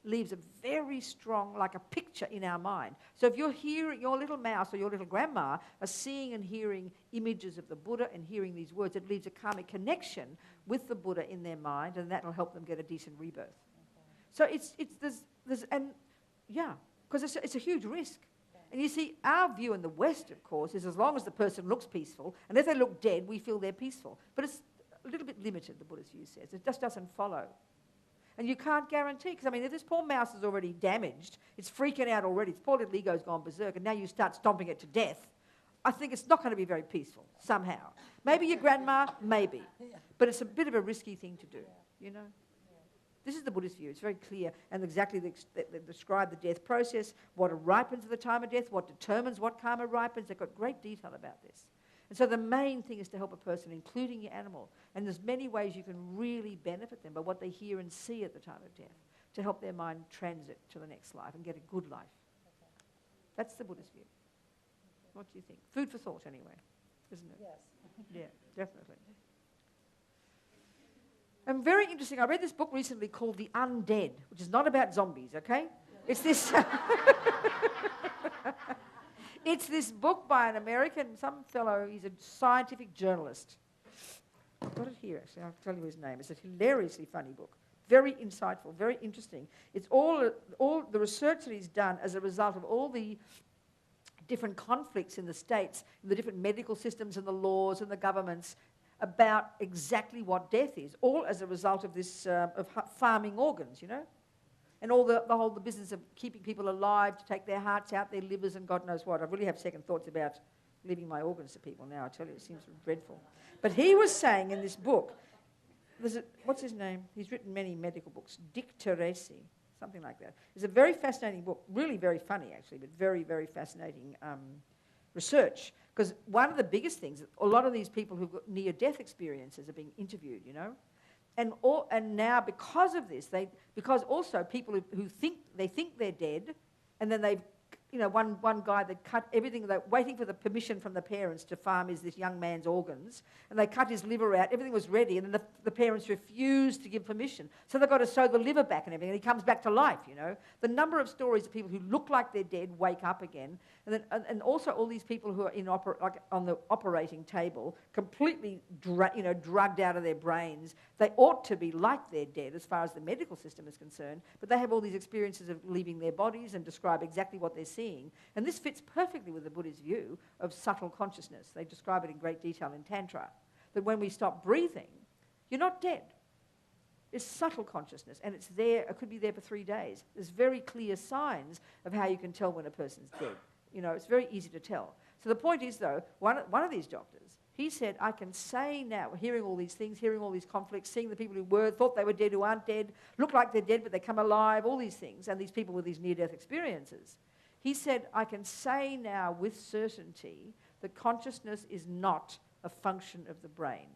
leaves a very strong, like a picture in our mind. So if you're hearing, your little mouse or your little grandma are seeing and hearing images of the Buddha and hearing these words, it leaves a karmic connection with the Buddha in their mind, and that will help them get a decent rebirth. Okay. So because it's a huge risk. Okay. And you see, our view in the West, of course, is as long as the person looks peaceful, and if they look dead, we feel they're peaceful. But it's a little bit limited, the Buddhist view says. It just doesn't follow. And you can't guarantee, because I mean, if this poor mouse is already damaged, it's freaking out already, its poor little ego's gone berserk, and now you start stomping it to death, I think it's not going to be very peaceful, somehow. Maybe your grandma, maybe. But it's a bit of a risky thing to do, you know. This is the Buddhist view. It's very clear, and exactly they describe the death process, what ripens at the time of death, what determines what karma ripens. They've got great detail about this. And so the main thing is to help a person, including your animal. And there's many ways you can really benefit them by what they hear and see at the time of death to help their mind transit to the next life and get a good life. That's the Buddhist view. What do you think? Food for thought, anyway, isn't it? Yes. Yeah, definitely. And very interesting, I read this book recently called The Undead, which is not about zombies, okay? It's this... It's this book by an American, some fellow, he's a scientific journalist. I've got it here, actually. I'll tell you his name. It's a hilariously funny book. Very insightful, very interesting. It's all the research that he's done as a result of all the different conflicts in the states, in the different medical systems and the laws and the governments about exactly what death is, all as a result of this, of farming organs, you know? And all the business of keeping people alive to take their hearts out, their livers, and God knows what. I really have second thoughts about leaving my organs to people now. I tell you, it seems dreadful. But he was saying in this book, what's his name? He's written many medical books. Dick Teresi, something like that. It's a very fascinating book, really very funny actually, but very, very fascinating research. Because one of the biggest things, a lot of these people who've got near-death experiences are being interviewed, you know. And now because of this, because also people who think they're dead, and then they've, you know, one guy that cut everything, they're waiting for the permission from the parents to farm this young man's organs, and they cut his liver out, everything was ready, and then the parents refused to give permission. So they've got to sew the liver back and everything, and he comes back to life, you know. The number of stories of people who look like they're dead wake up again, and also all these people who are like on the operating table, completely drugged out of their brains. They ought to be like they're dead as far as the medical system is concerned, but they have all these experiences of leaving their bodies and describe exactly what they're seeing. And this fits perfectly with the Buddhist view of subtle consciousness. They describe it in great detail in Tantra, that when we stop breathing, you're not dead. It's subtle consciousness, and it's there. It could be there for 3 days. There's very clear signs of how you can tell when a person's dead. You know, it's very easy to tell. So the point is, though, one of these doctors, he said, I can say now, hearing all these things, hearing all these conflicts, seeing the people who thought they were dead who aren't dead, look like they're dead but they come alive, all these things, and these people with these near-death experiences. He said, I can say now with certainty that consciousness is not a function of the brain.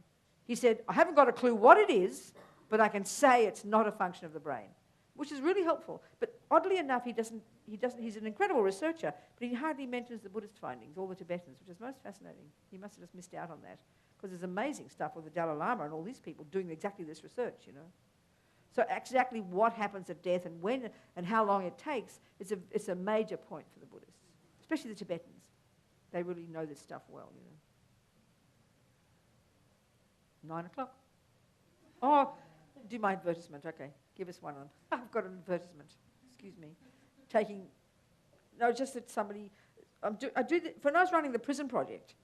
He said, I haven't got a clue what it is, but I can say it's not a function of the brain, which is really helpful. But oddly enough, he's an incredible researcher, but he hardly mentions the Buddhist findings, all the Tibetans, which is most fascinating. He must have just missed out on that, because there's amazing stuff with the Dalai Lama and all these people doing exactly this research, you know. So exactly what happens at death and when and how long it takes, it's a major point for the Buddhists, especially the Tibetans. They really know this stuff well, you know. 9 o'clock. Oh, do my advertisement, okay. Give us one of them. I've got an advertisement. Excuse me. Just that somebody, when I was running the prison project,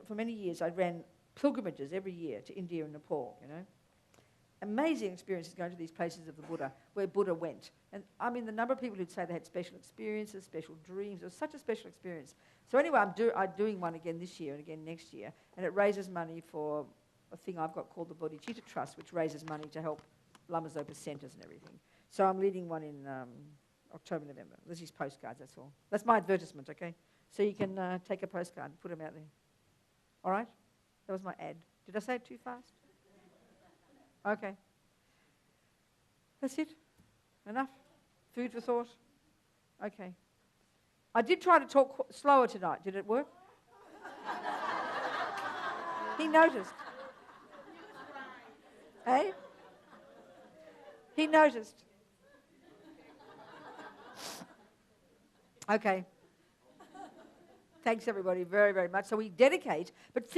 for many years I ran pilgrimages every year to India and Nepal, you know. Amazing experiences going to these places of the Buddha, where Buddha went. And I mean, the number of people who'd say they had special experiences, special dreams, it was such a special experience. So anyway, I'm doing one again this year and again next year, and it raises money for a thing I've got called the Bodhicitta Trust, which raises money to help Lamas Opa centres and everything. So I'm leading one in October, November. This is postcards, that's all. That's my advertisement, okay? So you can take a postcard and put them out there. All right? That was my ad. Did I say it too fast? Okay. That's it? Enough? Food for thought? Okay. I did try to talk slower tonight. Did it work? He noticed. Hey? He noticed. Okay. Thanks, everybody, very, very much. So we dedicate, but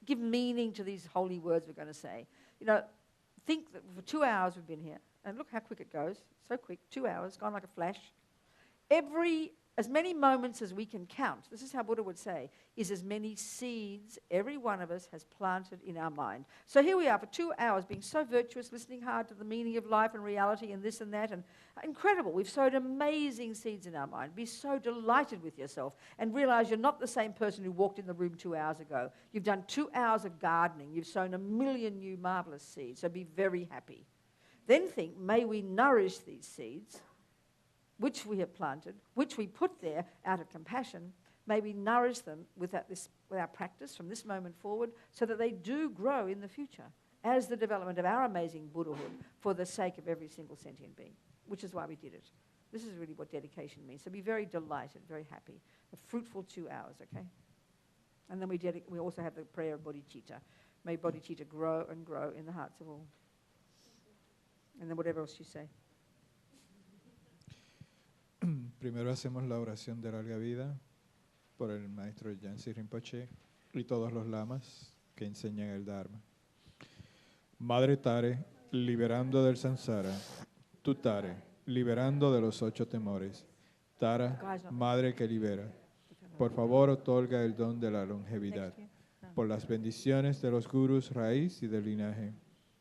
give meaning to these holy words we're going to say. You know, think that for 2 hours we've been here, and look how quick it goes. So quick, 2 hours, gone like a flash. Every as many moments as we can count, this is how Buddha would say, is as many seeds every one of us has planted in our mind. So here we are for 2 hours being so virtuous, listening hard to the meaning of life and reality and this and that, and incredible. We've sowed amazing seeds in our mind. Be so delighted with yourself and realize you're not the same person who walked in the room 2 hours ago. You've done 2 hours of gardening. You've sown a million new marvelous seeds, so be very happy. Then think, may we nourish these seeds which we have planted, which we put there out of compassion, may we nourish them with our practice from this moment forward so that they do grow in the future as the development of our amazing Buddhahood for the sake of every single sentient being, which is why we did it. This is really what dedication means. So be very delighted, very happy. A fruitful 2 hours, okay? And then we also have the prayer of bodhicitta. May bodhicitta grow and grow in the hearts of all. And then whatever else you say. Primero hacemos la oración de larga vida por el maestro Yansi Rinpoche y todos los lamas que enseñan el Dharma. Madre Tare, liberando del samsara. Tú Tare, liberando de los 8 temores. Tara, Madre que libera. Por favor, otorga el don de la longevidad. Por las bendiciones de los gurús raíz y del linaje.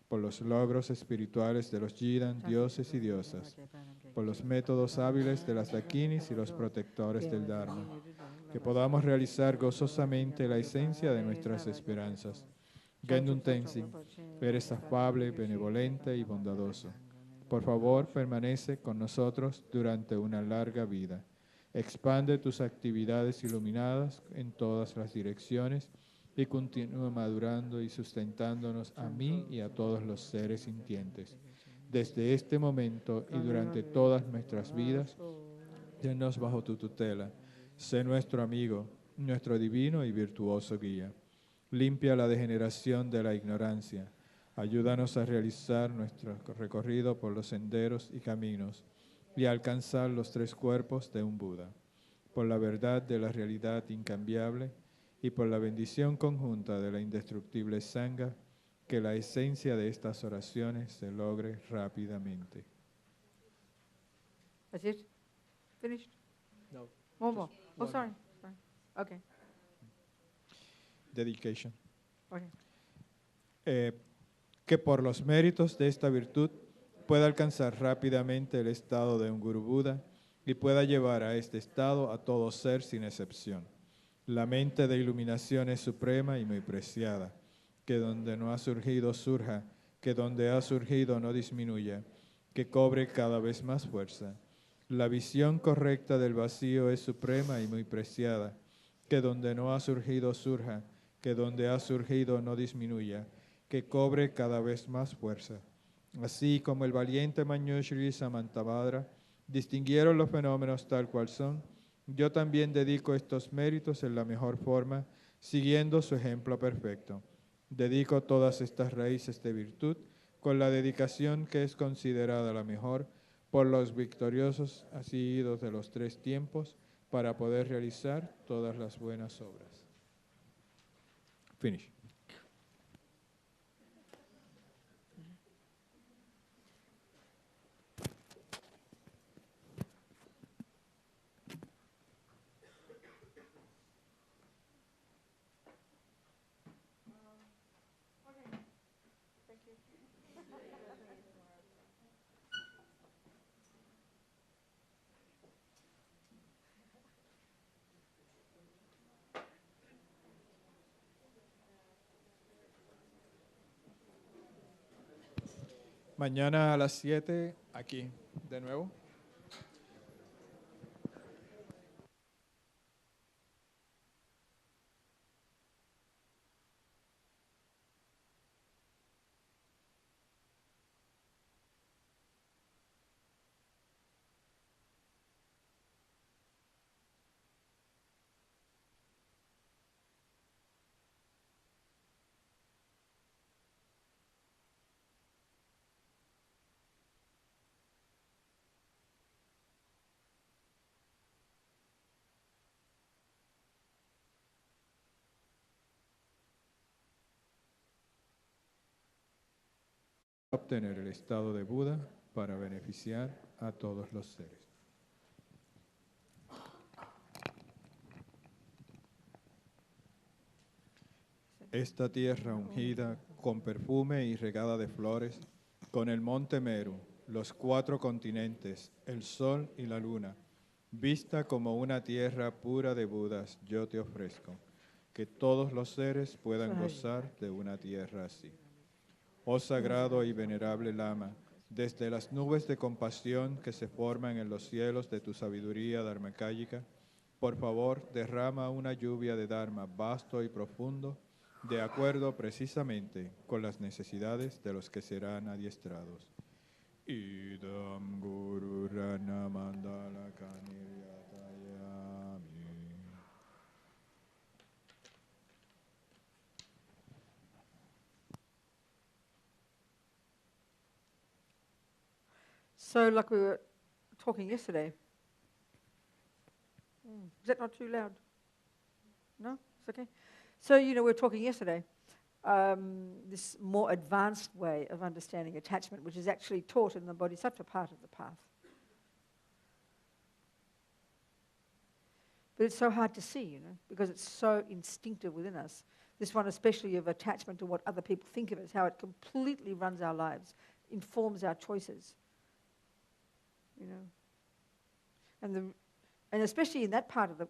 Por los logros espirituales de los Jidan, dioses y diosas, por los métodos hábiles de las dakinis y los protectores del Dharma, que podamos realizar gozosamente la esencia de nuestras esperanzas. Gendun Tenzin, eres afable, benevolente y bondadoso. Por favor, permanece con nosotros durante una larga vida. Expande tus actividades iluminadas en todas las direcciones y continúa madurando y sustentándonos a mí y a todos los seres sintientes. Desde este momento y durante todas nuestras vidas, tennos bajo tu tutela. Sé nuestro amigo, nuestro divino y virtuoso guía. Limpia la degeneración de la ignorancia. Ayúdanos a realizar nuestro recorrido por los senderos y caminos y a alcanzar los 3 cuerpos de un Buda. Por la verdad de la realidad incambiable, y por la bendición conjunta de la indestructible Sangha, que la esencia de estas oraciones se logre rápidamente. That's it? Finished? No. One more. Oh, sorry. Okay. Dedication. Okay. Que por los méritos de esta virtud pueda alcanzar rápidamente el estado de un Guru Buda y pueda llevar a este estado a todo ser sin excepción. La mente de iluminación es suprema y muy preciada. Que donde no ha surgido surja, que donde ha surgido no disminuya, que cobre cada vez más fuerza. La visión correcta del vacío es suprema y muy preciada. Que donde no ha surgido surja, que donde ha surgido no disminuya, que cobre cada vez más fuerza. Así como el valiente Manjushri Samantabhadra distinguieron los fenómenos tal cual son, yo también dedico estos méritos en la mejor forma, siguiendo su ejemplo perfecto. Dedico todas estas raíces de virtud con la dedicación que es considerada la mejor por los victoriosos asidos de los 3 tiempos para poder realizar todas las buenas obras. Finish. Mañana a las 7, aquí, de nuevo. Obtener el estado de Buda para beneficiar a todos los seres. esta tierra ungida con perfume y regada de flores, con el monte Meru, los 4 continentes, el sol y la luna, vista como una tierra pura de Budas, yo te ofrezco, que todos los seres puedan gozar de una tierra así. Oh sagrado y venerable Lama, desde las nubes de compasión que se forman en los cielos de tu sabiduría dharmakāyica, por favor, derrama una lluvia de Dharma vasto y profundo, de acuerdo precisamente con las necesidades de los que serán adiestrados. Idam Guru Rana Mandala Kaniryatayami. So, like we were talking yesterday, is that not too loud? No? It's okay? So, we were talking yesterday, this more advanced way of understanding attachment, which is actually taught in the Bodhisattva part of the path. But it's so hard to see, because it's so instinctive within us. This one especially of attachment to what other people think of us, how it completely runs our lives, informs our choices. And especially in that part of the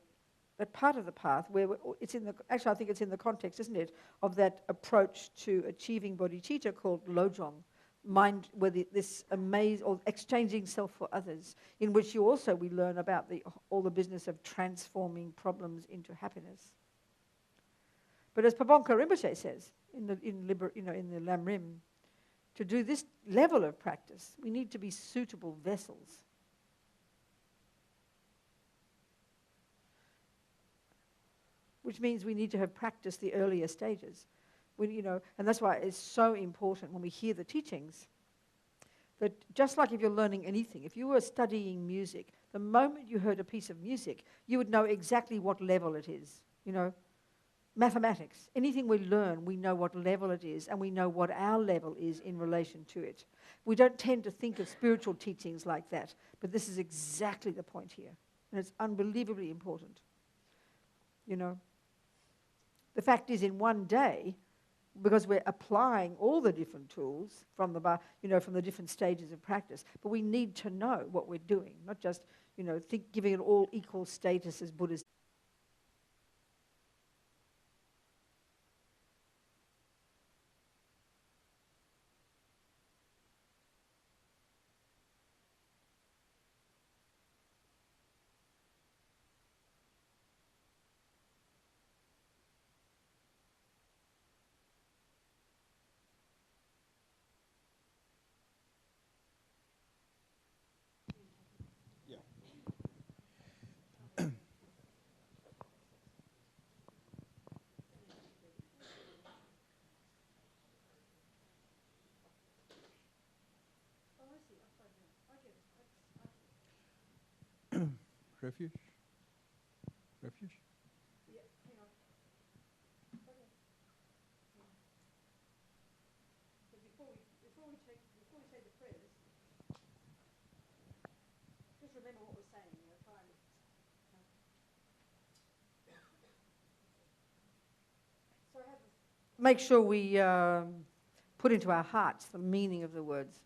path where it's actually I think it's in the context, isn't it, of that approach to achieving bodhicitta called lojong, mind, where this or exchanging self for others, in which we learn about all the business of transforming problems into happiness. But as Pabonka Rinpoche says in the Lamrim, to do this level of practice, we need to be suitable vessels. Which means we need to have practiced the earlier stages. And that's why it's so important when we hear the teachings that just like if you're learning anything, if you were studying music, the moment you heard a piece of music, you would know exactly what level it is. Mathematics, anything we learn, we know what level it is, and we know what our level is in relation to it. We don't tend to think of spiritual teachings like that, but this is exactly the point here, and it's unbelievably important. The fact is, in one day, because we're applying all the different tools from the different stages of practice, but we need to know what we're doing, not just, giving it all equal status as Buddhist. Refuge? Refuge? Yeah, hang on. Okay. But before we say the prayers, just remember what we're saying. Try and make sure we put into our hearts the meaning of the words.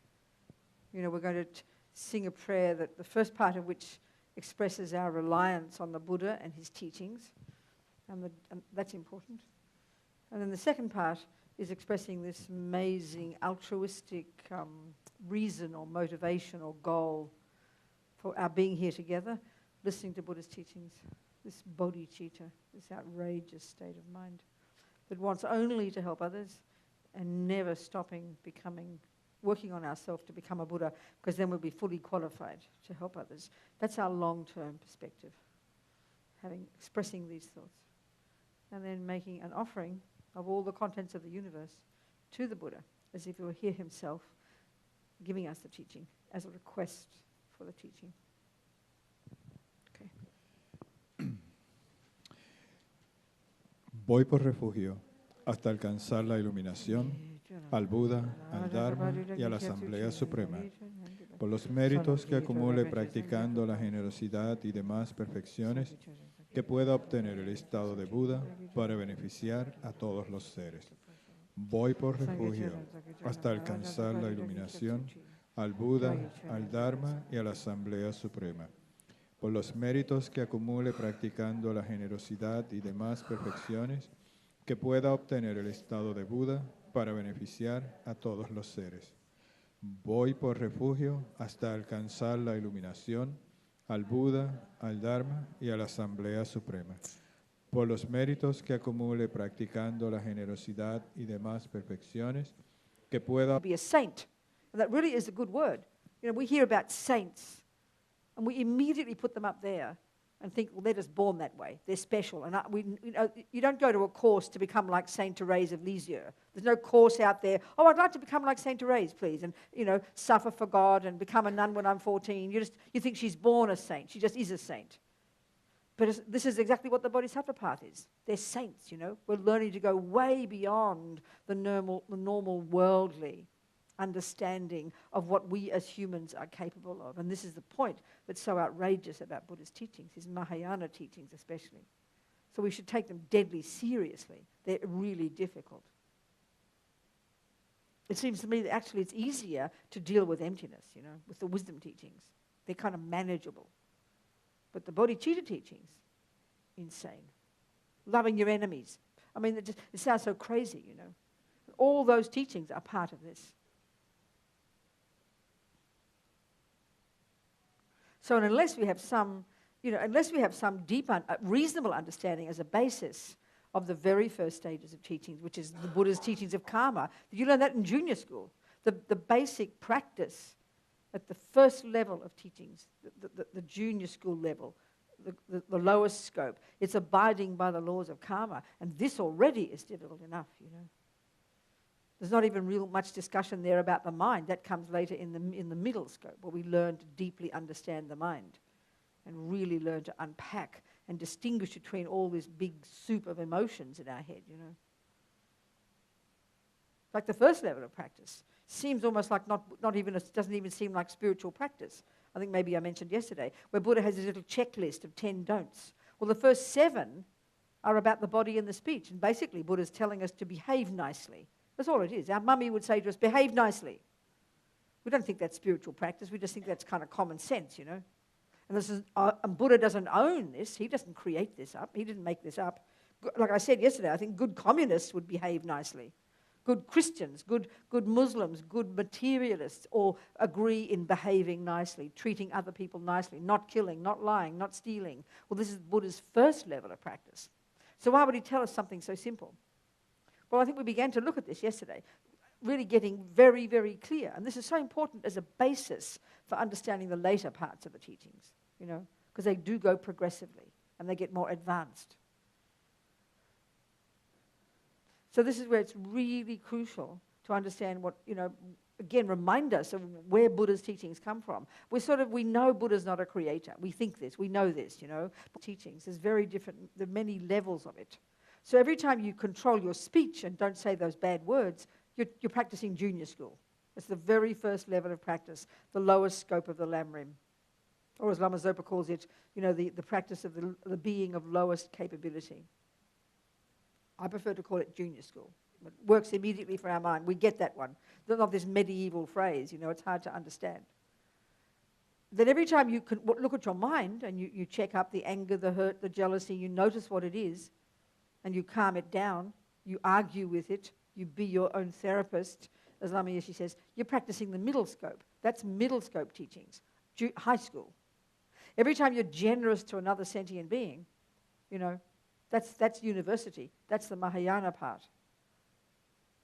We're going to sing a prayer that the first part of which expresses our reliance on the Buddha and his teachings, and that's important. And then the second part is expressing this amazing altruistic reason or motivation or goal for our being here together, listening to Buddha's teachings, this bodhicitta, this outrageous state of mind that wants only to help others and never stopping working on ourselves to become a Buddha, because then we'll be fully qualified to help others. That's our long-term perspective, expressing these thoughts. And then making an offering of all the contents of the universe to the Buddha, as if he were here himself, giving us the teaching, as a request for the teaching. Okay. Voy por refugio hasta alcanzar la iluminación, al Buda, al Dharma y a la Asamblea Suprema, por los méritos que acumule practicando la generosidad y demás perfecciones, que pueda obtener el estado de Buda para beneficiar a todos los seres. Voy por refugio hasta alcanzar la iluminación, al Buda, al Dharma y a la Asamblea Suprema. Por los méritos que acumule practicando la generosidad y demás perfecciones, que pueda obtener el estado de Buda para beneficiar a todos los seres. Voy por refugio hasta alcanzar la iluminación, al Buda, al Dharma y a la Asamblea Suprema. Por los méritos que acumule practicando la generosidad y demás perfecciones, que pueda Be a saint. And that really is a good word. You know, we hear about saints, and we immediately put them up there and think, well, they're just born that way. They're special. And you don't go to a course to become like Saint Therese of Lisieux. There's no course out there, oh, I'd like to become like Saint Therese, please, and, you know, suffer for God and become a nun when I'm 14. You think she's born a saint. She just is a saint. But this is exactly what the Bodhisattva path is. They're saints, you know. We're learning to go way beyond the normal worldly understanding of what we as humans are capable of. And this is the point that's so outrageous about Buddha's teachings, his Mahayana teachings especially. So we should take them deadly seriously. They're really difficult. It seems to me that actually it's easier to deal with emptiness, you know, with the wisdom teachings. They're kind of manageable. But the bodhicitta teachings, insane. Loving your enemies. I mean, it sounds so crazy, you know. All those teachings are part of this. So unless we have some, you know, unless we have some deep, reasonable understanding as a basis of the very first stages of teachings, which is the Buddha's teachings of karma, you learn that in junior school. The basic practice at the first level of teachings, the junior school level, the lowest scope, it's abiding by the laws of karma. And this already is difficult enough, you know. There's not even real much discussion there about the mind. That comes later in the middle scope, where we learn to deeply understand the mind and really learn to unpack and distinguish between all this big soup of emotions in our head, you know. Like the first level of practice seems almost like doesn't even seem like spiritual practice. I think maybe I mentioned yesterday, where Buddha has his little checklist of 10 don'ts. Well, the first 7 are about the body and the speech. And basically, Buddha's telling us to behave nicely. That's all it is. Our mummy would say to us, behave nicely. We don't think that's spiritual practice. We just think that's kind of common sense, you know. And Buddha doesn't own this. He doesn't create this up. He didn't make this up. Like I said yesterday, I think good communists would behave nicely. Good Christians, good Muslims, good materialists all agree in behaving nicely, treating other people nicely, not killing, not lying, not stealing. Well, this is Buddha's first level of practice. So why would he tell us something so simple? Well, I think we began to look at this yesterday, really getting very, very clear. And this is so important as a basis for understanding the later parts of the teachings, you know, because they do go progressively and they get more advanced. So this is where it's really crucial to understand what, you know, again, remind us of where Buddha's teachings come from. We know Buddha's not a creator. We think this, we know this, you know. Teachings, there's very different, there are many levels of it. So every time you control your speech and don't say those bad words, you're practicing junior school. It's the very first level of practice, the lowest scope of the Lamrim. Or as Lama Zopa calls it, you know, the practice of the being of lowest capability. I prefer to call it junior school. It works immediately for our mind. We get that one. Not this medieval phrase, you know, it's hard to understand. Then every time you can look at your mind and you check up the anger, the hurt, the jealousy, you notice what it is, and you calm it down, you argue with it, you be your own therapist, as Lama Yeshe says, you're practicing the middle scope. That's middle scope teachings, high school. Every time you're generous to another sentient being, you know, that's university. That's the Mahayana part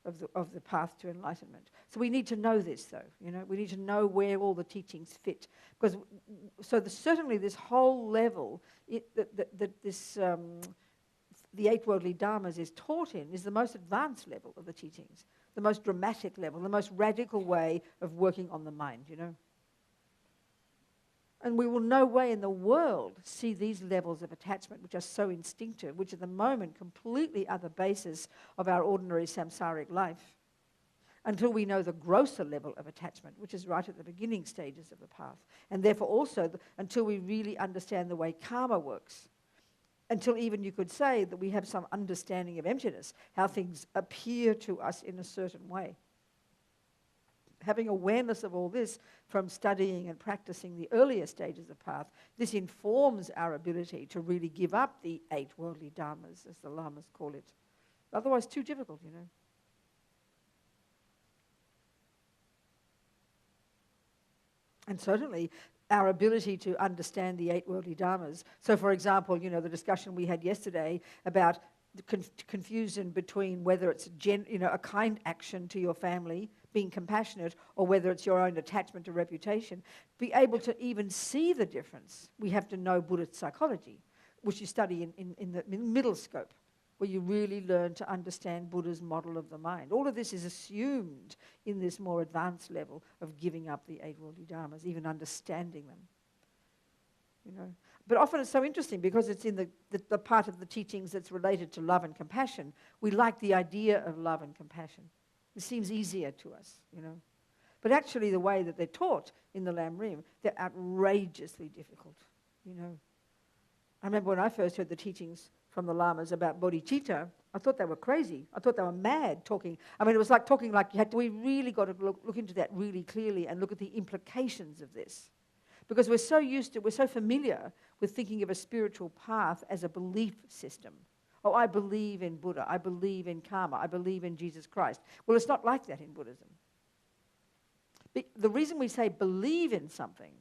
of the path to enlightenment. So we need to know this, though. You know, we need to know where all the teachings fit, because certainly this whole level the 8 worldly dharmas is taught in is the most advanced level of the teachings, the most dramatic level, the most radical way of working on the mind. You know. And we will no way in the world see these levels of attachment, which are so instinctive, which at the moment completely are the basis of our ordinary samsaric life, until we know the grosser level of attachment, which is right at the beginning stages of the path. And therefore also until we really understand the way karma works. until even you could say that we have some understanding of emptiness, how things appear to us in a certain way. Having awareness of all this from studying and practicing the earlier stages of path, this informs our ability to really give up the 8 worldly dharmas, as the lamas call it. Otherwise, too difficult, you know. And certainly, our ability to understand the 8 worldly dharmas. So, for example, you know, the discussion we had yesterday about the confusion between whether it's a kind action to your family, being compassionate, or whether it's your own attachment to reputation. Be able to even see the difference, we have to know Buddhist psychology, which you study in the middle scope, where you really learn to understand Buddha's model of the mind. All of this is assumed in this more advanced level of giving up the 8 worldly dharmas, even understanding them. You know, but often it's so interesting because it's in the part of the teachings that's related to love and compassion. We like the idea of love and compassion. It seems easier to us, you know. But actually the way that they're taught in the Lam Rim, they're outrageously difficult, you know. I remember when I first heard the teachings from the lamas about bodhicitta, I thought they were crazy. I thought they were mad talking. I mean, it was like talking like we really got to look into that really clearly and look at the implications of this. Because we're so familiar with thinking of a spiritual path as a belief system. Oh, I believe in Buddha, I believe in karma, I believe in Jesus Christ. Well, it's not like that in Buddhism. The reason we say believe in something,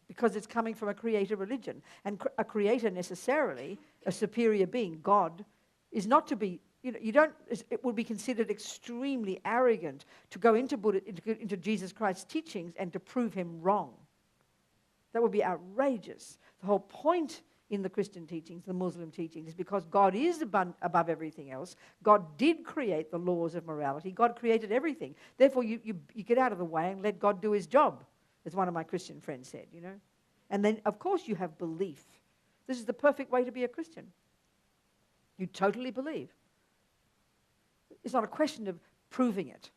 because it's coming from a creator religion. And a creator necessarily, a superior being, God, is not to be, you don't, it would be considered extremely arrogant to go into Buddha, into Jesus Christ's teachings and to prove him wrong. That would be outrageous. The whole point in the Christian teachings, the Muslim teachings, is because God is above everything else. God did create the laws of morality. God created everything. Therefore, you get out of the way and let God do his job, as one of my Christian friends said, you know. And then, of course, you have belief. This is the perfect way to be a Christian. You totally believe. It's not a question of proving it,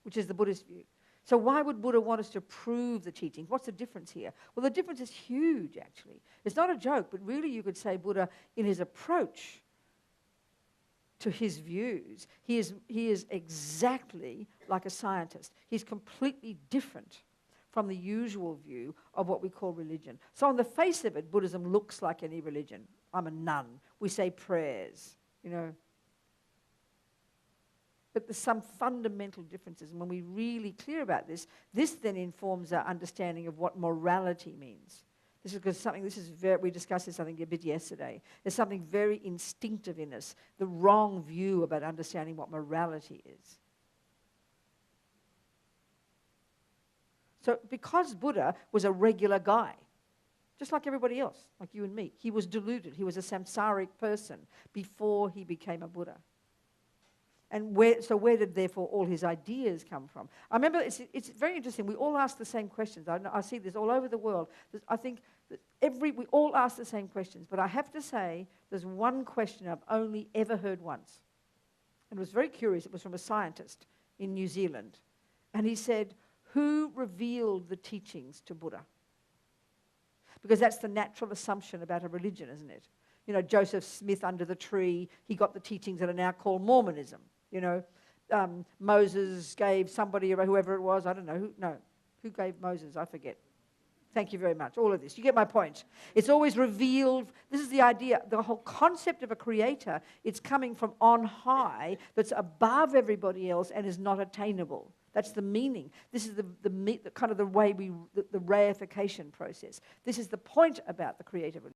which is the Buddhist view. So why would Buddha want us to prove the teachings? What's the difference here? Well, the difference is huge, actually. It's not a joke, but really you could say Buddha, in his approach to his views, he is exactly like a scientist. He's completely different from the usual view of what we call religion. So on the face of it, Buddhism looks like any religion. I'm a nun. We say prayers, you know. But there's some fundamental differences. And when we're really clear about this, this then informs our understanding of what morality means. This is because something, we discussed this, I think, a bit yesterday. There's something very instinctive in us, the wrong view about understanding what morality is. So because Buddha was a regular guy, just like everybody else, like you and me, he was deluded. He was a samsaric person before he became a Buddha. And where did, therefore, all his ideas come from? I remember, it's very interesting. We all ask the same questions. I see this all over the world. I think that we all ask the same questions. But I have to say, there's one question I've only ever heard once. And it was very curious. It was from a scientist in New Zealand. And he said, who revealed the teachings to Buddha? Because that's the natural assumption about a religion, isn't it? You know, Joseph Smith under the tree, he got the teachings that are now called Mormonism. You know, Moses gave somebody, or whoever it was, I don't know, who gave Moses? I forget. Thank you very much. All of this. You get my point. It's always revealed. This is the idea, the whole concept of a creator. It's coming from on high, that's above everybody else and is not attainable. That's the meaning. This is the kind of the way the reification process. This is the point about the creative